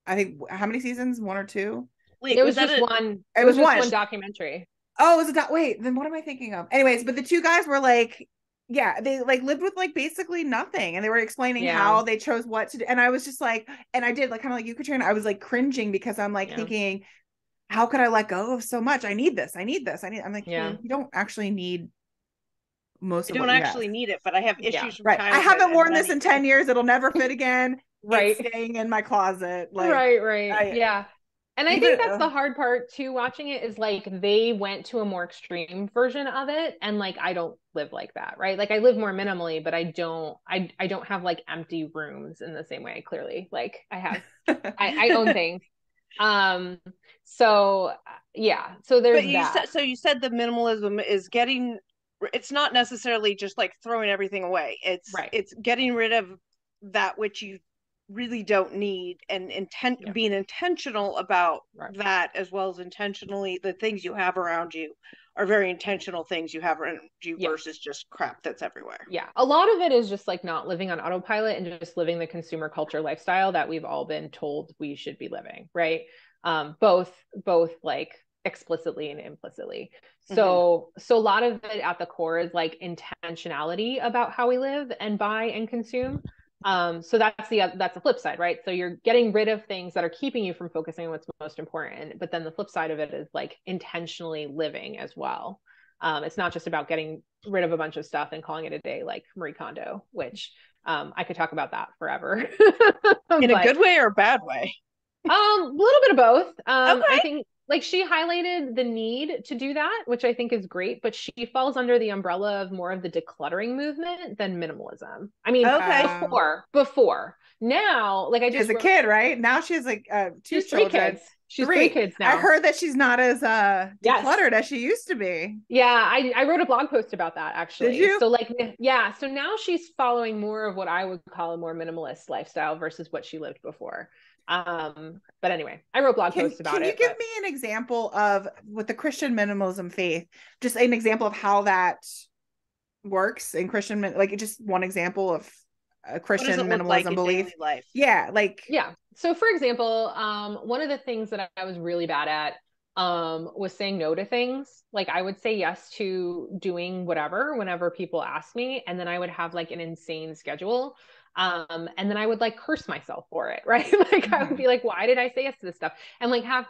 I think, how many seasons? 1 or 2? Wait, it was just one. It was just one documentary. Oh, was it that? Wait, then what am I thinking of? Anyways, but the two guys were like, they like lived with like basically nothing, and they were explaining how they chose what to do. And I was just like, and I did like kind of like you, Katrina, I was like cringing because I'm like thinking, how could I let go of so much? I need this. I'm like, you don't actually need most of it. I don't actually need it, but I have issues from childhood. I haven't worn this in 10 years. It'll never fit again. It's staying in my closet. Like, right. And I think that's the hard part too, watching it, is like they went to a more extreme version of it. And like, I don't live like that, right? Like I live more minimally, but I don't have like empty rooms in the same way. Clearly, like I have, I own things. So there's that. So you said the minimalism is it's not necessarily just like throwing everything away. It's getting rid of that which you really don't need, and being intentional about that, as well as intentionally the things you have around you are very intentional things you have around you versus just crap that's everywhere. A lot of it is just like not living on autopilot and just living the consumer culture lifestyle that we've all been told we should be living, right? Both like explicitly and implicitly. So a lot of it at the core is like intentionality about how we live and buy and consume. So that's the flip side, right? So you're getting rid of things that are keeping you from focusing on what's most important, but then the flip side of it is like intentionally living as well. It's not just about getting rid of a bunch of stuff and calling it a day, like Marie Kondo, which I could talk about that forever. In a good way or a bad way? A little bit of both. I think like she highlighted the need to do that, which I think is great, but she falls under the umbrella of more of the decluttering movement than minimalism. I mean, before now, like as a kid, right? Now she has like two children. Kids. She's three kids now. I heard that she's not as decluttered as she used to be. Yeah, I wrote a blog post about that actually. Did you? So like, so now she's following more of what I would call a more minimalist lifestyle versus what she lived before. But anyway, I wrote blog posts about it. Can you give me an example of, with the Christian minimalism faith, just an example of how that works in Christian, like just one example of a Christian minimalism belief? Life? So for example, one of the things that I was really bad at was saying no to things. Like I would say yes to doing whatever whenever people ask me, and then I would have like an insane schedule. And then I would like curse myself for it, right? Like I would be like, why did I say yes to this stuff? And like half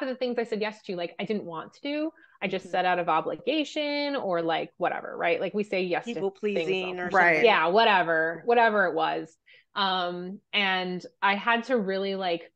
of the things I said yes to, like I didn't want to do. I just said out of obligation or like whatever, right? Like we say yes people to pleasing or right. something. Yeah, whatever it was. And I had to really like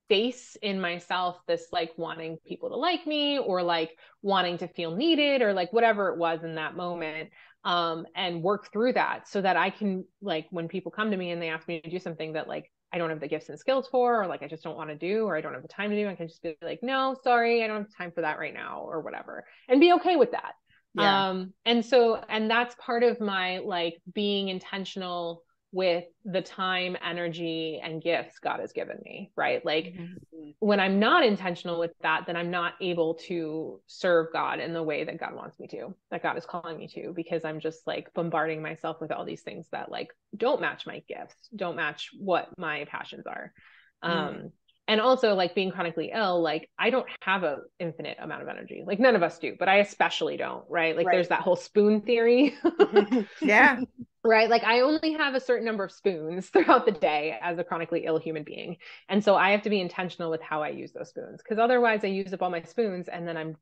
face in myself this like wanting people to like me or like wanting to feel needed or like whatever it was in that moment. And work through that so that I can, like, when people come to me and they ask me to do something, that like I don't have the gifts and skills for, or like I just don't want to do, or I don't have the time to do, I can just be like, no, sorry, I don't have time for that right now, or whatever, and be okay with that. Yeah. And that's part of my like being intentional with the time, energy, and gifts God has given me, right? Like when I'm not intentional with that, then I'm not able to serve God in the way that God wants me to, that God is calling me to, because I'm just like bombarding myself with all these things that like don't match my gifts, don't match what my passions are. And also like being chronically ill, like I don't have an infinite amount of energy. Like none of us do, but I especially don't, right? Like there's that whole spoon theory. Yeah. Right. Like I only have a certain number of spoons throughout the day as a chronically ill human being. And so I have to be intentional with how I use those spoons, because otherwise I use up all my spoons and then I'm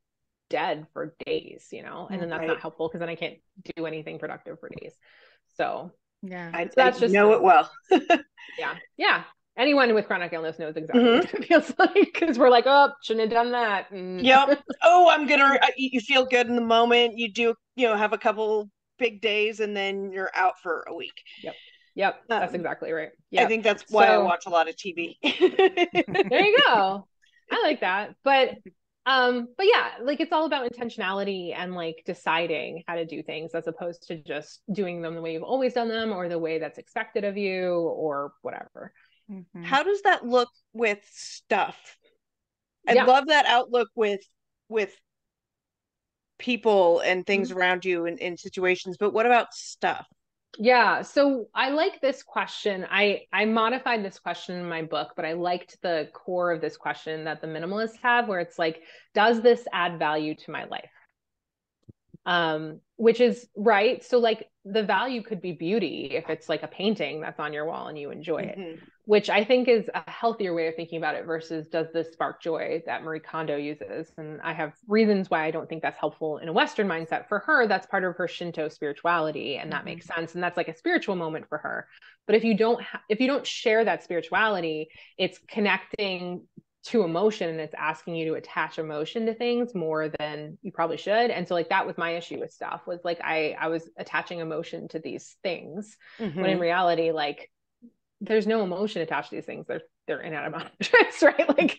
dead for days, you know, and then that's not helpful because then I can't do anything productive for days. So yeah, so that's just know it well. Yeah. Yeah. Anyone with chronic illness knows exactly what it feels like, because we're like, oh, shouldn't have done that. Yep. Oh, you feel good in the moment. You do, have a couple big days and then you're out for a week. Yep. That's exactly right. Yeah. I think that's why I watch a lot of TV. There you go. I like that. But yeah, like it's all about intentionality and like deciding how to do things as opposed to just doing them the way you've always done them or the way that's expected of you or whatever. How does that look with stuff? I love that outlook with people and things around you in situations, but what about stuff? Yeah, so I like this question. I modified this question in my book, but I liked the core of this question that the minimalists have, where it's like, does this add value to my life? Which is right. So like the value could be beauty if it's like a painting that's on your wall and you enjoy it, which I think is a healthier way of thinking about it versus does this spark joy that Marie Kondo uses. And I have reasons why I don't think that's helpful in a Western mindset. For her, that's part of her Shinto spirituality, and that makes sense. And that's like a spiritual moment for her. But if you don't share that spirituality, it's connecting to emotion and it's asking you to attach emotion to things more than you probably should. And so like that was my issue with stuff, was like I was attaching emotion to these things when in reality, like there's no emotion attached to these things. They're inanimate objects, right? Like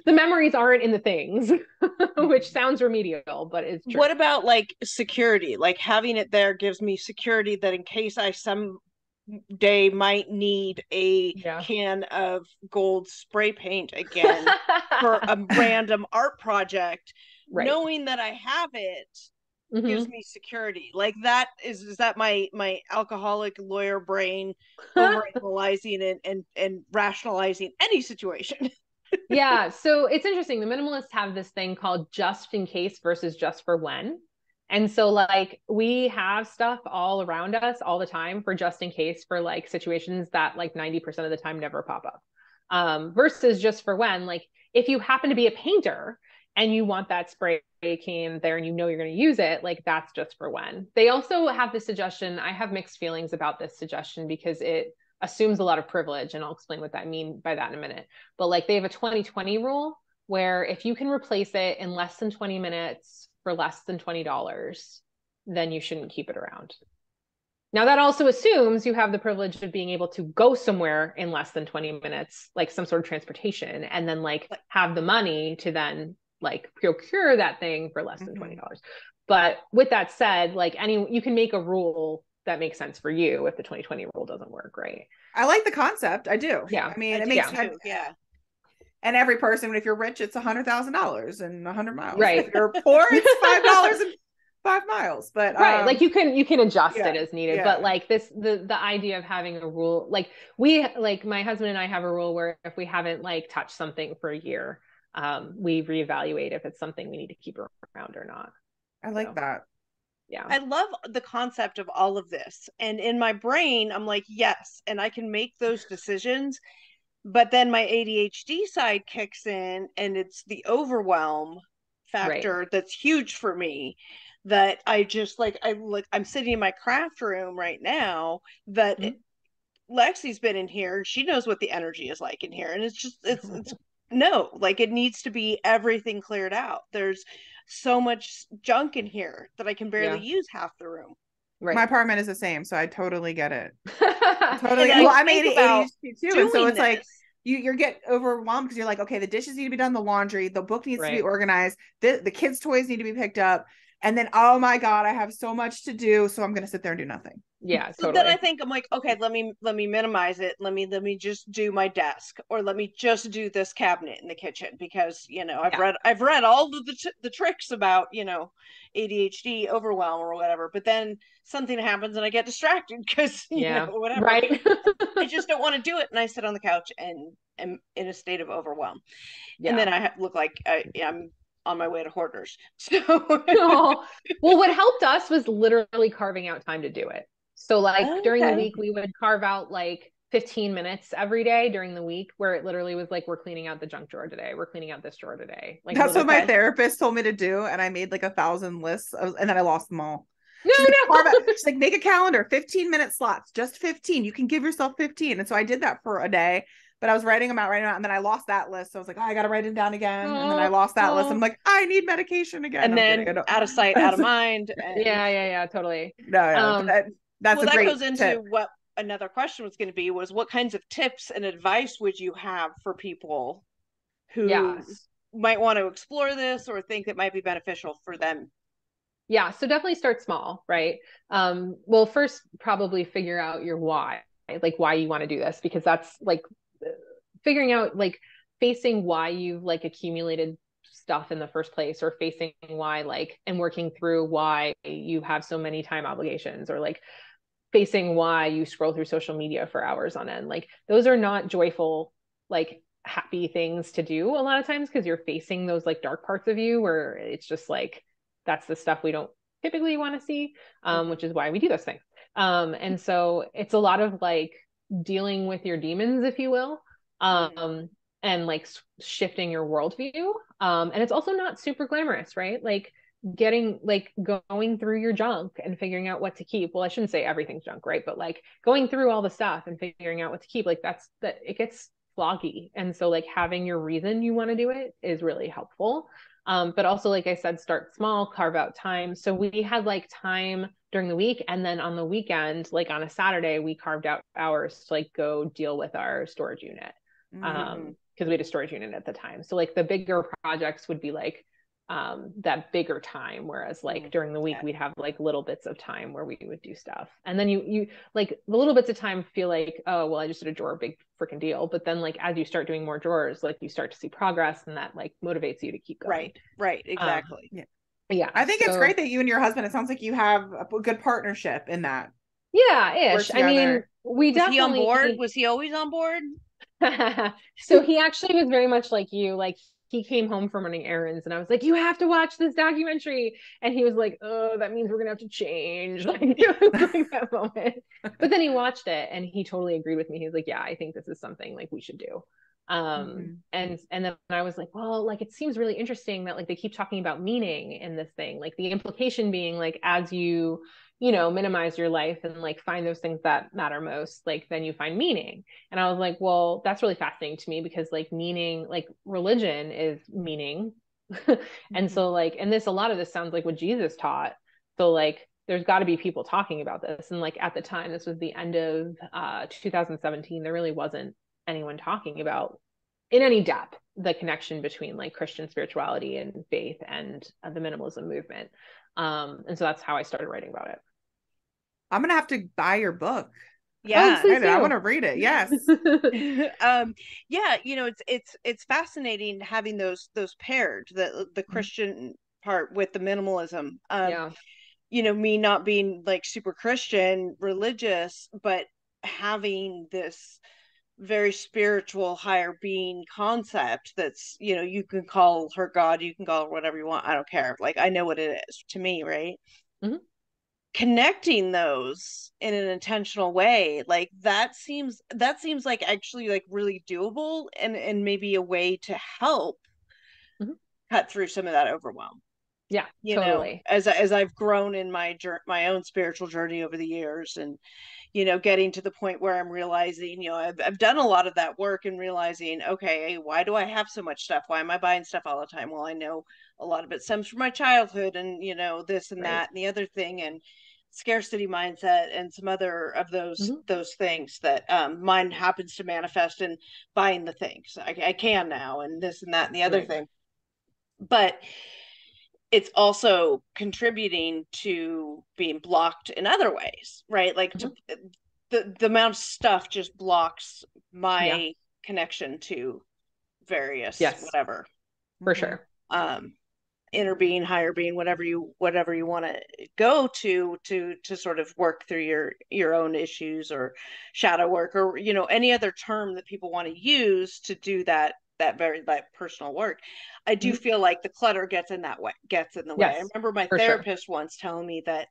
the memories aren't in the things, which sounds remedial, but it's true. What about like security? Like having it there gives me security that in case I someday might need a can of gold spray paint again for a random art project, knowing that I have it gives me security. Like that is that my alcoholic lawyer brain overanalyzing and rationalizing any situation. Yeah, so it's interesting. The minimalists have this thing called just in case versus just for when. And so like we have stuff all around us all the time for just in case, for like situations that like 90% of the time never pop up. Versus just for when, like if you happen to be a painter and you want that spray can there and you know you're going to use it, like that's just for when. They also have this suggestion. I have mixed feelings about this suggestion because it assumes a lot of privilege, and I'll explain what I mean by that in a minute. But like they have a 20-20 rule where if you can replace it in less than 20 minutes for less than $20, then you shouldn't keep it around. Now that also assumes you have the privilege of being able to go somewhere in less than 20 minutes, like some sort of transportation, and then like have the money to then like procure that thing for less than $20. But with that said, like you can make a rule that makes sense for you if the 20-20 rule doesn't work, right? I like the concept. I do. Yeah. I mean, it makes sense. Yeah. And every person, if you're rich, it's $100,000 and 100 miles. Right. If you're poor, it's $5 and 5 miles. But right, like you can adjust it as needed. Yeah. But like the idea of having a rule, like my husband and I have a rule where if we haven't like touched something for a year, we reevaluate if it's something we need to keep around or not. I like that. Yeah. I love the concept of all of this. And in my brain, I'm like, yes, and I can make those decisions. But then my ADHD side kicks in, and it's the overwhelm factor that's huge for me. That I just I'm sitting in my craft room right now that Lexi's been in here and she knows what the energy is like in here. And it's just, it's no, like it needs to be everything cleared out. There's so much junk in here that I can barely use half the room. Right. My apartment is the same, so I totally get it. Totally. Well, I'm ADHD too, and so it's like you get overwhelmed because you're like, okay, the dishes need to be done, the laundry, the book needs to be organized, the kids' toys need to be picked up, and then oh my god, I have so much to do, so I'm gonna sit there and do nothing. Yeah, so totally. then I think I'm like, okay, let me minimize it. Let me just do my desk, or let me just do this cabinet in the kitchen, because I've read all of the tricks about ADHD overwhelm or whatever. But then something happens and I get distracted because whatever. Right. I just don't want to do it, and I sit on the couch and am in a state of overwhelm. Yeah. And then I look like I'm on my way to Hoarders. So well, what helped us was literally carving out time to do it. So like during the week, we would carve out like 15 minutes every day during the week, where it literally was like, we're cleaning out the junk drawer today. We're cleaning out this drawer today. Like that's what my therapist told me to do. And I made like 1,000 lists and then I lost them all. She's like, make a calendar, 15-minute slots, just 15. You can give yourself 15. And so I did that for a day, but I was writing them out, and then I lost that list. So I was like, oh, I got to write it down again. And then I lost that list. I'm like, I need medication again. And then out of sight, out of mind. Yeah, totally. No, that's that goes into what another question was going to be, was what kinds of tips and advice would you have for people who might want to explore this or think it might be beneficial for them? Yeah, so definitely start small, right? Well, first probably figure out your why, like why you want to do this, because that's like figuring out, like facing why you've like accumulated stuff in the first place, or facing why, like, and working through why you have so many time obligations, or like facing why you scroll through social media for hours on end. Like those are not joyful, like happy things to do a lot of times, because you're facing those like dark parts of you where it's just like, that's the stuff we don't typically want to see, which is why we do those things. And so it's a lot of like dealing with your demons, if you will, and like shifting your worldview. And it's also not super glamorous, right? Like going through your junk and figuring out what to keep. Well, I shouldn't say everything's junk, right? But like going through all the stuff and figuring out what to keep, like it gets floggy. And so like having your reason you want to do it is really helpful. But also, like I said, start small, carve out time. So we had like time during the week, and then on the weekend, like on a Saturday, we carved out hours to like go deal with our storage unit. Because we had a storage unit at the time. So like the bigger projects would be like that bigger time, whereas like during the week we'd have like little bits of time where we would do stuff. And then you like the little bits of time feel like, oh well, I just did a drawer, big freaking deal. But then like as you start doing more drawers, like you start to see progress, and that like motivates you to keep going. Right, exactly. Yeah, I think it's great that you and your husband, it sounds like you have a good partnership in that. Ish. I mean, we definitely. Was he on board? Was he always on board? So he actually was very much like you. Like he came home from running errands, and I was like, you have to watch this documentary. And he was like, oh, that means we're going to have to change. Like, it was like that moment. But then he watched it and he totally agreed with me. He's like, yeah, I think this is something like we should do. And then I was like, well, like, it seems really interesting that like they keep talking about meaning in this thing. Like the implication being like, as you minimize your life and like find those things that matter most, like then you find meaning. And I was like, well, that's really fascinating to me, because like meaning, like religion is meaning. And so like, and a lot of this sounds like what Jesus taught. So like, there's got to be people talking about this. And like, at the time, this was the end of 2017, there really wasn't anyone talking about in any depth the connection between like Christian spirituality and faith and the minimalism movement. And so that's how I started writing about it. I'm gonna have to buy your book. Yeah, I want to read it. Yes. Yeah, it's fascinating having those paired, the Christian part with the minimalism. Me not being like super Christian religious, but having this very spiritual higher being concept that's, you can call her God, you can call her whatever you want, I don't care, like I know what it is to me, right? Connecting those in an intentional way, like that seems like actually like really doable, and maybe a way to help cut through some of that overwhelm. Yeah, totally. As I've grown in my own spiritual journey over the years, and getting to the point where I'm realizing, I've done a lot of that work, and realizing, okay, why do I have so much stuff? Why am I buying stuff all the time? Well, I know a lot of it stems from my childhood, and this and that and the other thing. And scarcity mindset and some other of those things that mine happens to manifest in buying the things I can now, and this and that and the other thing. But it's also contributing to being blocked in other ways, right? Like the amount of stuff just blocks my connection to various whatever. For sure. Inner being, higher being, whatever you want to go to sort of work through your own issues, or shadow work, or any other term that people want to use to do that personal work. I do feel like the clutter gets in the way. I remember my therapist once telling me that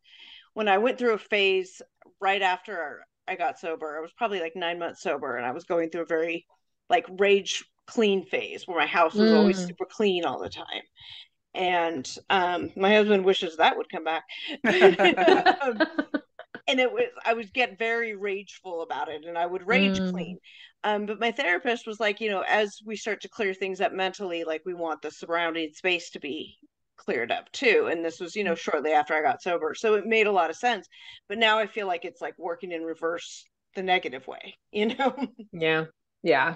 when I went through a phase right after I got sober, I was probably like 9 months sober, and I was going through a very like rage clean phase where my house was always super clean all the time. And my husband wishes that would come back. And I would get very rageful about it, and I would rage clean. But my therapist was like, as we start to clear things up mentally, like we want the surrounding space to be cleared up too. And this was, shortly after I got sober. So it made a lot of sense. But now I feel like it's like working in reverse the negative way, Yeah. Yeah.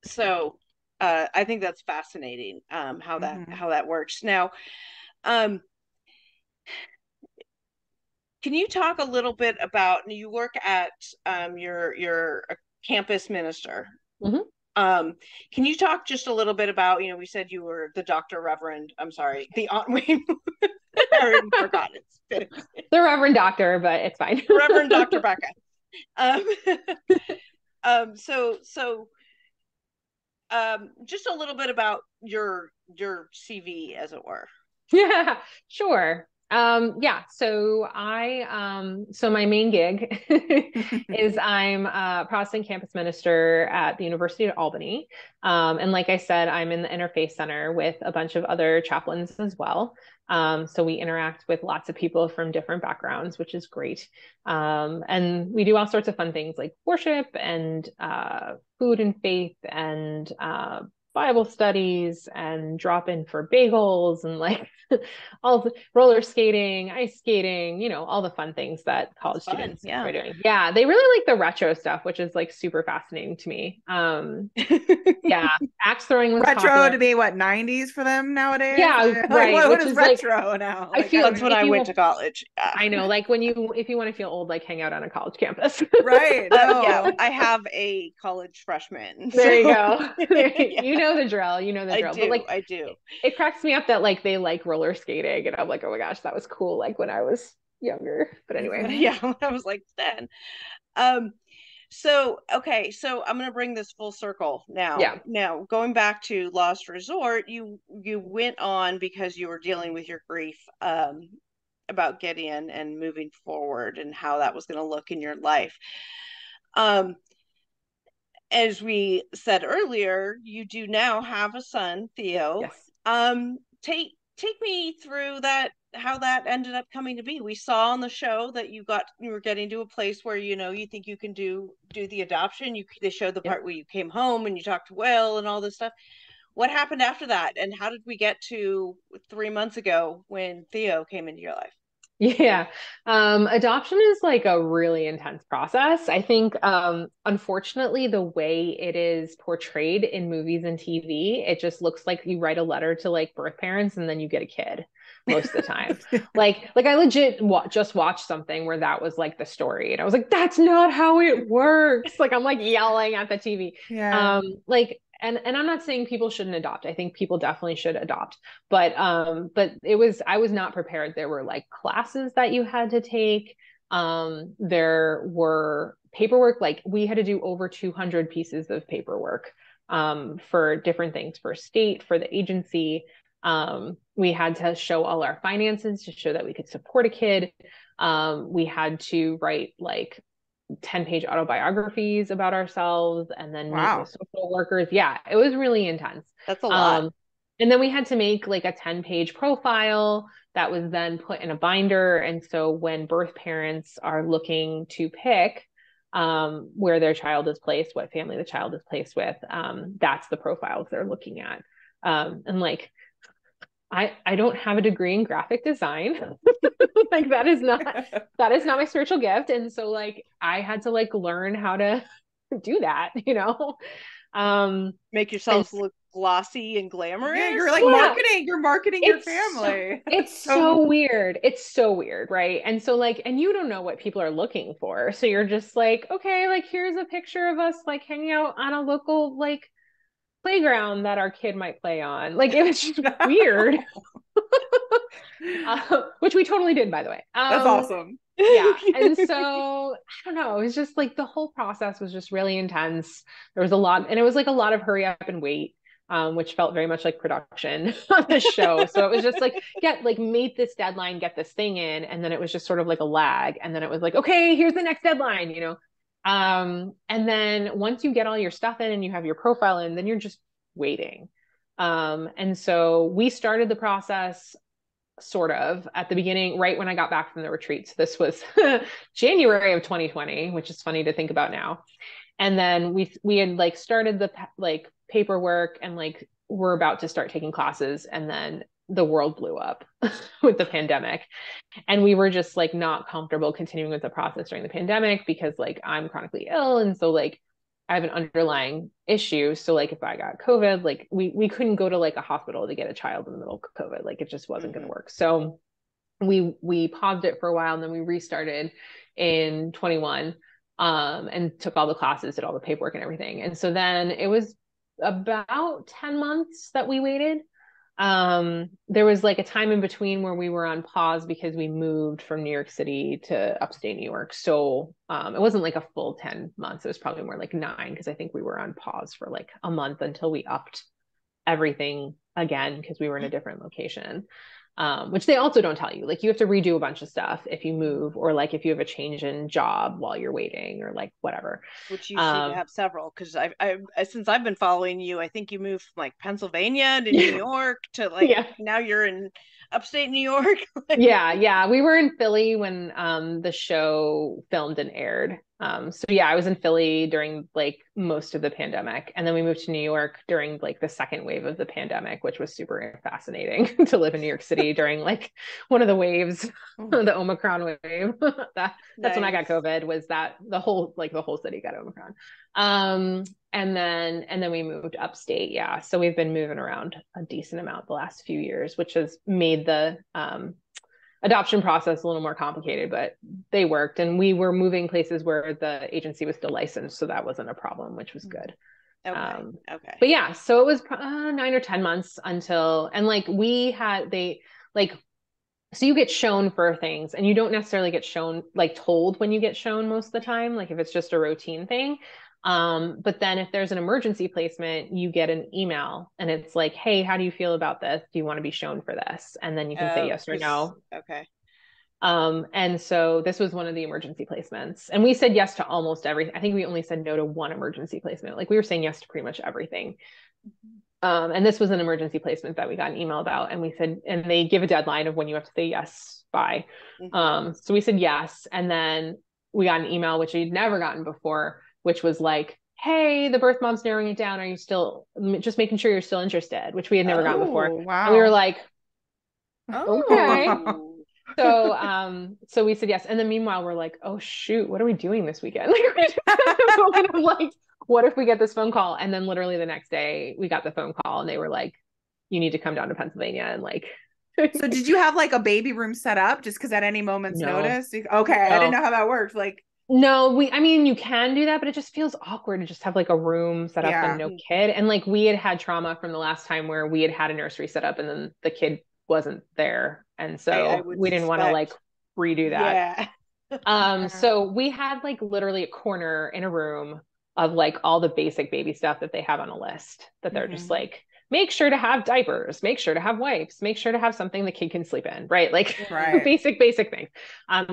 So I think that's fascinating, how that works. Now, can you talk a little bit about, you work at you're a campus minister. Can you talk just a little bit about, we said you were the I already forgot it. The Reverend Doctor, but it's fine. Reverend Doctor Becca. Just a little bit about your CV, as it were. Yeah, sure. So so my main gig is I'm a Protestant campus minister at the University of Albany. And like I said, I'm in the Interfaith Center with a bunch of other chaplains as well. So we interact with lots of people from different backgrounds, which is great. And we do all sorts of fun things like worship and food and faith and Bible studies and drop in for bagels and like all the roller skating, ice skating, all the fun things that college students are doing. Yeah, they really like the retro stuff, which is like super fascinating to me. Yeah, axe throwing was retro popular. To be what, 90s for them nowadays? Yeah, like, right. What is retro now? I feel that's when I went to college. Yeah. I know, like if you want to feel old, like hang out on a college campus. Right. No. Yeah, I have a college freshman. There you go. Yeah. You know the drill. I do. It cracks me up that like they like roller skating, and I'm like, oh my gosh, that was cool. Like when I was younger. But anyway, yeah, when I was like 10. So I'm going to bring this full circle now. Yeah. Now, going back to Last Resort, you went on because you were dealing with your grief about Gideon and moving forward and how that was going to look in your life. As we said earlier, you do now have a son, Theo. Yes. Take me through that, how that ended up coming to be. We saw on the show that you were getting to a place where you think you can do the adoption. They showed the part where you came home and you talked to Will and all this stuff. What happened after that, and how did we get to 3 months ago when Theo came into your life? Yeah. Adoption is like a really intense process. I think, unfortunately, the way it is portrayed in movies and TV, it just looks like you write a letter to like birth parents and then you get a kid most of the time. like I legit just watched something where that was like the story. And I was like, that's not how it works. Like, I'm like yelling at the TV. Yeah. And I'm not saying people shouldn't adopt. I think people definitely should adopt, but I was not prepared. There were like classes that you had to take. There were paperwork, like we had to do over 200 pieces of paperwork, for different things, for state, for the agency. We had to show all our finances to show that we could support a kid. We had to write like 10-page autobiographies about ourselves and then meet with social workers. Yeah, it was really intense. That's a lot. And then we had to make like a 10-page profile that was then put in a binder. And so when birth parents are looking to pick where their child is placed, what family the child is placed with, that's the profiles they're looking at. And like I don't have a degree in graphic design. Like that is not my spiritual gift. And so like I had to like learn how to do that, you know? Make yourselves look glossy and glamorous. Yeah, you're like you're marketing your family. It's so weird. It's so weird, right? And so like, and you don't know what people are looking for. So you're just like, okay, like here's a picture of us like hanging out on a local like playground that our kid might play on. Like it was just weird. Which we totally did, by the way. That's awesome. Yeah. And so I don't know, it was just like the whole process was just really intense. There was a lot, and it was like a lot of hurry up and wait, which felt very much like production on the show. So it was just like, meet this deadline, get this thing in. And then it was just sort of like a lag. And then it was like, okay, here's the next deadline, you know? And then once you get all your stuff in and you have your profile in, then you're just waiting. And so we started the process sort of at the beginning, right when I got back from the retreats. This was January of 2020, which is funny to think about now. And then we had like started the like paperwork and like we're about to start taking classes, and then the world blew up with the pandemic. And we were just like not comfortable continuing with the process during the pandemic because like I'm chronically ill. And so like I have an underlying issue. So like if I got COVID, like we couldn't go to like a hospital to get a child in the middle of COVID. Like it just wasn't going to work. So we paused it for a while, and then we restarted in 21 and took all the classes, did all the paperwork and everything. And so then it was about 10 months that we waited. There was like a time in between where we were on pause because we moved from New York City to upstate New York. So it wasn't like a full 10 months. It was probably more like 9, because I think we were on pause for like a month until we upped everything again because we were in a different location. Which they also don't tell you. Like you have to redo a bunch of stuff if you move, or like if you have a change in job while you're waiting, or like whatever. Which you seem to have several, because I since I've been following you, I think you moved from like Pennsylvania to New York to like now you're in upstate New York. Yeah. We were in Philly when the show filmed and aired. So yeah, I was in Philly during like most of the pandemic, and then we moved to New York during like the second wave of the pandemic, which was super fascinating to live in New York City during like one of the waves, the Omicron wave. That's when I got COVID. Was that the whole city got Omicron. And then we moved upstate. Yeah, so we've been moving around a decent amount the last few years, which has made the adoption process a little more complicated, but they worked, and we were moving places where the agency was still licensed, so that wasn't a problem, which was good. Okay. But yeah, so it was 9 or 10 months until, and like so you get shown for things, and you don't necessarily get shown, like told when you get shown most of the time, like if it's just a routine thing. But then if there's an emergency placement, you get an email, and it's like, hey, how do you feel about this? Do you want to be shown for this? And then you can say yes or no. Okay. And so this was one of the emergency placements, and we said yes to almost everything. I think we only said no to one emergency placement. Like we were saying yes to pretty much everything. And this was an emergency placement that we got an email about, and we said, and they give a deadline of when you have to say yes by. So we said yes. And then we got an email, which we'd never gotten before, which was like, hey, the birth mom's narrowing it down. Are you still just making sure you're still interested? Which we had never gotten before. Wow. And we were like, okay. So we said yes. And then meanwhile, we're like, oh shoot, what are we doing this weekend? Like, what if we get this phone call? And then literally the next day we got the phone call, and they were like, you need to come down to Pennsylvania. And like, so did you have like a baby room set up just because at any moment's notice? Okay. No. I didn't know how that worked. Like, no, I mean, you can do that, but it just feels awkward to just have like a room set up and no kid. And like we had trauma from the last time where we had a nursery set up and then the kid wasn't there. And so we didn't want to like redo that. So we had like literally a corner in a room of like all the basic baby stuff that they have on a list that they're just like, make sure to have diapers, make sure to have wipes, make sure to have something the kid can sleep in, right? Like basic things.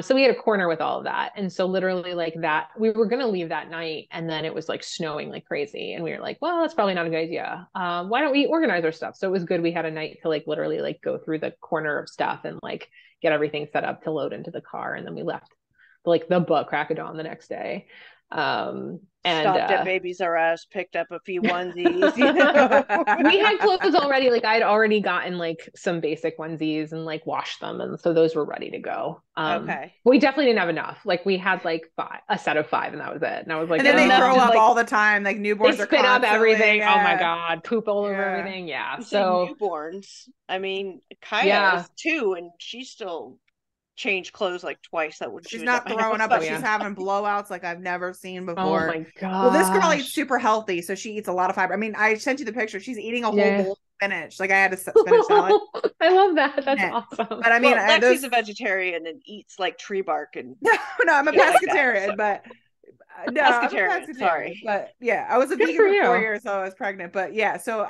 So we had a corner with all of that. And so literally like that, we were going to leave that night, and then it was like snowing like crazy. And we were like, well, that's probably not a good idea. Why don't we organize our stuff? So it was good. We had a night to like literally like go through the corner of stuff and like get everything set up to load into the car. And then we left like the butt crack of dawn the next day. And stopped at Babies R Us, picked up a few onesies. You know? We had clothes already. Like I'd already gotten like some basic onesies and like washed them, and so those were ready to go. Okay. We definitely didn't have enough. Like we had like a set of 5, and that was it. And I was like, and then they enough throw to, up like, all the time. Like newborns they are spit up constantly, everything. yeah. Oh my God, poop all over Yeah. everything. Yeah. You So said newborns. I mean, Kaya Yeah. is 2, and she's still changed clothes like twice. That when She's she was not at my throwing house. up, but Oh, yeah. she's having blowouts like I've never seen oh before. my God. Well, this girl eats super healthy, so she eats a lot of fiber. I mean, I sent you the picture. She's eating a whole Yeah. bowl of spinach. Like I had a spinach salad. I love that. That's Yeah. awesome. But I mean, Well, Lexi's a vegetarian and eats like tree bark and no, I'm a shit like that, pescatarian, so. but no, I'm a Pescatarian, sorry. But yeah, I was a Good vegan for for 4 you. years, so I was pregnant. But yeah, so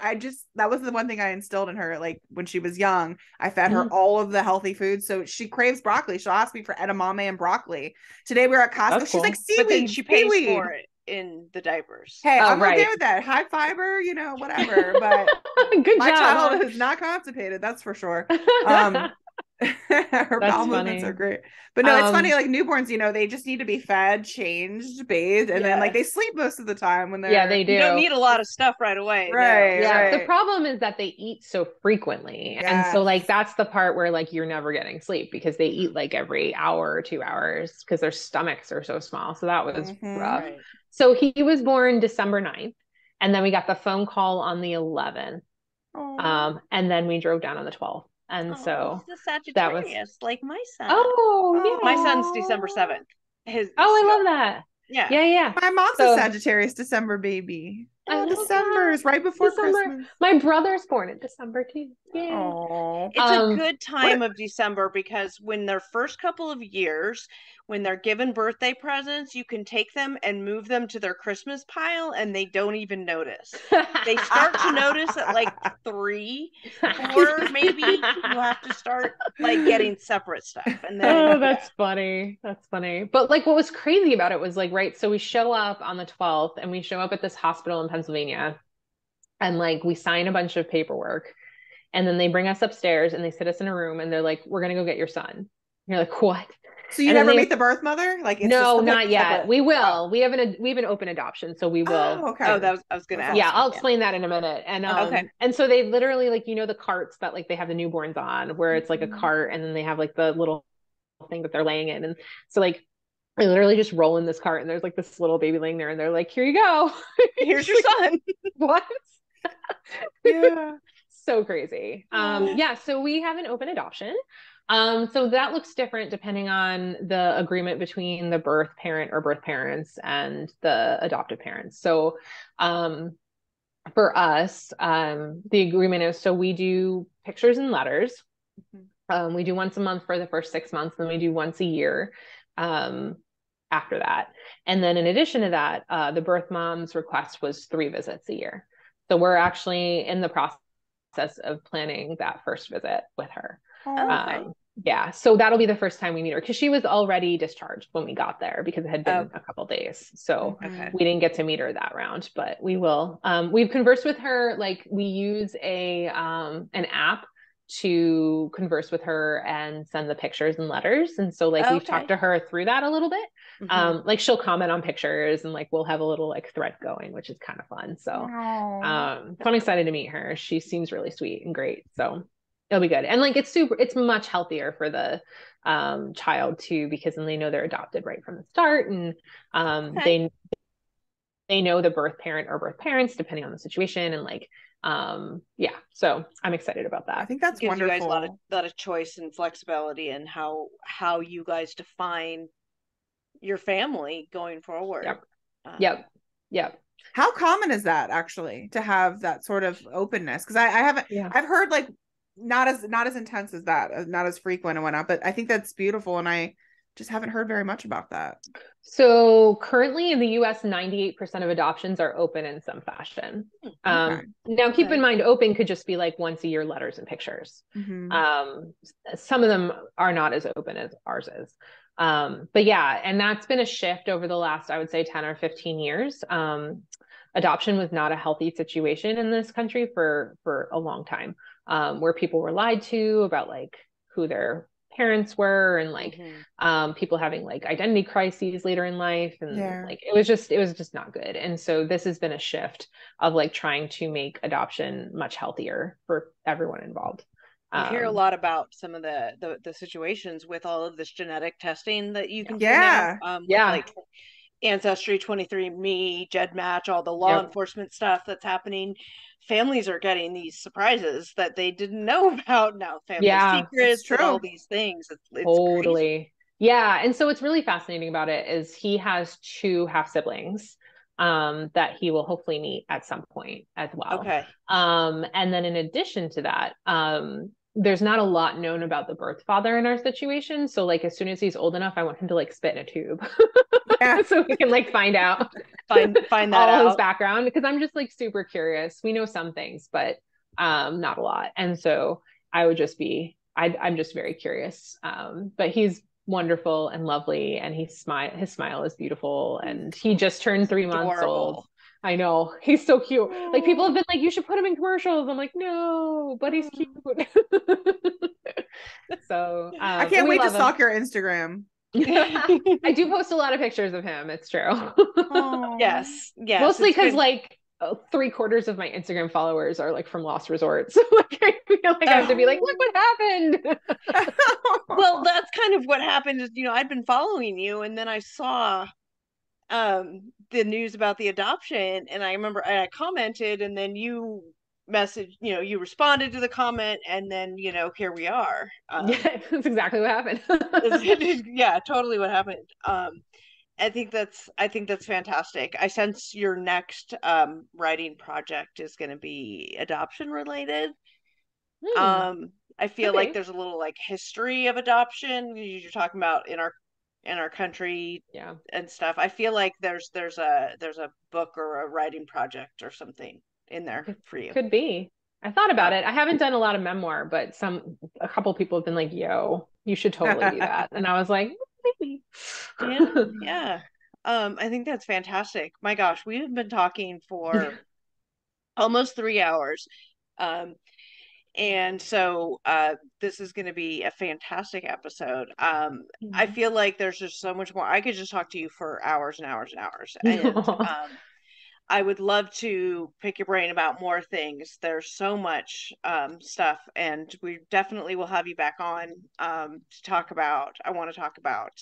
that was the one thing I instilled in her. Like when she was young, I fed her all of the healthy foods. So she craves broccoli. She'll ask me for edamame and broccoli. Today we were at Costco. That's She's like, cool. seaweed, But then she pays seaweed. for it in the diapers. Hey, Oh, I'm okay right. with that. High fiber, whatever. But Good my job. child is not constipated, that's for sure. Her bowel movements are great. But no, it's funny, like newborns, they just need to be fed, changed, bathed, and then like they sleep most of the time when they're Yeah, they do. You don't need a lot of stuff right away. Right. No. Yeah, right. the problem is that they eat so frequently. And so like that's the part where like you're never getting sleep because they eat like every hour or 2 hours because their stomachs are so small. So that was rough. Right. So he was born December 9th, and then we got the phone call on the 11th. And then we drove down on the 12th. And so he's a that was Sagittarius, like my son. Oh, yeah. My son's December 7th. I love that. Yeah. Yeah. My mom's a Sagittarius December baby. I love December is right before December. Christmas. My brother's born in December too. Yay. Oh, it's a good time of December because when their first couple of years, when they're given birthday presents, you can take them and move them to their Christmas pile and they don't even notice. They start to notice at like 3, 4 maybe. You have to start like getting separate stuff. And then that's funny. That's funny. But like what was crazy about it was like, right, so we show up on the 12th and we show up at this hospital in Pennsylvania and like we sign a bunch of paperwork and then they bring us upstairs and they sit us in a room and they're like, we're gonna go get your son. And you're like, what? So you never meet the birth mother? Like it's no, just not yet. separate. We will. We have an open adoption, so we will. Oh, okay. I was gonna ask. Yeah, I'll explain that in a minute. And okay. And so they literally like the carts that like they have the newborns on, where it's like a cart and then they have like the little thing that they're laying in, and so like I literally just roll in this cart and there's like this little baby laying there and they're like, here you go. Here's your son. What? Yeah. So crazy. Yeah, so we have an open adoption. So that looks different depending on the agreement between the birth parent or birth parents and the adoptive parents. So for us, the agreement is, so we do pictures and letters. We do once a month for the first 6 months, then we do once a year after that. And then in addition to that, the birth mom's request was 3 visits a year. So we're actually in the process of planning that first visit with her. Okay. Yeah, so that'll be the first time we meet her because she was already discharged when we got there because it had been a couple days. So we didn't get to meet her that round, but we will. We've conversed with her, like we use an app to converse with her and send the pictures and letters. And so like we've talked to her through that a little bit. Like she'll comment on pictures and like we'll have a little like thread going, which is kind of fun. So so I'm excited to meet her. She seems really sweet and great. So it'll be good. And like it's much healthier for the child too, because then they know they're adopted right from the start, and they know the birth parent or birth parents depending on the situation, and like yeah, so I'm excited about that. I think that's gives wonderful. You guys a lot of choice and flexibility in how you guys define your family going forward. Yep. How common is that actually to have that sort of openness? Because I haven't I've heard like not as intense as that, not as frequent and whatnot, but I think that's beautiful, and I just haven't heard very much about that. So currently in the US, 98% of adoptions are open in some fashion. Now keep in mind, open could just be like once a year letters and pictures. Some of them are not as open as ours is. But yeah, and that's been a shift over the last, I would say 10 or 15 years. Adoption was not a healthy situation in this country for a long time, where people were lied to about like who their parents were, and like people having like identity crises later in life, and like it was just not good. And so this has been a shift of like trying to make adoption much healthier for everyone involved. You hear a lot about some of the situations with all of this genetic testing that you can do now. Like Ancestry, 23andMe, GEDmatch, all the law enforcement stuff that's happening. Families are getting these surprises that they didn't know about now. Family secrets and all these things. It's totally crazy. Yeah. And so what's really fascinating about it is he has 2 half siblings that he will hopefully meet at some point as well. Okay. And then in addition to that, there's not a lot known about the birth father in our situation. So like as soon as he's old enough, I want him to like spit in a tube. So we can like find out find that all out. his background, because I'm just like super curious. We know some things, but not a lot. And so I would just be I'm just very curious. But he's wonderful and lovely, and his smile is beautiful, and he just turned 3 months old. I know, he's so cute. Like people have been like, you should put him in commercials. I'm like, no, but he's cute. So I can't wait to stalk your Instagram. I do post a lot of pictures of him. It's true. Yes. Mostly because like 3/4 of my Instagram followers are like from Lost Resorts. Like I feel like I have to be like, look what happened. Well, that's kind of what happened. Is, I'd been following you, and then I saw the news about the adoption, and I remember I commented, and then you messaged, you responded to the comment, and then here we are. That's exactly what happened. Yeah, totally what happened. I think that's fantastic. I sense your next writing project is going to be adoption related. I feel like there's a little like history of adoption you're talking about in our country and stuff. I feel like there's a book or a writing project or something in there for you. Could be. I thought about it. I haven't done a lot of memoir, but a couple people have been like, yo, you should totally do that. And I was like, maybe. Yeah. I think that's fantastic. My gosh, we've been talking for almost 3 hours. And so this is going to be a fantastic episode. I feel like there's just so much more. I could just talk to you for hours and hours and hours. And I would love to pick your brain about more things. There's so much stuff, and we definitely will have you back on to talk about. I want to talk about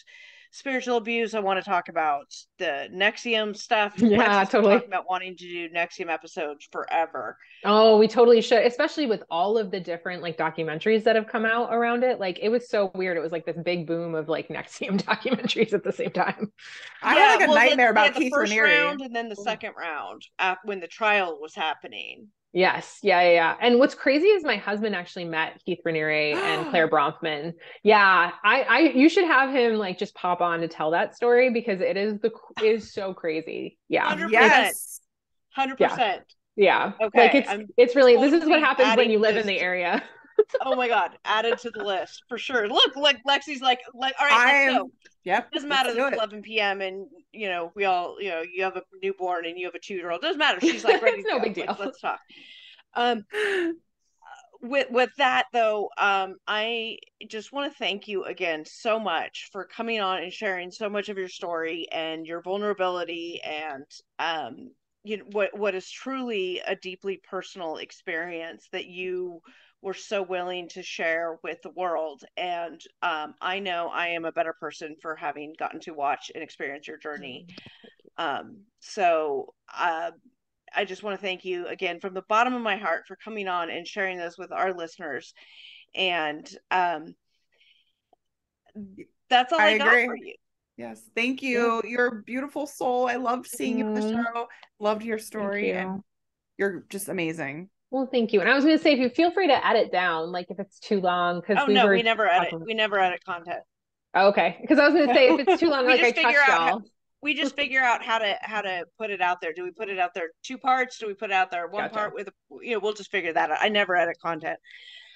spiritual abuse. I want to talk about the NXIVM stuff. Yeah, totally. Talking about wanting to do NXIVM episodes forever. Oh, we totally should, especially with all of the different like documentaries that have come out around it. Like it was so weird. It was like this big boom of like NXIVM documentaries at the same time. I had like a nightmare about Keith the first Raniere. round and then the second round when the trial was happening. Yes. Yeah. And what's crazy is my husband actually met Keith Raniere and Claire Bronfman. Yeah. You should have him like just pop on to tell that story, because it is so crazy. Yeah. 100%. Yes. 100%. Yeah. Okay. Like it's really, this is what happens when you live in the area. Oh my God. Added to the list for sure. Look, like Lexi's like, all right, let's go. Yep. Doesn't matter that it's 11 p.m. and we all, you have a newborn and you have a 2-year-old. Doesn't matter. She's like ready to no go. big deal. Like, let's talk. With that though, I just want to thank you again so much for coming on and sharing so much of your story and your vulnerability and what is truly a deeply personal experience that you were so willing to share with the world. And I know I am a better person for having gotten to watch and experience your journey. So I just want to thank you again from the bottom of my heart for coming on and sharing this with our listeners. And that's all I got for you. Yes. Thank you. You're a beautiful soul. I loved seeing you on the show. Loved your story. And you're just amazing. Well, thank you. And I was going to say, if you feel free to edit down, like if it's too long, because we never edit. We never edit content. Oh, okay. Because I was going to say, if it's too long, like I trust y'all. We just figure out how to put it out there. Do we put it out there 2 parts? Do we put it out there one part with we'll just figure that out. I never edit content.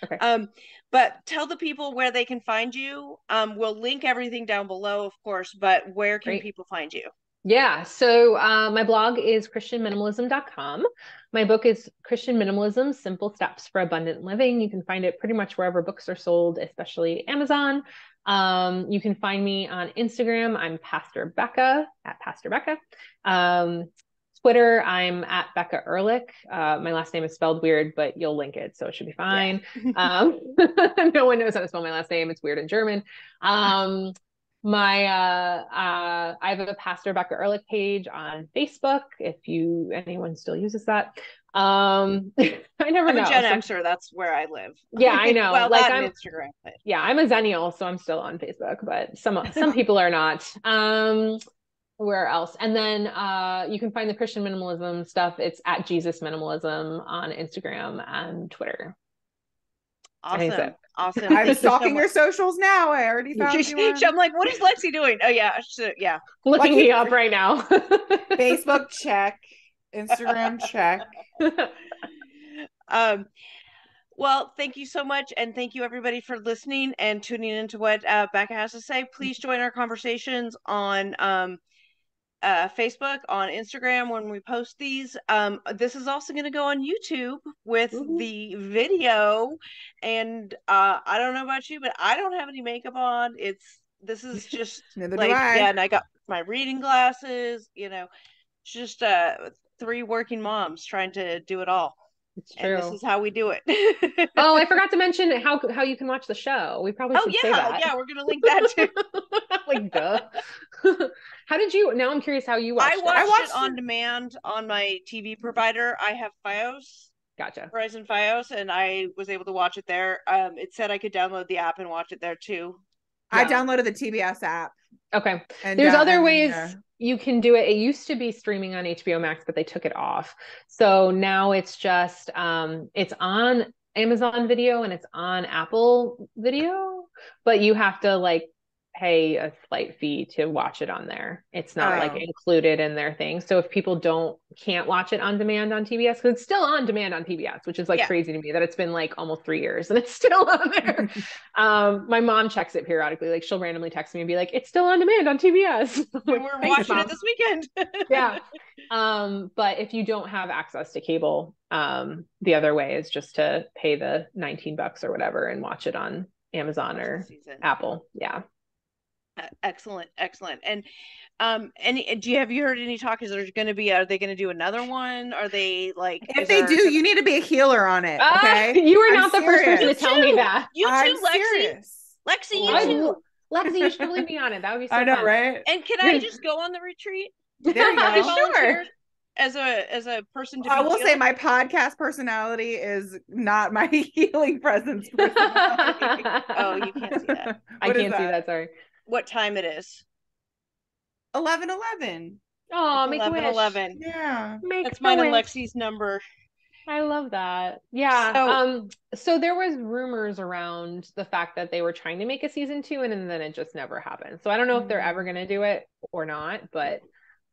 Okay. But tell the people where they can find you. We'll link everything down below, of course, but where can people find you? Yeah. So my blog is christianminimalism.com. My book is Christian Minimalism, Simple Steps for Abundant Living. You can find it pretty much wherever books are sold, especially Amazon. You can find me on Instagram. I'm Pastor Becca, at Pastor Becca. Twitter, I'm at Becca Ehrlich. My last name is spelled weird, but you'll link it, so it should be fine. Yeah. No one knows how to spell my last name. It's weird in German. I have a Pastor Becca Ehrlich page on Facebook, if anyone still uses that. I never know. I'm a Gen Xer. That's where I live. Yeah, I know. Well, like I'm I'm Instagram. But... Yeah, I'm a Zennial, so I'm still on Facebook, but some people are not. Where else? And then you can find the Christian minimalism stuff. It's at Jesus Minimalism on Instagram and Twitter. Awesome. Awesome. I'm stalking your socials now. I already found you on. I'm like, what is Lexi doing? Oh yeah. Yeah. Looking me up right now. Facebook check. Instagram check. Well, thank you so much. And thank you everybody for listening and tuning into what Becca has to say. Please join our conversations on Facebook, on Instagram when we post these. This is also going to go on YouTube with the video. And I don't know about you, but I don't have any makeup on. This is just Neither like, do I. yeah, and I got my reading glasses, just 3 working moms trying to do it all. It's true. And this is how we do it. Oh, I forgot to mention how you can watch the show. We probably should say that. Yeah, we're gonna link that too. Like, duh. How did you? Now I'm curious how you watched it. I watched it on demand on my TV provider. I have FiOS. Gotcha. Verizon FiOS, and I was able to watch it there. It said I could download the app and watch it there too. I downloaded the TBS app. Okay. And there's other ways you can do it. It used to be streaming on HBO Max, but they took it off. So now it's just it's on Amazon Video and it's on Apple Video, but you have to like pay a slight fee to watch it on there. It's not like included in their thing. So if people can't watch it on demand on TBS, because it's still on demand on TBS, which is like crazy to me that it's been like almost 3 years and it's still on there. My mom checks it periodically. Like she'll randomly text me and be like, it's still on demand on TBS. We're watching it this weekend. Yeah. But if you don't have access to cable, the other way is just to pay the $19 or whatever and watch it on Amazon or Apple. Yeah. Excellent. And have you heard any talk? Are they going to do another one? Are they like, if they do, you need to be a healer on it. Okay. You are not the first person to tell me that. You too, Lexi, you too. Lexi, you should totally be on it. That would be so I know, fun. right? And can I just go on the retreat? There you go. Sure. As a person to I will say my podcast personality is not my healing presence personality. Oh, you can't see that. I can't see that, sorry. What time it is? 11:11. Oh, make 11:11. Yeah. That's mine and Lexi's number. I love that. Yeah. So there was rumors around the fact that they were trying to make a season 2 and then it just never happened. So I don't know if they're ever going to do it or not, but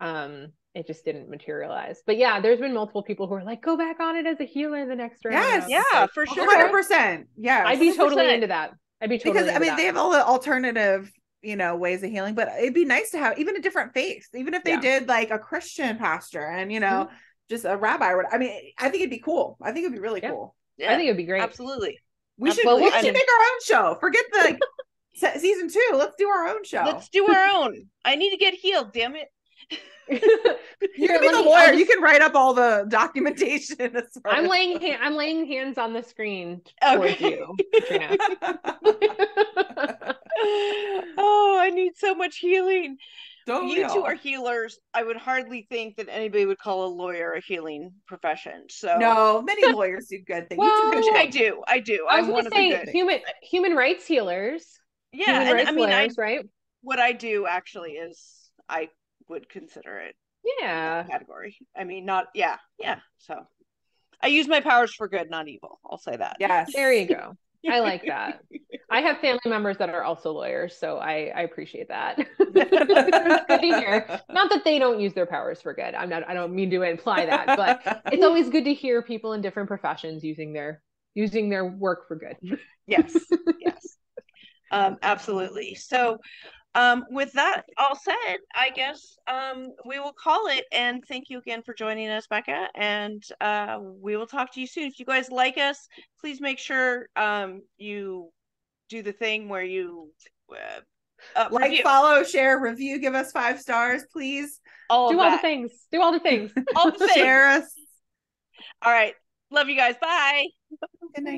it just didn't materialize. But yeah, there's been multiple people who are like, go back on it as a healer the next round. Yes. Yeah, like, for sure. 100%. Yeah. I'd be totally into that. Because I mean, they have all the alternative, ways of healing, but it'd be nice to have even a different face, even if they did like a Christian pastor and, just a rabbi. I mean, I think it'd be cool. I think it'd be really cool. Yeah. I think it'd be great. Absolutely. We should make our own show. Forget the season 2. Let's do our own show. Let's do our own. I need to get healed, damn it. You can be the lawyer. You can write up all the documentation. I'm laying hands on the screen towards you, Katrina. Oh, I need so much healing. Don't you two are healers. I would hardly think that anybody would call a lawyer a healing profession. So no, many lawyers do good things. Well, I do. I was going to say human rights healers. Yeah, human rights lawyers, right? What I do actually is I would consider it category. I mean, not so I use my powers for good, not evil. I'll say that. Yes, there you go. I like that. I have family members that are also lawyers, so I appreciate that. It's good to hear. Not that they don't use their powers for good. I don't mean to imply that, but it's always good to hear people in different professions using their work for good. Yes. Absolutely. So With that all said, I guess we will call it. And thank you again for joining us, Becca. And we will talk to you soon. If you guys like us, please make sure you do the thing where you like, review. follow, share, review, give us 5 stars, please. Do all the things. Do all the things. All the things. Share us. All right. Love you guys. Bye. Good night.